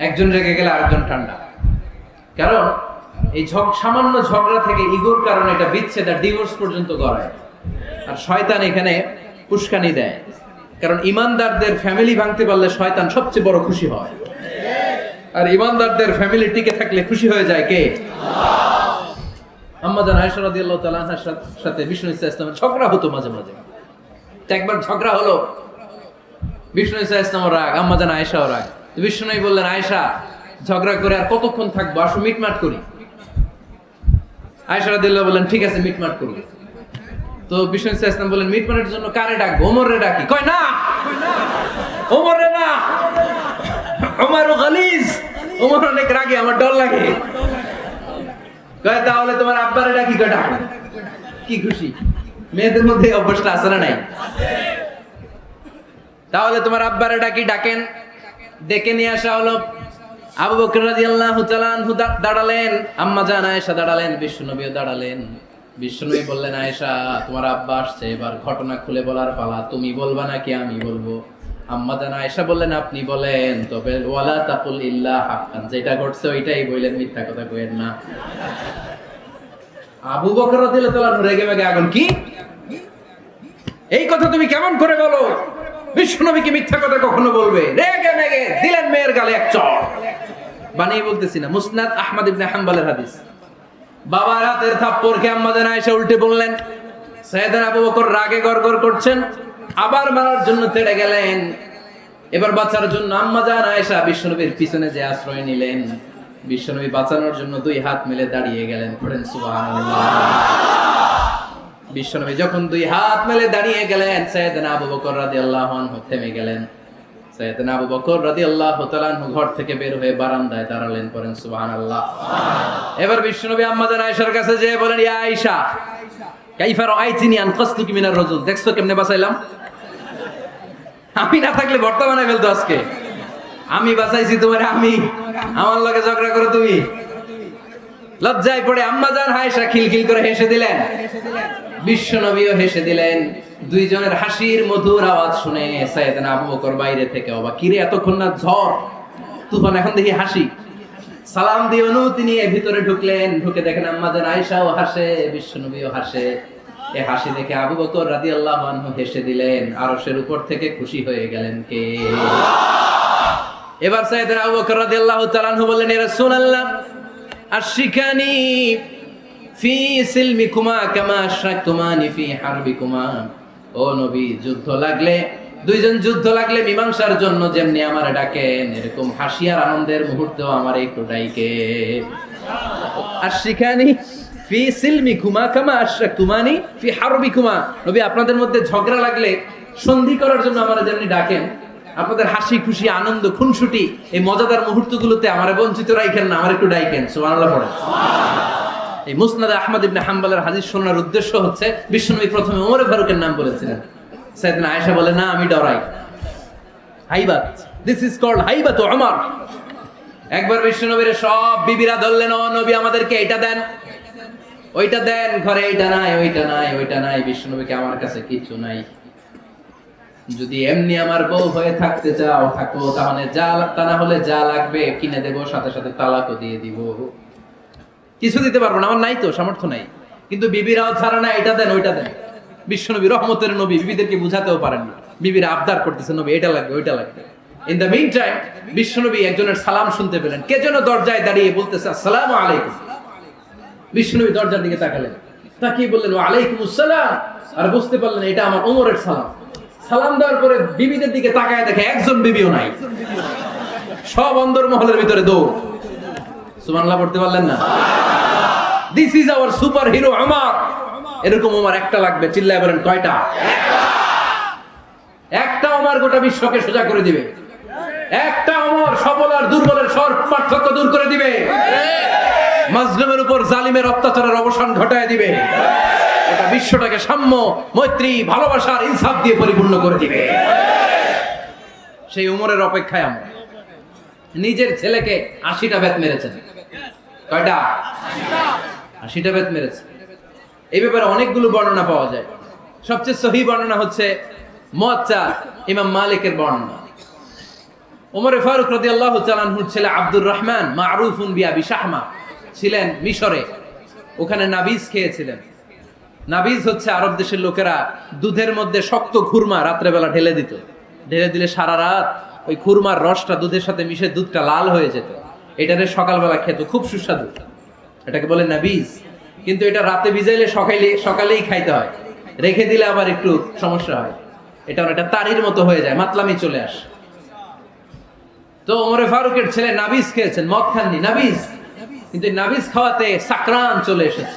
একজন রেগে গেলে আরেকজন ঠান্ডা, কারণ এই সামান্য ঝগড়া থেকে ইগোর কারণে এটা বিচ্ছেদ আর ডিভোর্স পর্যন্ত গড়ায়। আর শয়তান এখানে উস্কানি দেয়, কারণ ইমানদারদের ফ্যামিলি ভাঙতে পারলে শয়তান সবচেয়ে বড় খুশি হয়, আর ইমানদারদের ফ্যামিলি টিকে থাকলে খুশি হয়ে যায় কে? আম্মা জান আয়েশা রাদিয়াল্লাহু তাআলা আনহার সাথে বিষ্ণু ঈসা ইসলামের ঝগড়া হতো মাঝে মাঝে। একবার ঝগড়া হলো, বিষ্ণু ঈসা ইসলাম রাগ, আম্মা জান আয়েশাও রাগ। বিষ্ণু নবী বললেন, আয়েশা ঝগড়া করে আর কতক্ষণ থাকবো, আসো মিটমাট করি। আয়েশা রাদিয়াল্লাহু বললেন, ঠিক আছে মিটমাট করি। তো বিষ্ণু ঈসা ইসলাম বললেন, মিটমাটের জন্য কারে ডাকবো? ওমরে ডাকি। কয় না, ওমরে না, ওমর গালিজ, ওমর অনেক রাগে, আমার ডর লাগে। কয় তাহলে তোমার আব্বারে ডাকি। কয় ডাকো। কি খুশি, মেয়েদের মধ্যে অভ্যাসটা আছে না নাই? তাহলে তোমার আব্বারে ডাকি। ডাকেন, ডেকে নিয়ে আসা হলো। আবু বকর রাদিয়াল্লাহু তাআলা আনহু দাঁড়ালেন, আম্মা জান আয়েশা দাঁড়ালেন, বিষ্ণু নবীও দাঁড়ালেন। বিষ্ণু নবী বললেন, আয়েশা তোমার আব্বা আসছে, এবার ঘটনা খুলে বলার পালা, তুমি বলবা নাকি আমি বলবো? আম্মা জান আয়েশা বললেন, আপনি বলেন, তবে ওয়ালা তাকুল ইল্লা হাক্কান, যেটা ঘটছে ওইটাই বললেন, মিথ্যা কথা কইেন না। আবু বকর রাদিয়াল্লাহু তাআলা রেগে মেগে আগুন, কি এই কথা তুমি কেমন করে বলো? বিষ্ণু নবী কি মিথ্যা কথা কখনো বলবে? রেগে মেগে দিলেন মেয়ের গালে এক চড়। বানিয়ে বলতেছি না, মুসনাদ আহমদ ইবনে হাম্বলের হাদিস। বাবার হাতের থাপ্পড়কে আম্মা জান আয়েশা উল্টে বললেন। সাইয়েদনা আবু বকর রাগে গড়গড় করছেন, আবার মারার জন্য তেড়ে গেলেন। এবার বাঁচার জন্য আম্মা জান আয়েশা বিশ্বনবীর পিছনে যে আশ্রয় নিলেন, বিশ্বনবী বাঁচানোর জন্য দুই হাত মিলে দাঁড়িয়ে গেলেন। পড়েন সুবহানাল্লাহ। বিশ্বনবী যখন দুই হাত মেলে দাঁড়িয়ে গেলেন, সাইয়েদনা আবু বকর রাদিয়াল্লাহু আনহু থেমে গেলেন। সাইয়েদনা আবু বকর রাদিয়াল্লাহু তাআলা আনহু ঘর থেকে বের হয়ে বারান্দায় দাঁড়ালেন। পড়েন সুবহানাল্লাহ। এবার বিশ্বনবী আম্মা জান আয়েশার কাছে যেয়ে বলেন, ইয়া আয়েশা কাইফা রাআইতিনি আনকাসতুকি মিনার রাজুল, দেখছো কেমনে বাঁচাইলাম? আমি না থাকলে ভর্তা বানাই ফেলতো আজকে। আমি বাঁচাইছি তোমারে, আমি, আমার লগে ঝগড়া করো তুমি। লজ্জায় পড়ে আম্মা জান আয়েশা খিলখিল করে হেসে দিলেন, বিশ্বনবীও হেসে দিলেন। দুইজনের হাসির মধুর আওয়াজ শুনে সাইয়েদনা আবু বকর বাইরে থেকে অবাক, কিরে এতক্ষণ না ঝড় তুফান, এখন দেখি হাসি। সালাম দিয়ে অনুমতি নিয়ে ভিতরে ঢুকলেন। ঢুকে দেখেন আম্মা জান আয়েশাও হাসে, বিশ্বনবীও হাসে। এই হাসি দেখে আবু বকর রাদিয়াল্লাহু আনহু হেসে দিলেন। আরশের উপর থেকে খুশি হয়ে গেলেন কে? এবার সাইয়েদনা আবু বকর রাদিয়াল্লাহু তাআলা আনহু বললেন, ইয়া রাসূলুল্লাহ আশরিকানি ফি সিলমিকুমা কামা আশরাকতুমানি ফি হারবিকুমা। ও নবী, যুদ্ধ লাগলে, দুইজন যুদ্ধ লাগলে মীমাংসার জন্য যেমনি আমারে ডাকেন, এরকম হাসি আর আনন্দের মুহূর্তেও আমারে একটু ডাকেন। আশরিকানি ফি সিলমিকুমা কামা আশরাকতুমানি ফি হারবিকুমা। নবী, আপনাদের মধ্যে ঝগড়া লাগলে সন্ধি করার জন্য আমারে যেমনি ডাকেন, আপনাদের হাসি খুশি আনন্দ খুনসুটি এই মজাদার মুহূর্তগুলোতে আমারে বঞ্চিত রাখেন না, আমার একটু ডাকেন। সুবহানাল্লাহ পড়েন। এই মুসনাদ আহমদ ইবনে হাম্বলের হাদিস শোনার উদ্দেশ্য হচ্ছে, বিশ্বনবী প্রথমে ওমর ফারুকের নাম বলেছিলেন। সাইয়েদনা আয়েশা বলে, না আমি ডরাই। হাইবাত, দিস ইজ কল্ড হাইবাত ওমর। একবার বিশ্বনবীর সব বিবিরা ধরলেন, ও নবী আমাদেরকে এটা দেন। ওইটা দেন ঘরে, এইটা নাই, ওইটা নাই, ওইটা নাই। বিশ্বনবীকে আমার কাছে কিছু নাই, যদি এমনি আমার বউ হয়ে থাকতে চাও থাকো, তাহলে যা তা না হলে যা লাগবে কিনে দেবো, সাথে সাথে তালাকও দিয়ে দিব। কিছু দিতে পারবো না, আমার নাই তো, সামর্থ্য নাই। কিন্তু বিবিরাও ছাড়া না, এটা দেন ওইটা দেন। বিশ্বনবী রহমতের নবী, বিবিদেরকে বুঝাতেও পারেন না, বিবিরা আবদার করতেছে নবী এটা লাগবে ওইটা লাগবে। ইন দ্য মিন টাইম বিশ্বনবী একজনের সালাম শুনতে পেলেন, কে যেন দরজায় দাঁড়িয়ে বলতেছে আসসালামু আলাইকুম। বিশ্বনবী দরজার দিকে তাকালেন, তাকিয়ে বললেন ওয়া আলাইকুমুস সালাম, আর বুঝতে পারলেন এটা আমার ওমরের সালাম। সালাম দেওয়ার পরে বিবিদের দিকে তাকায় দেখে একজন বিবিও নাই, সব অন্দর মহলের ভিতরে দৌড়। সুবহানাল্লাহ পড়তে পারলেন না? This is our super hero Omar. এরকম ওমর একটা লাগবে, চিল্লায় বলেন কয়টা? একটা ওমর গোটা বিশ্বকে সোজা করে দিবে। একটা ওমর সবল আর দুর্বলের পার্থক্য দূর করে দিবে, মাজলুমের উপর জালিমের অত্যাচারের অবসান ঘটায় দিবে, এটা বিশ্বটাকে সাম্য, মৈত্রী, ভালোবাসার, ইনসাফ দিয়ে পরিপূর্ণ করে দিবে। সেই উমরের অপেক্ষায় আমরা। নিজের ছেলেকে 80টা বেত মেরেছেন। কয়টা? 80টা বেত মেরেছে। এই ব্যাপারে অনেকগুলো বর্ণনা পাওয়া যায়। সবচেয়ে সহিহ বর্ণনা হচ্ছে মুয়াত্তা ইমাম মালিকের বর্ণনা। ওমর ফারুক রাদিয়াল্লাহু তাআলা আনহুর ছেলে আব্দুর রহমান মারুফুন বিআবি শাহমা ছিলেন মিশরে, ওখানে নাবিজ খেয়েছিলেন। নাবিজ হচ্ছে আরব দেশের লোকেরা দুধের মধ্যে শক্ত খুরমা রাত্রেবেলা ঢেলে দিত, ঢেলে দিলে সারা রাত ওই খুরমার রসটা দুধের সাথে মিশে দুধটা লাল হয়ে যেত, এটারে সকালবেলা খেত, খুব সুস্বাদু, এটাকে বলে নাবিজ। কিন্তু এটা রাতে ভিজাইলে সকালেই খাইতে হয়, রেখে দিলে আবার একটু সমস্যা হয়, এটা অনেকটা তারির মতো হয়ে যায়, মাতলামি চলে আসে। তো ওমরে ফারুকের ছেলে নাবিজ খেয়েছেন, মদ খাননি, নাবিজ। কিন্তু নাবিজ খাওয়াতে সাকরান চলে এসেছে।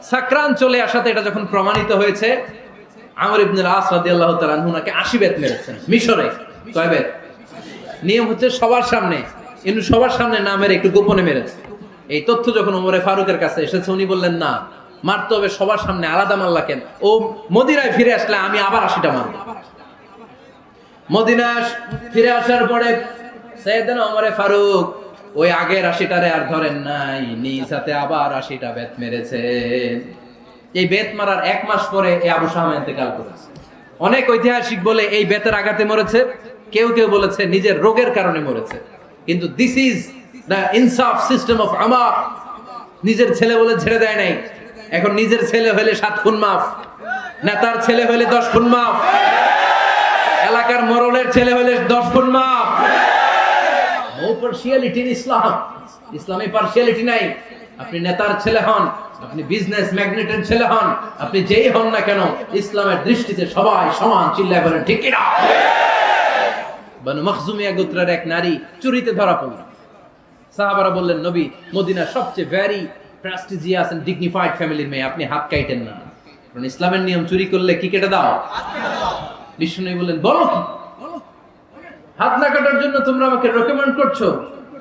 সাকরান চলে আসাতে এটা যখন প্রমাণিত হয়েছে, আমর ইবনুল আস রাদিয়াল্লাহু তাআলা আনহু নাকি 80 বেত মেরেছেন মিশরে। কয় বেত? নিয়ম হচ্ছে সবার সামনে, কিন্তু সবার সামনে না মেরে একটু গোপনে মেরেছে। এই তথ্য যখন ওমরে ফারুকের কাছে এসেছে, উনি বললেন না, মারতে হবে সবার সামনে, আলাদা মারলা কেন? ও মদিনায় ফিরে আসলে আমি আবার 80টা মারব। মদিনা ফিরে আসার পরে সাইয়েদনা ওমরে ফারুক ওই আগের 80টারে আর ধরেন নাই, নিজ হাতে আবার 80টা বেত মেরেছে। এই বেত মারার 1 মাস পরে এই আবু শামা ইন্তেকাল করেছে। অনেক ঐতিহাসিক বলে এই বেতের আঘাতে মরেছে, কেউ কেউ বলেছে নিজের রোগের কারণে মরেছে। কিন্তু দিস ইজ দ্য ইনসাফ সিস্টেম অফ আমর। নিজের ছেলে বলে ছেড়ে দেয় নাই। এখন নিজের ছেলে হলে 7 খুন মাফ, নেতার ছেলে হলে 10 খুন মাফ, এলাকার মোড়লের ছেলে হলে 10 খুন মাফ। নো পার্সিয়ালিটি ইন ইসলাম। ইসলামে পার্সিয়ালিটি নাই। আপনি নেতার ছেলে হন, আপনি বিজনেস ম্যাগনেটের ছেলে হন, আপনি যেই হন না কেন, ইসলামের দৃষ্টিতে সবাই সমান। চিল্লায় বলেন ঠিক কিনা? বানু মখজুমিয়া গোত্রের এক নারী চুরিতে ধরা পড়ল। সাহাবারা বললেন, নবী মদিনার সবচেয়ে ভেরি প্রেস্টিজিয়াস এন্ড ডিগনিফাইড ফ্যামিলির মেয়ে, আপনি হাত কাটেন না, কারণ ইসলামের নিয়ম চুরি করলে কি কেটে দাও? বিষ্ণু বললেন, বলো কি? হাত না কাটার জন্য তোমরা আমাকে রেকমেন্ড করছো?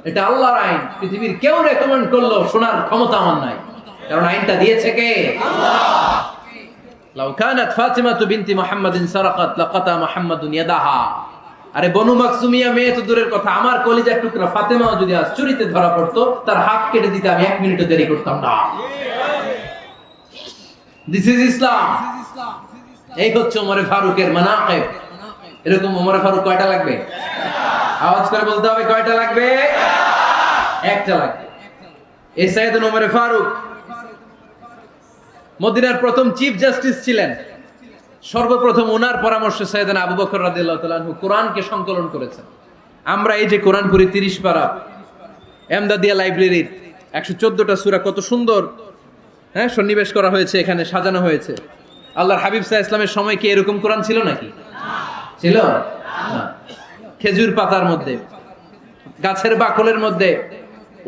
এটা আল্লাহর আইন, পৃথিবীর কেউ রেকমেন্ড করলো শোনার ক্ষমতা আমার নাই, কারণ আইনটা দিয়েছে কে? আল্লাহ। লাউ কানাত ফাতিমাতু বিনতি মুহাম্মাদিন সারাকাত লাকাতা মুহাম্মাদুন ইয়াদাহা। আরে বনু মাকসুমিয়া মেয়ে তো দূরের কথা, আমার কলিজার টুকরা ফাতেমাও যদি আজ চুরিতে ধরা পড়তো, তার হাত কেটে দিতে আমি 1 মিনিটও দেরি করতাম না। দিস ইজ ইসলাম। এই হচ্ছে ওমরে ফারুকের মানাকিব। এরকম ওমরে ফারুক কয়টা লাগবে? আওয়াজ করে বলতে হবে, কয়টা লাগবে? একটা লাগবে। এই সাইয়েদনা ওমরে ফারুক মদিনার প্রথম চিফ জাস্টিস ছিলেন। সর্বপ্রথম ওনার পরামর্শে সাইয়েদনা আবু বকর রাদিয়াল্লাহু তাআলা আনহু কোরআনকে সংকলন করেছেন। আমরা এই যে কোরআন পড়ি 30 পারা, এমদাদিয়া লাইব্রেরির 114টা সূরা, কত সুন্দর সন্নিবেশ করা হয়েছে, এখানে সাজানো হয়েছে। আল্লাহর হাবিব সাল্লাল্লাহু আলাইহি ওয়াসাল্লামের সময় কি এরকম কোরআন ছিল নাকি? ছিল না। খেজুর পাতার মধ্যে, গাছের বাকলের মধ্যে,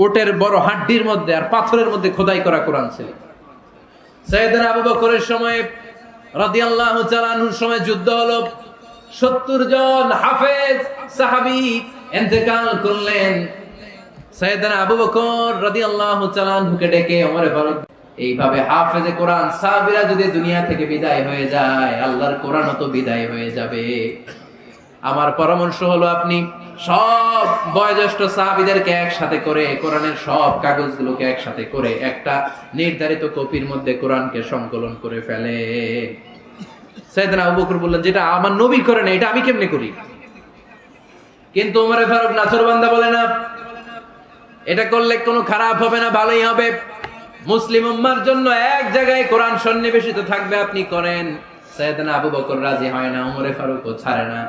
ওটের বড় হাড্ডির মধ্যে আর পাথরের মধ্যে খোদাই করা কোরআন ছিল। সাইয়েদনা আবু বকরের সময় রাদিয়াল্লাহু তাআলা আনহুর সময় যুদ্ধ হলো, 70 জন হাফেজ সাহাবী ইন্তেকাল করলেন। সাইয়েদনা আবু বকর রাদিয়াল্লাহু তাআলা আনহুকে ডেকে ওমরে ফারুক, এইভাবে হাফেজে কোরআন সাহাবীরা যদি দুনিয়া থেকে বিদায় হয়ে যায়, আল্লাহর কোরআনও তো বিদায় হয়ে যাবে। আমার পরামর্শ হলো আপনি সব বয়োজ্যেষ্ঠ সাহাবীদেরকে একসাথে করে কোরআনের সব কাগজগুলোকে একসাথে করে একটা নির্ধারিত কপির মধ্যে কোরআনকে সংকলন করে ফেলে। সাইয়েদনা আবু বকর বললেন, যেটা আমার নবী করে না এটা আমি কেমনে করি? কিন্তু ওমরে ফারুক নাছোড়বান্দা বলে না, এটা করলে কোনো খারাপ হবে না, ভালোই হবে। মুসলিম উম্মার জন্য এক জায়গায় কোরআন সন্নিবেশিত থাকবে, আপনি করেন। সাইয়েদনা আবু বকর রাজি হয় না, ওমরে ফারুকও ছাড়ে না।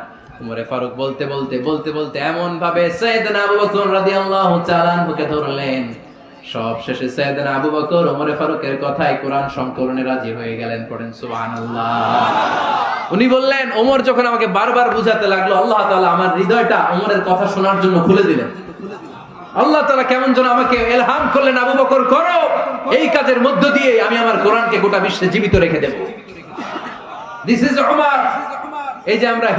ওমরে ফারুক বলতে বলতে বলতে বলতে এমন ভাবে সাইয়েদনা আবু বকর রাদিয়াল্লাহু তাআলা আনহুকে ধরলেন, সব শেষে সাইয়েদনা আবু বকর ওমরে ফারুকের কথায় কোরআন সংকলনে রাজি হয়ে গেলেন। পড়েন সুবহানাল্লাহ। উনি বললেন, ওমর যখন আমাকে বারবার বুঝাতে লাগলো, আল্লাহ তাআলা আমার হৃদয়টা ওমরের কথা শোনার জন্য খুলে দিলেন। আল্লাহ তাআলা কেমন যেন আমাকে ইলহাম করলেন, আবু বকর করো, এই কাজের মধ্য দিয়ে আমি আমার কোরআনকে গোটা বিশ্বে জীবিত রেখে দেব। This is Umar. এই যে আমরা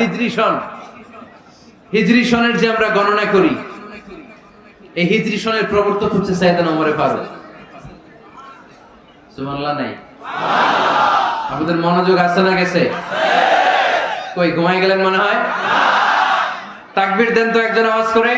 হিজরি সনের যে আমরা গণনা করি, এই হিজরি সনের প্রবর্তক হচ্ছে সাইয়েদনা ওমর ফারুক। সুবহানাল্লাহ নাই? আপনাদের মনোযোগ আসছে না গেছে? কই ঘুমাই গেলেন মনে হয়? তাকবীর দেন তো একজন আওয়াজ করে।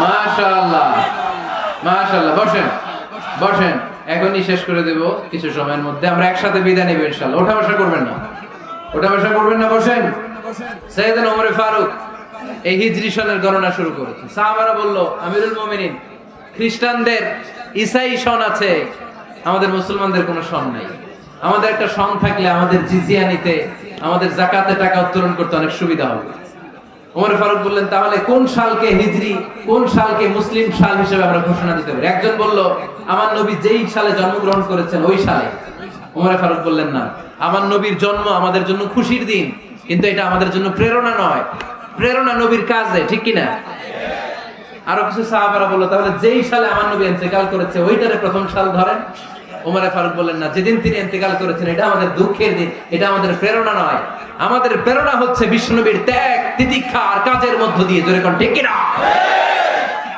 মাশাআল্লাহ মাশাআল্লাহ। বসেন বসেন, এখনই শেষ করে দেব কিছু সময়ের মধ্যে। আমরা একসাথে বিদায় নেব ইনশাআল্লাহ। ওঠা বসা করবেন না, ওঠা বসা করবেন না, বসেন। সাইয়েদনা ওমর ফারুক এই হিজরি সনের গণনা শুরু করেছেন। সাহাবারা বলল, আমিরুল মুমিনিন, খ্রিস্টানদের ঈসাই সন আছে, আমাদের মুসলমানদের কোনো সন নাই। আমাদের একটা সন থাকলে আমাদের জিজিয়া নিতে, আমাদের যাকাতে টাকা উত্তোলন করতে অনেক সুবিধা হবে। ওমর ফারুক বললেন, তাহলে কোন সালকে হিজরি, কোন সালকে মুসলিম সাল হিসেবে আমরা ঘোষণা দিতে পারি? একজন বলল, আমার নবী যেই সালে জন্মগ্রহণ করেছেন ওই সালে। ওমর ফারুক বললেন, না, আমার নবীর জন্ম আমাদের জন্য খুশির দিন, কিন্তু এটা আমাদের জন্য প্রেরণা নয়। প্রেরণা নবীর কাজে, ঠিক কিনা? আরো কিছু সাহাবারা বলল, তাহলে যেই সালে আমার নবী ইন্তেকাল করেছে ওইটারে প্রথম সাল ধরেন। ওমর ফারুক বললেন, না, যেদিন তিনি ইন্তেকাল করেছেন এটা আমাদের দুঃখের দিন, এটা আমাদের প্রেরণা নয়। আমাদের প্রেরণা হচ্ছে বিশ্বনবীর ত্যাগ, তিতিক্ষা আর কাজের মধ্য দিয়ে। জোরে কোন ঠিক কিনা?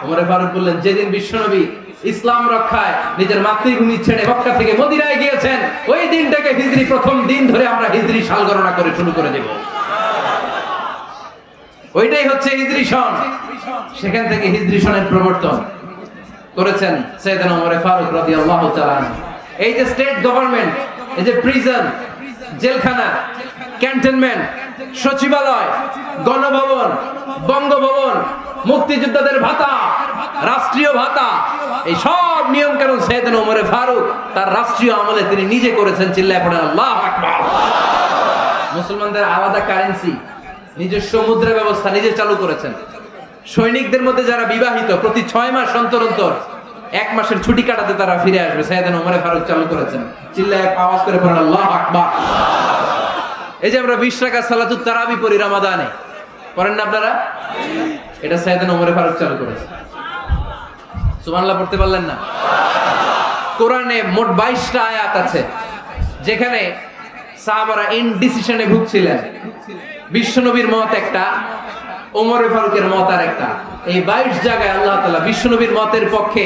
ওমর ফারুক বললেন, যেদিন বিশ্বনবী ইসলাম রক্ষায় নিজের মাতৃভূমি ছেড়ে মক্কা থেকে মদিনায় গিয়েছেন, ওই দিনটাকে হিজরি প্রথম দিন ধরে আমরা হিজরি সাল গণনা করে শুরু করে দেব। ওইটাই হচ্ছে হিজরি সন। সেখান থেকে হিজরি সনের প্রবর্তন করেছেন সাইয়েদনা ওমর ফারুক রাদিয়াল্লাহু তাআলা। এই যে স্টেট গভর্নমেন্ট, এই যে প্রিজন, জেলখানা, ক্যান্টনমেন্ট, সচিবালয়, গণভবন, বঙ্গভবন, মুক্তিযোদ্ধাদের ভাতা, রাষ্ট্রীয় ভাতা, এই সব নিয়ম কানুন সাইয়েদনা ওমর ফারুক তার রাষ্ট্রীয় আমলে তিনি নিজে করেছেন। চিল্লায় পড়েন আল্লাহু আকবার। মুসলমানদের আলাদা কারেন্সি, নিজস্ব মুদ্রা ব্যবস্থা নিজে চালু করেছেন। সৈনিকদের মধ্যে যারা বিবাহিত, প্রতি 6 মাস অন্তর অন্তর 1 মাসের ছুটি কাটাতে তারা ফিরে আসবে, সাইয়েদনা ওমর ফারুক চালু করেছেন। চিল্লায় আওয়াজ করে পড়েন আল্লাহু আকবার। এই যে আমরা 20 রাকাত সালাতুত তারাবি পড়ি রমাদানে, পড়েন না আপনারা? এটা সাইয়েদনা ওমর ফারুক চালু করেছেন। সুবহানাল্লাহ পড়তে পারলেন না? কোরআনে মোট 22টা আয়াত আছে যেখানে সাহাবারা ইনডিসিশনে ভুগছিলেন। বিশ্বনবীর মত একটা, ওমর ফারুকের মত আর একটা। এই 22 জায়গায় আল্লাহ তাআলা বিশ্বনবীর মতের পক্ষে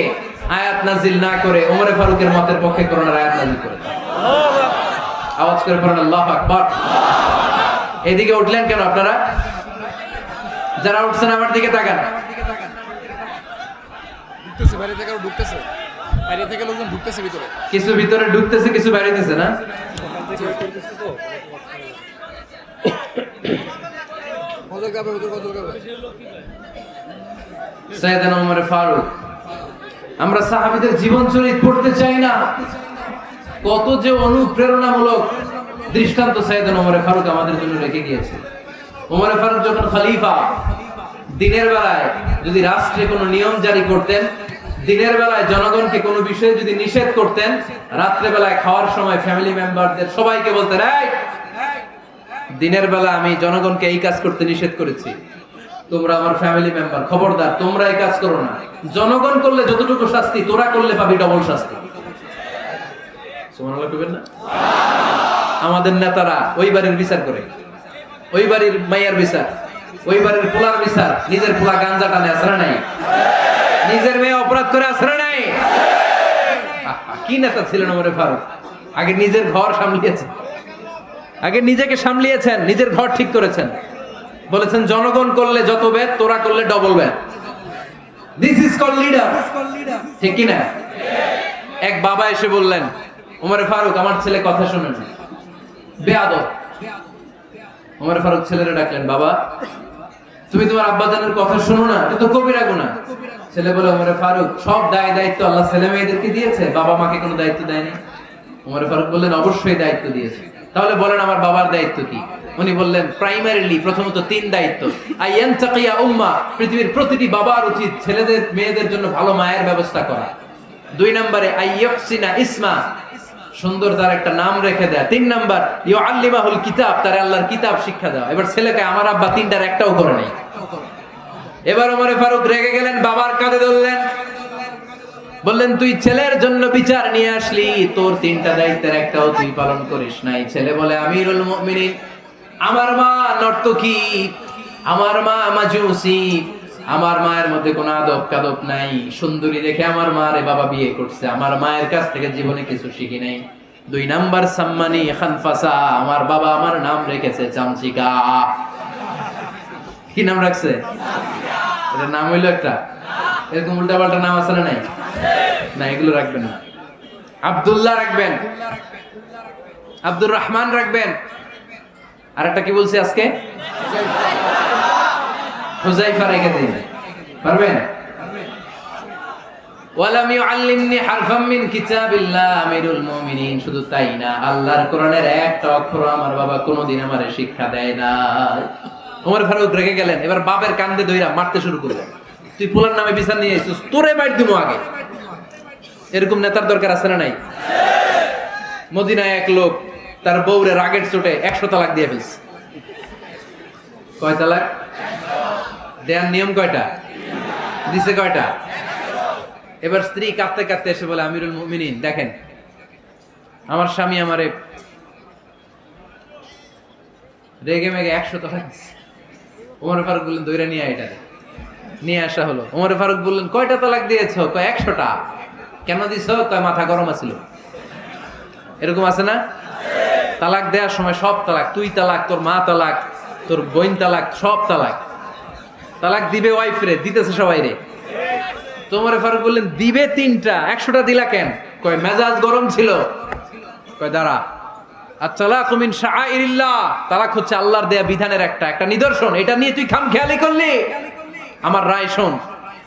আয়াত নাজিল না করে ওমর ফারুকের মতের পক্ষে কোরআনের আয়াত নাজিল করেছেন। আওয়াজ করে পড়েন আল্লাহু আকবার। এদিকে উঠলেন কেন আপনারা? যারা উঠছেন আমার দিকে তাকান। ঢুকতেছে, বাইরে থেকে ঢুকতেছে, বাইরে থেকে লোকজন ঢুকতেছে ভিতরে। কিছু ভিতরে ঢুকতেছে, কিছু বাইরেতেছে না? সাইয়েদনা ওমর ফারুক, আমরা সাহাবীদের জীবন চরিত পড়তে চাই না? কত যে অনুপ্রেরণামূলক দৃষ্টান্ত সাইয়েদনা ওমর ফারুক আমাদের জন্য রেখে গিয়েছে। ওমর ফারুক যখন খলিফা, দিনের বেলায় যদি রাষ্ট্রে কোনো নিয়ম জারি করতেন, দিনের বেলায় জনগণকে কোনো বিষয়ে যদি নিষেধ করতেন, রাত্রে বেলায় খাওয়ার সময় ফ্যামিলি মেম্বারদের সবাইকে বলতেন, এই দিনের বেলা আমি জনগণকে এই কাজ করতে নিষেধ করেছি, তোমরা আমার ফ্যামিলি মেম্বার, খবরদার তোমরা এই কাজ করো না। জনগণ করলে যতটুকু শাস্তি, তোরা করলে পাবি ডবল শাস্তি। সুবহানাল্লাহ কইবেন না? আমাদের নেতারা ওই বাড়ির বিচার করে, ওই বাড়ির মাইয়ার বিচার, ওই বাড়ির পোলার বিচার, নিজের পোলা গাঞ্জা টানে আসরা নাই, নিজের মেয়ে অপরাধ করে আসরা নাই। কি নেতা ছিলেন ওমর ফারুক, আগে নিজের ঘর সামলিয়েছেন, আগে নিজেকে সামলিয়েছেন, নিজের ঘর ঠিক করেছেন। বলেছেন জনগণ করলে যত ব্যাট, তোরা করলে double bat. This is called leader, ঠিক কি না? এক বাবা এসে বললেন ওমর ফারুক আমার ছেলে কথা শুনে না, বেয়াদব। ওমর ফারুক ছেলেরে ডাকলেন, বাবা তুমি তোমার আব্বাজানের কথা শোনো না, এটা তো কবিরা গুনাহ। ছেলে বলে ওমর ফারুক সব দায়িত্ব আল্লাহ ছেলে মেয়েদেরকে দিয়েছে, বাবা মাকে কোনো দায়িত্ব দেয়নি। ওমর ফারুক বললেন অবশ্যই দায়িত্ব দিয়েছে। তাহলে বলেন আমার বাবার দায়িত্ব কি? উনি বললেন প্রাইমারিলি প্রথমত 3 দায়িত্ব। আইয়ানতাকিয়া উম্মাহ, পৃথিবীর প্রতিটি বাবার উচিত ছেলেদের মেয়েদের জন্য ভালো মায়ের ব্যবস্থা করা। 2 নম্বরে আইয়াহসিনা ইসমা, সুন্দর তার একটা নাম রেখে দেয়। 3 নাম্বার ইউআল্লিমাহুল কিতাব, তার আল্লাহর কিতাব শিক্ষা দাও। এবার ছেলেকে আমার আব্বা 3টার একটাও করে নাই। এবার ওমর ফারুক রেগে গেলেন, বাবার কাঁধে ধরলেন, বললেন তুই ছেলের জন্য বিচার নিয়ে আসলি, তোর 3টা দায়িত্বের একটাও তুই পালন করিস নাই। ছেলে বলে আমিরুল মুমিনিন, আমার মা নর্তকী, আমার মা মাজুসি, আমার মায়ের মধ্যে কোনো আদব কাদব নাই, সুন্দরী দেখে আমার মারে বাবা বিয়ে করছে, আমার মায়ের কাছ থেকে জীবনে কিছু শিখি নাই। 2 নাম্বার সাম্মানি খানফাসা, আমার বাবা আমার নাম রেখেছে চামচিকা। কি নাম রাখছে? এটা নাম হইলো একটা, এরকম উল্টা পাল্টা নাম আছে না নাই? না, এগুলো রাখবেন না। আব্দুল্লাহ রাখবেন, আব্দুর রহমান রাখবেন, আর একটা কি বলছি আজকে? হুযায়ফা রেখে দিন, পারবেন? ওয়ালাম ইউআল্লিমনি হারফাম মিন কিতাবিল্লাহ, আমিরুল মুমিনিন। শুধু তাই না, আল্লাহর কোরআনের একটা অক্ষর আমার বাবা কোনোদিন আমারে শিক্ষা দেয় না। ওমর ফারুক রেগে গেলেন, এবার বাপের কান্দে ধইরা মারতে শুরু করলেন। তুই পোলার নামে বিচার নিয়ে এসেছিস, তোরে বাইট দিমু আগে। এরকম নেতার দরকার আছে না নাই? মদিনায় এক লোক তার বউরে রাগের চোটে 100 তালাক দিয়ে ফেলছে। কয় তালাক দেয়ার নিয়ম কয়টা? দিছে কয়টা? এবার স্ত্রী কাঁদতে কাঁদতে এসে বলে আমিরুল মুমিনিন দেখেন, আমার স্বামী আমারে রেগে মেগে 100 তালাক দিছে। ওমর ফারুক বললেন দইরা নিয়ে এটা নিয়ে আসা হলো। ওমর ফারুক বললেন কয়টা তালাক দিয়েছো? কয় 100টা। কেন দিছো? কয় মাথা গরম আছিল। এরকম আছে না? তালাক দেওয়ার সময় সব তালাক, তুই তালাক, তোর মা তালাক, তোর বোন তালাক, সব তালাক। তালাক দিবে ওয়াইফ রে, দিতেছে সবাই রে। ওমর ফারুক বললেন দিবে 3টা, 100টা দিলা কেন? কয় মেজাজ গরম ছিল। কয় দাঁড়া, আত-তালাকু মিন শাআইরিল্লাহ, তালাক হচ্ছে আল্লাহর দেয়া বিধানের একটা নিদর্শন, এটা নিয়ে তুই খামখেয়ালি করলি। আমার রায় শোন,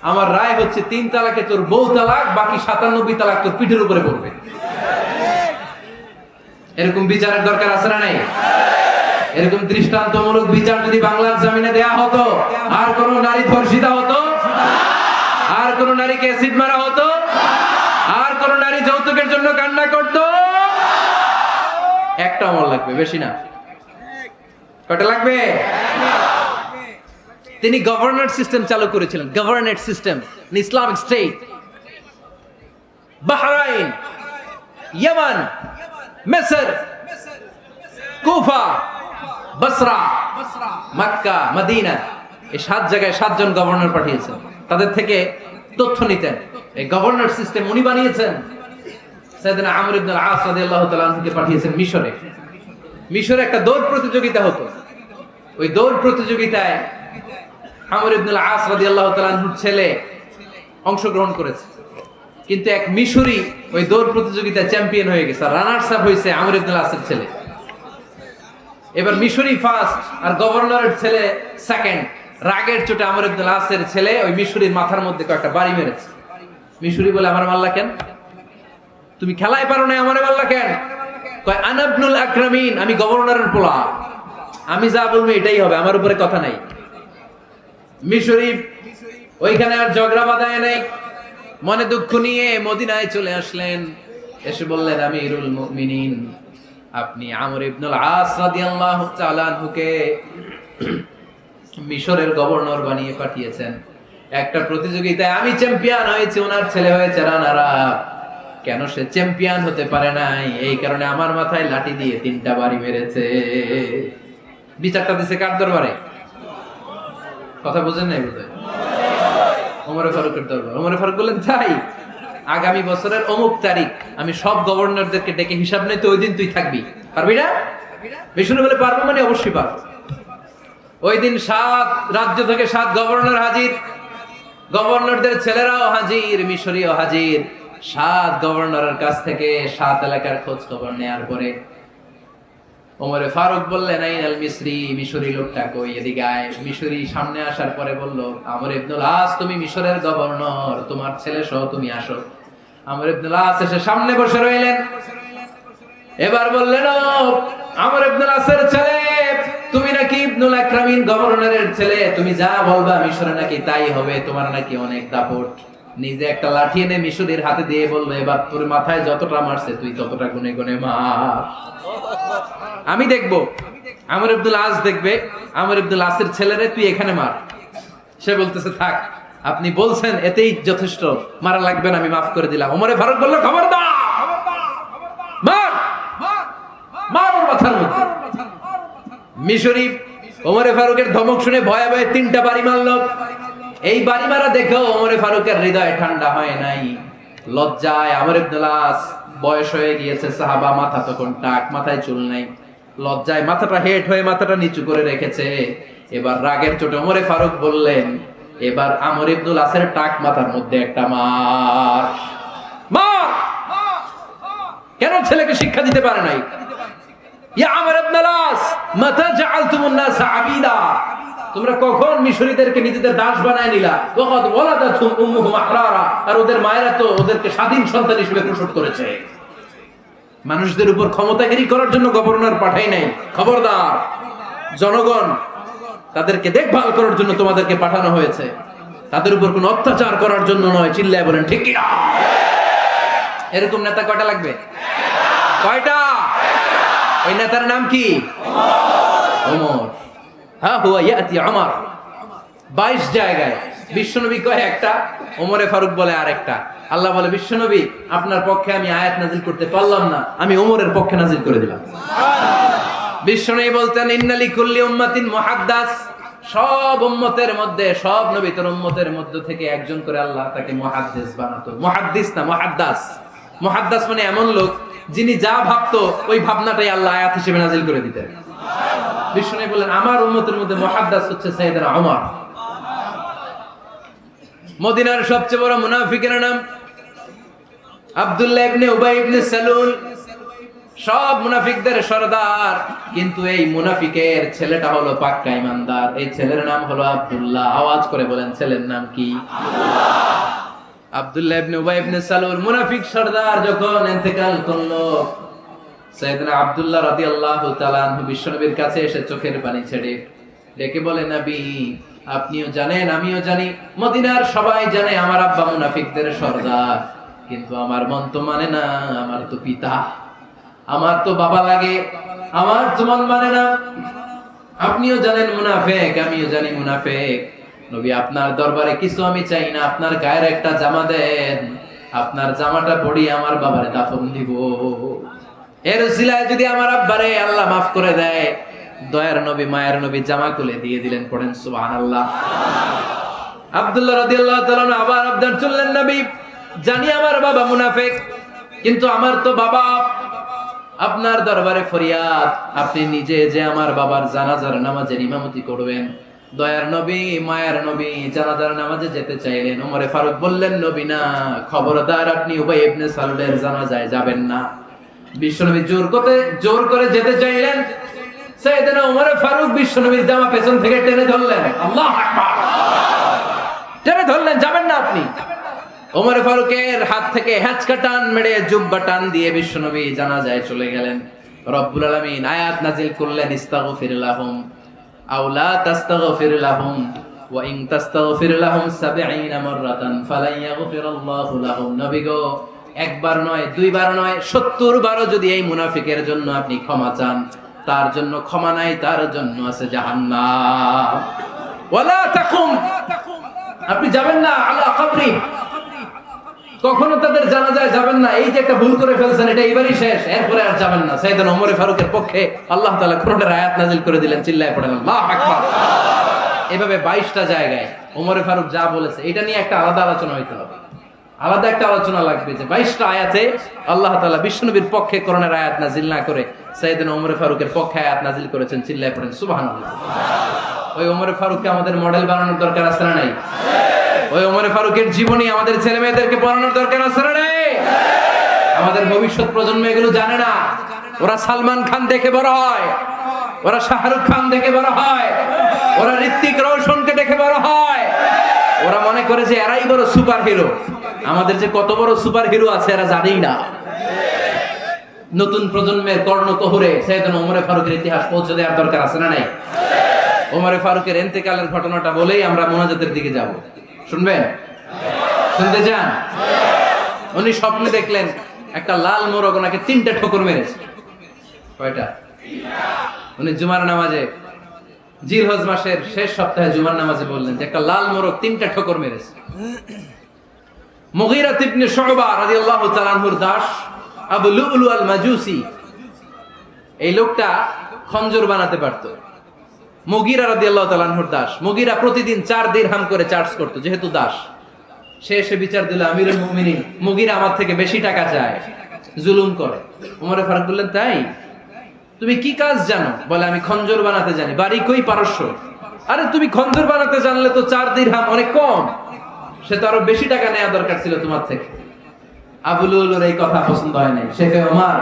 আমার রায় হচ্ছে 3 তালাকে তোর বউ তালাক, বাকি 97 তালাক তোর পিঠের উপরে পড়বে। এরকম বিচারের দরকার আছে না নাই? এরকম দৃষ্টান্তমূলক বিচার যদি বাংলার জমিনে দেয়া হতো, আর কোন নারী ধর্ষিতা হতো, আর কোন নারীকে অ্যাসিড মারা হতো, আর কোন নারী যৌতুকের জন্য কান্না করতো? একটা আমল লাগবে, বেশি না। কয়টা লাগবে? তিনি গভর্নর সিস্টেম চালু করেছিলেন, governor system, Islamic state. Bahrain, ইয়ামান, মিসর, কুফা, বসরা, মক্কা, মদিনা, এই 7 জায়গায় 7 জন গভর্নর পাঠিয়েছেন। তাদের থেকে তথ্য নিতেন। এই গভর্নর সিস্টেম উনি বানিয়েছেন। সাইয়েদনা আমর ইবনে আল-আস রাদিয়াল্লাহু তাআলা আনহুকে পাঠিয়েছেন মিশরে। মিশরে একটা দৌড় প্রতিযোগিতা হতো। ওই দৌড় প্রতিযোগিতায় আমর ইবনে আল-আস রাদিয়াল্লাহু তাআলা আনহুর ছেলে অংশগ্রহণ করেছে, কিন্তু এক মিশরি ওই দৌড় প্রতিযোগিতায় চ্যাম্পিয়ন হয়ে গেছে। রানার্স আপ হয়েছে আমর ইবনে আল-আসের ছেলে। এবার মিশরি ফার্স্ট আর গভর্নরের ছেলে সেকেন্ড। রাগের চোটে আমর ইবনে আল-আসের ছেলে ওই মিশরির মাথার মধ্যে কয়েকটা বাড়ি মেরেছে। মিশরি বলে আমার মাল্লা কেন? তুমি খেলায় পারো না, আমারে মাল্লা কেন? কয় আনা ইবনুল আকরামিন, আমি গভর্নরের পোলা, আমি যা বলবো এটাই হবে, আমার উপরে কথা নাই। মিশরি ওইখানে আর ঝগড়া বাঁধায় নাই, মনে দুঃখ নিয়ে মদিনায় চলে আসলেন। এসে বললেন আমিরুল মুমিনিন, আপনি আমর ইবনুল আস রাদিয়াল্লাহু তাআলা আনহুকে মিশরের গভর্নর বানিয়ে পাঠিয়েছেন। একটা প্রতিযোগিতায় আমি চ্যাম্পিয়ন হয়েছি, ওনার ছেলে হয়েছে রানার আপ। কেন সে চ্যাম্পিয়ন হতে পারে নাই? এই কারণে আমার মাথায় লাঠি দিয়ে 3টা বাড়ি মেরেছে। বিচারটা দিছে কার দরবারে? কথা বুঝেন নাই বোধহয়। ওমরে ফারুকের দরবার। ওমরে ফারুক বললেন, তাই আগামী বছরের অমুক তারিখ আমি সব গভর্নরদেরকে ডেকে হিসাব নেই, তো ওই দিন তুই থাকবি, পারবি না? বিষ্ণু বলে, পারবো মানে অবশ্যই পারবো। ওই দিন 7 রাজ্য থেকে 7 গভর্নর হাজির, গভর্নরদের ছেলেরাও হাজির, মিশরীয় হাজির। 7 গভর্নরের কাছ থেকে 7 এলাকার খোঁজ খবর নেয়ার পরে ওমরে ফারুক বললেন, আইনাল মিসরি, মিশরী লোকটা কই, এদিকে আয়। মিশরী সামনে আসার পরে বলল, আমর ইবনুল আস, তুমি মিশরের গভর্নর, তোমার ছেলে সহ তুমি আসো। আমর ইবনুল আস এসে সামনে বসে রইলেন। এবার বললেন, ও আমর ইবনুল আসের ছেলে, তুমি নাকি ইবনুল আকরামিন গভর্নরের ছেলে, তুমি যা বলবা মিশরে নাকি তাই হবে, তোমার নাকি অনেক দাপট। নিজে একটা লাঠি এনে মিশরীর হাতে দিয়ে বললো, এবার তোর মাথায় যতটা মারছে তুই ততটা গুনে গুনে মার, আমি দেখবো। আমর ইবনুল আস দেখবে, আমর ইবনুল আসের ছেলেরে তুই এখানে মার। সে বলতেছে, থাক, আপনি বলছেন এতেই যথেষ্ট, মারা লাগবে না, আমি মাফ করে দিলাম। ওমরে ফারুক বলল, খবরদার, মার মার ওর মাথার মধ্যে। মিশরী ওমরে ফারুকের ধমক শুনে ভয়ে ভয়ে 3টা বাড়ি মারল। এই বাড়ি মারা দেখেও ওমরে ফারুকের হৃদয় ঠান্ডা হয় নাই। লজ্জায় আমর ইবনুল আস, বয়স হয়ে গিয়েছে সাহাবা, মাথা তখন টাক, মাথায় চুল নাই, লজ্জায় মাথাটা হেট হয়ে মাথাটা নিচু করে রেখেছে। এবার রাগের চোটে ওমরে ফারুক বললেন, এবার আমর ইবনুল আসের টাক মাথার মধ্যে একটা মার। মার! কেন ছেলেকে শিক্ষা দিতে পারে নাই? ইয়া আমর ইবনুল আস, মাতা জাআলতুমুন নাস আবিদা, তোমরা কখন মিশরীদেরকে নিজেদের দাস বানায় নিলা? ওয়াকাদ ওয়ালাদাতুহুম উম্মুহুম আহরারা, আর ওদের মায়েরা তো ওদেরকে স্বাধীন সন্তান হিসেবে প্রসব করেছে। মানুষদের উপর ক্ষমতাগিরি করার জন্য গভর্নর পাঠাই নাই। খবরদার, জনগণ তাদেরকে দেখভাল করার জন্য তোমাদেরকে পাঠানো হয়েছে, তাদের উপর কোনো অত্যাচার করার জন্য নয়। চিল্লায় বলেন ঠিক কি না? এরকম নেতা কয়টা লাগবে? কয়টা? ওই নেতার নাম কি? ওমর। হ্যাঁ, হুয়া ইয়াতি ওমর। 22 জায়গায় বিশ্বনবী কয় একটা, ওমরে ফারুক বলে আরেকটা। আল্লাহ বলে, বিশ্বনবী আপনার পক্ষে আমি আয়াত নাজিল করতে পারলাম না, আমি ওমরের পক্ষে নাজিল করে দিলাম। বিশ্বনবী বলতেন, ইন্নালি কুল্লি উম্মাতিন মুহাদ্দাস, সব উম্মতের মধ্যে, সব নবীর উম্মতের মধ্য থেকে একজন করে আল্লাহ তাকে মুহাদ্দিস বানাতো। মুহাদ্দিস না, মুহাদ্দাস। মুহাদ্দাস মানে এমন লোক যিনি যা ভাবতো ওই ভাবনাটাই আল্লাহ আয়াত হিসেবে নাজিল করে দিতেন। বিশ্বনবী বলেন, আমার উম্মতের মধ্যে মুহাদ্দাস হচ্ছে সাইয়েদনা ওমর। মদিনার সবচেয়ে বড় মুনাফিকের নাম আব্দুল্লাহ ইবনে উবাই ইবনে সালুল, সব মুনাফিকদের সরদার। কিন্তু এই মুনাফিকের ছেলেটা হলো পাক্কা ইমানদার, এই ছেলের নাম হলো আব্দুল্লাহ। আওয়াজ করে বলেন, ছেলের নাম কি? আব্দুল্লাহ ইবনে উবাই ইবনে সালুল, মুনাফিক সরদার যখন ইন্তেকাল করলো, সাইয়েদনা আব্দুল্লাহ রাদিয়াল্লাহু তাআলা আনহু বিশ্বনবীর কাছে এসে চোখের পানি ছেড়ে ডেকে বলে, নবী আপনিও জানেন, আমিও জানি, মদিনার সবাই জানে আমার আব্বা মুনাফিকদের সরদার, কিন্তু আমার মন তো মানে না, আমার তো পিতা, আমার তো বাবা লাগে, আমার তো মন মানে না। আপনিও জানেন মুনাফিক, আমিও জানি মুনাফিক। নবী আপনার দরবারে কিছু আমি চাই না, আপনার গায়ের একটা জামা দেন, আপনার জামাটা পরিয়ে আমার বাবারে দাফন দিব। এর উসিলায় যদি আমার আব্বারে আল্লাহ মাফ করে দেয়, দয়ার নবী মায়ের নবী জামা খুলে দিয়ে দিলেন। পড়েন সুবহানাল্লাহ। আব্দুল্লাহ রাদিয়াল্লাহু তাআলা আবার আবদার চললেন, নবী জানি আমার বাবা মুনাফিক, কিন্তু আমার তো বাবা, আপনার দরবারে ফরিয়াদ, আপনি নিজে যে আমার বাবার জানাজার নামাজের ইমামতি করবেন। দয়ার নবী মায়ের নবী জানাজার নামাজে যেতে চাইলেন। ওমরে ফারুক বললেন, নবী না, খবরদার, আপনি উবাই ইবনে সালুলের জানাজায় যাবেন না। বিশ্বনবী জোর করে যেতে চাইলেন। সাইয়েদনা ওমর ফারুক বিশ্বনবীর জামা পেছন থেকে টেনে ধরলেন। আল্লাহু আকবার! টেনে ধরলেন, যাবেন না আপনি। ওমর ফারুকের হাত থেকে হ্যাচকা টান মেরে জুব্বা টান দিয়ে বিশ্বনবী জানাজায় চলে গেলেন। রব্বুল আলামিন আয়াত নাজিল করলেন, ইস্তাগফির লাহুম আও লা তাস্তাগফির লাহুম ওয়া ইন তাস্তাগফির লাহুম ৭০ মাররাতান ফালান ইয়াগফিরাল্লাহু লাহুম। নবী গো, একবার নয়, দুইবার নয়, ৭০ বারও যদি এই মুনাফিকের জন্য আপনি ক্ষমা চান, তার জন্য ক্ষমা নাই, তার জন্য আছে জাহান্নাম। ওয়ালা তাকুম, আপনি যাবেন না আলা কবরি, কখনো তাদের জানাজায় যাবেন না, এই যে একটা ভুল করে ফেলছেন এটা এবারই শেষ, এরপরে আর যাবেন না। সাইয়েদনা ওমর ফারুকের পক্ষে আল্লাহ তাআলা কোরআনের আয়াত নাযিল করে দিলেন, চিল্লায়ে পড়েন আল্লাহু আকবার। এভাবে 22টা জায়গায় ওমর ফারুক যা বলেছে এটা নিয়ে একটা আলাদা আলোচনা হইতে হবে, আলাদা একটা আলোচনা লাগবে যে 22টা আয়াতে আল্লাহ তাআলা বিশ্বনবীর পক্ষে কোরআনের আয়াত নাযিল না করে সাইয়েদনা ওমর ফারুকের পক্ষে আয়াত নাযিল করেছেন, চিল্লায়ে পড়েন সুবহানাল্লাহ। ওই ওমর ফারুককে আমাদের মডেল বানানোর দরকার আছে না নাই? ওই ওমর ফারুকের জীবনী আমাদের ছেলে মেয়েদেরকে পড়ানোর দরকার আছে না নাই? আমাদের ভবিষ্যৎ প্রজন্ম এগুলো জানে না। ওরা সালমান খান দেখে বড় হয়, ওরা শাহরুখ খান দেখে বড় হয়, ওরা ঋত্বিক রোশনকে দেখে বড় হয়। ওরা মনে করে যে এরাই বড় সুপার হিরো। আমাদের যে কত বড় সুপার হিরো আছে এরা জানেই না। নতুন প্রজন্মের কর্ণকোহরে সাইয়েদনা ওমর ফারুকের ইতিহাস পৌঁছে দেওয়ার দরকার আছে না নাই? ওমর ফারুকের ইন্তেকালের ঘটনাটা বলেই আমরা মোনাজাতের দিকে যাব। শুনবেন? শুনতে চান? উনি স্বপ্নে দেখলেন একটা লাল মোরগ ওনাকে 3টা ঠোকর মেরেছে। কয়টা? উনি জুমার নামাজে, জিলহজ মাসের শেষ সপ্তাহে জুমার নামাজে বললেন যে একটা লাল মোরগ 3টা ঠোকর মেরেছে। মুগীরা ইবনে শুবা রাদিয়াল্লাহু তাআলা আনহুর দাস আবু লুলু আল মাজুসি, এই লোকটা খঞ্জর বানাতে পারতো। মুগীরা রাদিয়াল্লাহু তাআলা আনহুর দাস। মুগীরা প্রতিদিন 4 দিরহাম করে চার্জ করত, যেহেতু দাস। সে এসে বিচার দিল, আমিরুল মুমিনিন মুগীরা আমার থেকে বেশি টাকা চায়, জুলুম করে। ওমর ফারুক বললেন, তাই? তুমি কি কাজ জানো? বলে, আমি খঞ্জর বানাতে জানি। বাড়ি কই? পারস্য। আরে তুমি খঞ্জর বানাতে জানলে তো 4 দিরহাম অনেক কম, সে তো আরো বেশি টাকা নেওয়া দরকার ছিল তোমার থেকে। আবু লুলুর এই কথা পছন্দ হয় নাই। সে কয়, ওমর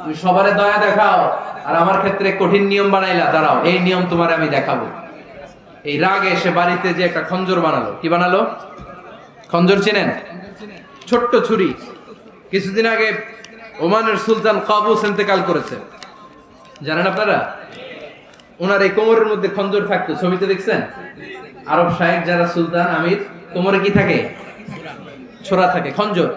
তুমি সবারে দয়া দেখাও আর আমার ক্ষেত্রে কঠিন নিয়ম বানাইলা, দাঁড়াও এই নিয়ম তোমার আমি দেখাবো। এই রাগে সে বাড়িতে যে একটা খঞ্জর বানালো। কি বানালো? খঞ্জর চিনেন? ছোট্ট ছুরি। কিছুদিন আগে ওমানের সুলতান কাবুস ইন্তেকাল করেছে, জানেন আপনারা? ওনার এই কোমরের মধ্যে খঞ্জর থাকতো, ছবিতে দেখছেন? আরব শাহেক যারা সুলতান আমির, কোমরে কি থাকে? ছোরা থাকে, খঞ্জর।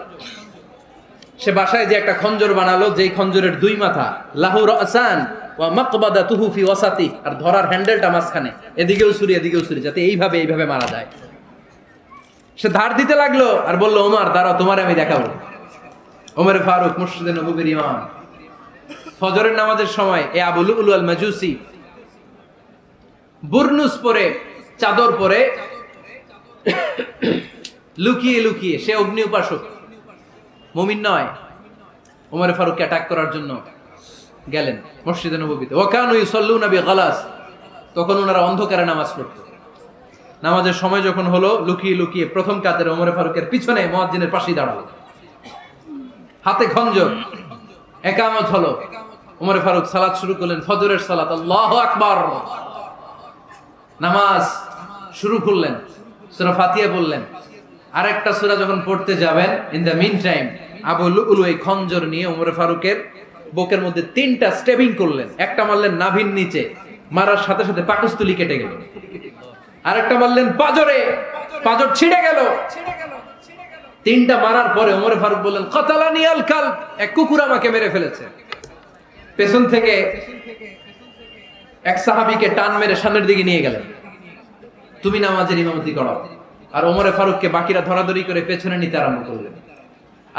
সে বাসায় যে একটা খঞ্জর বানালো, যেই খঞ্জরের 2 মাথা, লাহু রাসান ওয়া মাকবাদাতুহু ফি ওয়াসাতি, আর ধরার হ্যান্ডেলটা মাঝখানে, এদিকেও ছুরি এদিকেও ছুরি, যাতে এইভাবে এইভাবে মারা যায়। সে ধার দিতে লাগলো আর বলল, ওমর দাঁড়াও তোমারে আমি দেখাবো। ওমর ফারুক মসজিদে নববীর ইমাম, ফজরের নামাজের সময় এই আবু লুলু আল মাজুসি বুরনুস পরে, চাদর পরে, লুকিয়ে লুকিয়ে, সে অগ্নি উপাসক, মুমিন নয়। ওমর ফারুককে অ্যাটাক করার জন্য গেলেন মসজিদে নববীতে। ওয়াকানু ইউসাল্লুনা বিগালাস, তখন ওনারা অন্ধকারে নামাজ পড়তো। নামাজের সময় যখন হলো, লুকিয়ে লুকিয়ে প্রথম কাতারে ওমর ফারুকের পিছনে মুয়াজ্জিনের পাশেই দাঁড়ালো, হাতে খঞ্জর। ইকামত হলো, ওমর ফারুক সালাত শুরু করলেন, ফজরের সালাত, আল্লাহু আকবার। নামাজ শুরু করলেন, সূরা ফাতিহা বললেন। আরেকটা সূরা যখন পড়তে যাবেন, in the mean time Abu Lulu এই খঞ্জর নিয়ে ওমর ফারুকের বুকের মধ্যে 3টা স্টেবিং করলেন। একটা মারলেন নাভির নিচে, মারার সাথে সাথে পাকস্থলী কেটে গেল। আরেকটা মারলেন পাজরে, পাজর ছিঁড়ে গেল। 3টা মারার পরে ওমর ফারুক বললেন, কাতালানি আল কালব, এক কুকুর আমাকে মেরে ফেলেছে। পেছন থেকে এক সাহাবীকে টান মেরে সামনের দিকে নিয়ে গেলেন, তুমি নামাজের ইমামতি করো। আর ওমর ফারুককে বাকিরা ধরাধরি করে পেছনে নিতে আরম্ভ করলেন।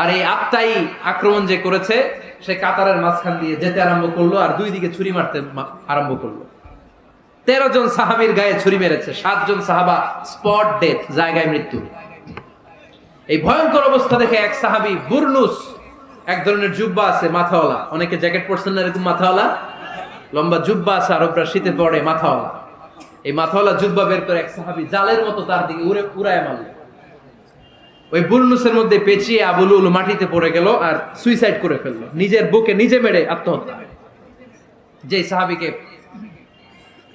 আর এই আত্মাই আক্রমণ যে করেছে, সে কাতারের মাঝখান দিয়ে যেতে আরম্ভ করলো আর 2 দিকে ছুরি মারতে আরম্ভ করলো। 13 জন সাহাবীর গায়ে ছুরি মেরেছে, 7 জন সাহাবা স্পট ডেথ, জায়গায় মৃত্যু। এই ভয়ঙ্কর অবস্থা দেখে এক সাহাবী বুরনুস, এক ধরনের জুব্বা আছে মাথাওয়ালা, অনেকে জ্যাকেট পরছেন না এরকম মাথাওয়ালা, লম্বা জুব্বা আছে, আরবরা শীতে পরে মাথাওয়ালা। এই মাথাওয়ালা জুব্বা বের করে এক সাহাবী জালের মতো তার দিকে উড়ায় মারল। ওই বুরনুসের মধ্যে পেঁচিয়ে আবু লুলু মাটিতে পড়ে গেল আর সুইসাইড করে ফেললো, নিজের বুকে নিজে মেরে আত্মহত্যা। যে সাহাবীকে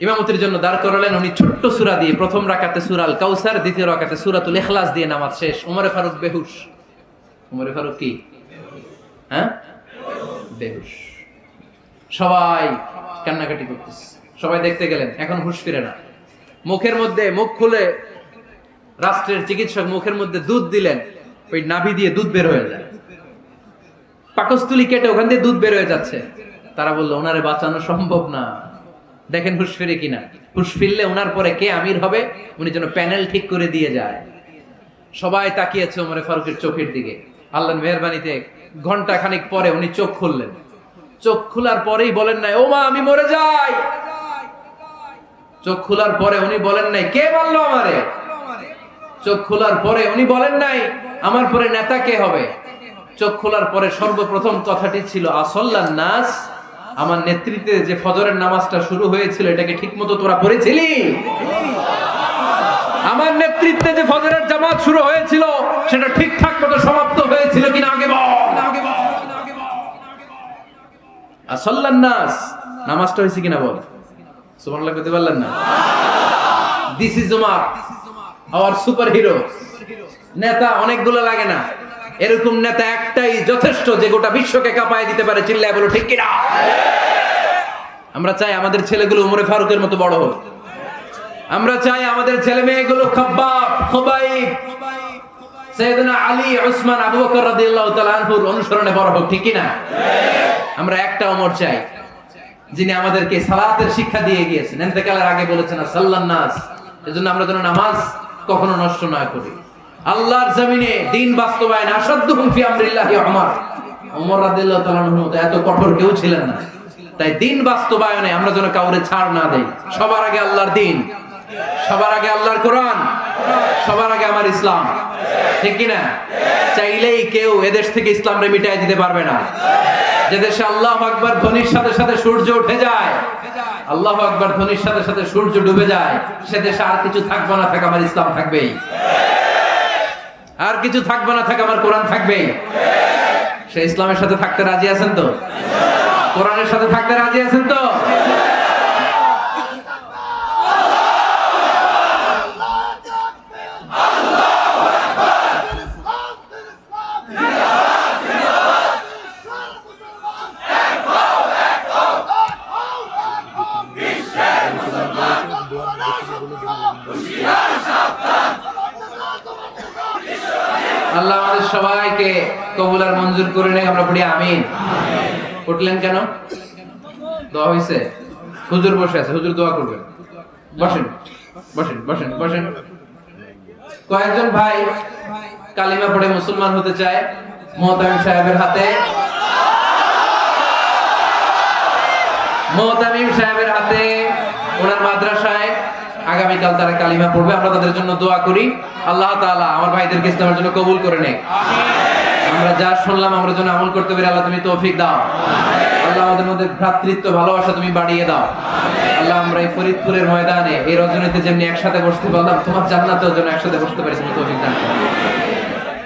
ইমামতির জন্য দাঁড় করালেন, উনি ছোট্ট সূরা দিয়ে, প্রথম রাকাতে সূরা আল কাউসার, দ্বিতীয় রাকাতে সূরাতুল ইখলাস দিয়ে নামাজ শেষ। ওমর ফারুক বেহুশ। ওমর ফারুক কি? হ্যাঁ, বেহুশ। সবাই কান্নাকাটি করতেছে, সবাই দেখতে গেলেন, এখন হুঁশ ফিরে না। মুখের মধ্যে, মুখ খুলে রাষ্ট্রের চিকিৎসক মুখের মধ্যে দুধ দিলেন, ওই নাভি দিয়ে দুধ বের হয়ে যায়, পাকস্থলী কেটে ওখান দিয়ে দুধ বের হয়ে যাচ্ছে। তারা বললো, ওনারে বাঁচানো সম্ভব না, দেখেন হুঁশ ফিরে কিনা। হুঁশ ফিরলে ওনার পরে কে আমির হবে, উনি যেন প্যানেল ঠিক করে দিয়ে যায়। সবাই তাকিয়েছে ওমরে ফারুকের চোখের দিকে। আল্লাহর মেহেরবানিতে ঘন্টা খানিক পরে উনি চোখ খুললেন। চোখ খোলার পরেই বলেন নাই ও মা আমি মরে যাই। চোখ খোলার পরে উনি বলেন নাই কে মারলো আমারে। চোখ খোলার পরে উনি বলেন নাই আমার পরে নেতা কে হবে। চোখ খোলার পরে সর্বপ্রথম কথাটি ছিল আসল্লান নাস, আমার নেতৃত্বে যে ফজরের নামাজটা শুরু হয়েছিল এটাকে ঠিকমতো তোরা পড়েছিলি? আমার নেতৃত্বে যে ফজরের জামাত শুরু হয়েছিল সেটা ঠিকঠাক মতো সমাপ্ত হয়েছিল কিনা আগে বল। আসল্লান নাস, নামাজটা হয়েছে কিনা বল। সুবহানাল্লাহ কইতে পারলেন না? This is Umar, hour super hero. নেতা অনেকগুলো লাগে না, এরকম নেতা একটাই যথেষ্ট যে গোটা বিশ্বকে কাঁপায় দিতে পারে। চিল্লায় বলো ঠিক কিনা? আমরা চাই আমাদের ছেলেগুলো উমরে ফারুকের মতো বড় হোক। আমরা চাই আমাদের ছেলে মেয়েগুলো খাব্বাব, খুবাইব, সাইয়েদনা আলী, উসমান, আবু বকর রাদিয়াল্লাহু তাআলা আনহুর অনুসরণে বড় হোক। ঠিক কিনা? আমরা একটা ওমর চাই যিনি আমাদেরকে সালাতের শিক্ষা দিয়ে গিয়েছেন, ইন্তেকালের আগে বলেছেন সাল্লান নাস। এজন্য আমরা যেন নামাজ কখনো নষ্ট না করি। আল্লাহর জমিনে দিন বাস্তবায়ন আসাদুহুম ফি আমরিল্লাহি ওমর রাদিয়াল্লাহু তাআলা আনহু এত কঠোর কেউ ছিলেন না। তাই দিন বাস্তবায়নে আমরা যেন কাউরে ছাড় না দেই। সবার আগে আল্লাহর দিন, সবার আগে আল্লাহর কোরআন, সবার আগে আমার ইসলাম। ঠিক কিনা? চাইলেই কেউ এদেশ থেকে ইসলামরে মিটাই দিতে পারবে না। যে দেশে আল্লাহু আকবার ধ্বনির সাথে সাথে সূর্য উঠে যায়, আল্লাহু আকবার ধ্বনির সাথে সাথে সূর্য ডুবে যায়, সে দেশে আর কিছু থাকবে না থাক আমার ইসলাম থাকবেই। আর কিছু থাকবে না থাক আমার কোরআন থাকবেই। সে ইসলামের সাথে থাকতে রাজি আছেন তো? কোরআনের সাথে থাকতে রাজি আছেন তো? আল্লাহ আমাদের সবাইকে কবুল আর মঞ্জুর করে নেই। আমরা পড়ি আমিন। উঠলেন কেন? দোয়া হয়েছে? হুজুর বসে আছে, হুজুর দোয়া করবেন। বসেন বসেন বসেন বসেন। কয়েকজন ভাই কালিমা পড়ে মুসলমান হতে চায় মুহতামিম সাহেবের হাতে, মুহতামিম সাহেবের হাতে ওনার মাদ্রাসায় আগামীকাল তারা কালিমা পড়বে। আমরা তাদের জন্য দোয়া করি। আল্লাহ তাআলা আমার ভাইদেরকে ইসলামের জন্য কবুল করে নেয়। আমরা যা শুনলাম আমরা যেন আমল করতে পারি। আল্লাহ তুমি তৌফিক দাও। আল্লাহ আমাদের মধ্যে ভ্রাতৃত্ব ভালোবাসা তুমি বাড়িয়ে দাও। আল্লাহ আমরা এই ফরিদপুরের ময়দানে এই রজনীতে যেমনি একসাথে বসতে পারলাম, তোমার জান্নাতেও যেন একসাথে বসতে পারি, তুমি তৌফিক দান করো।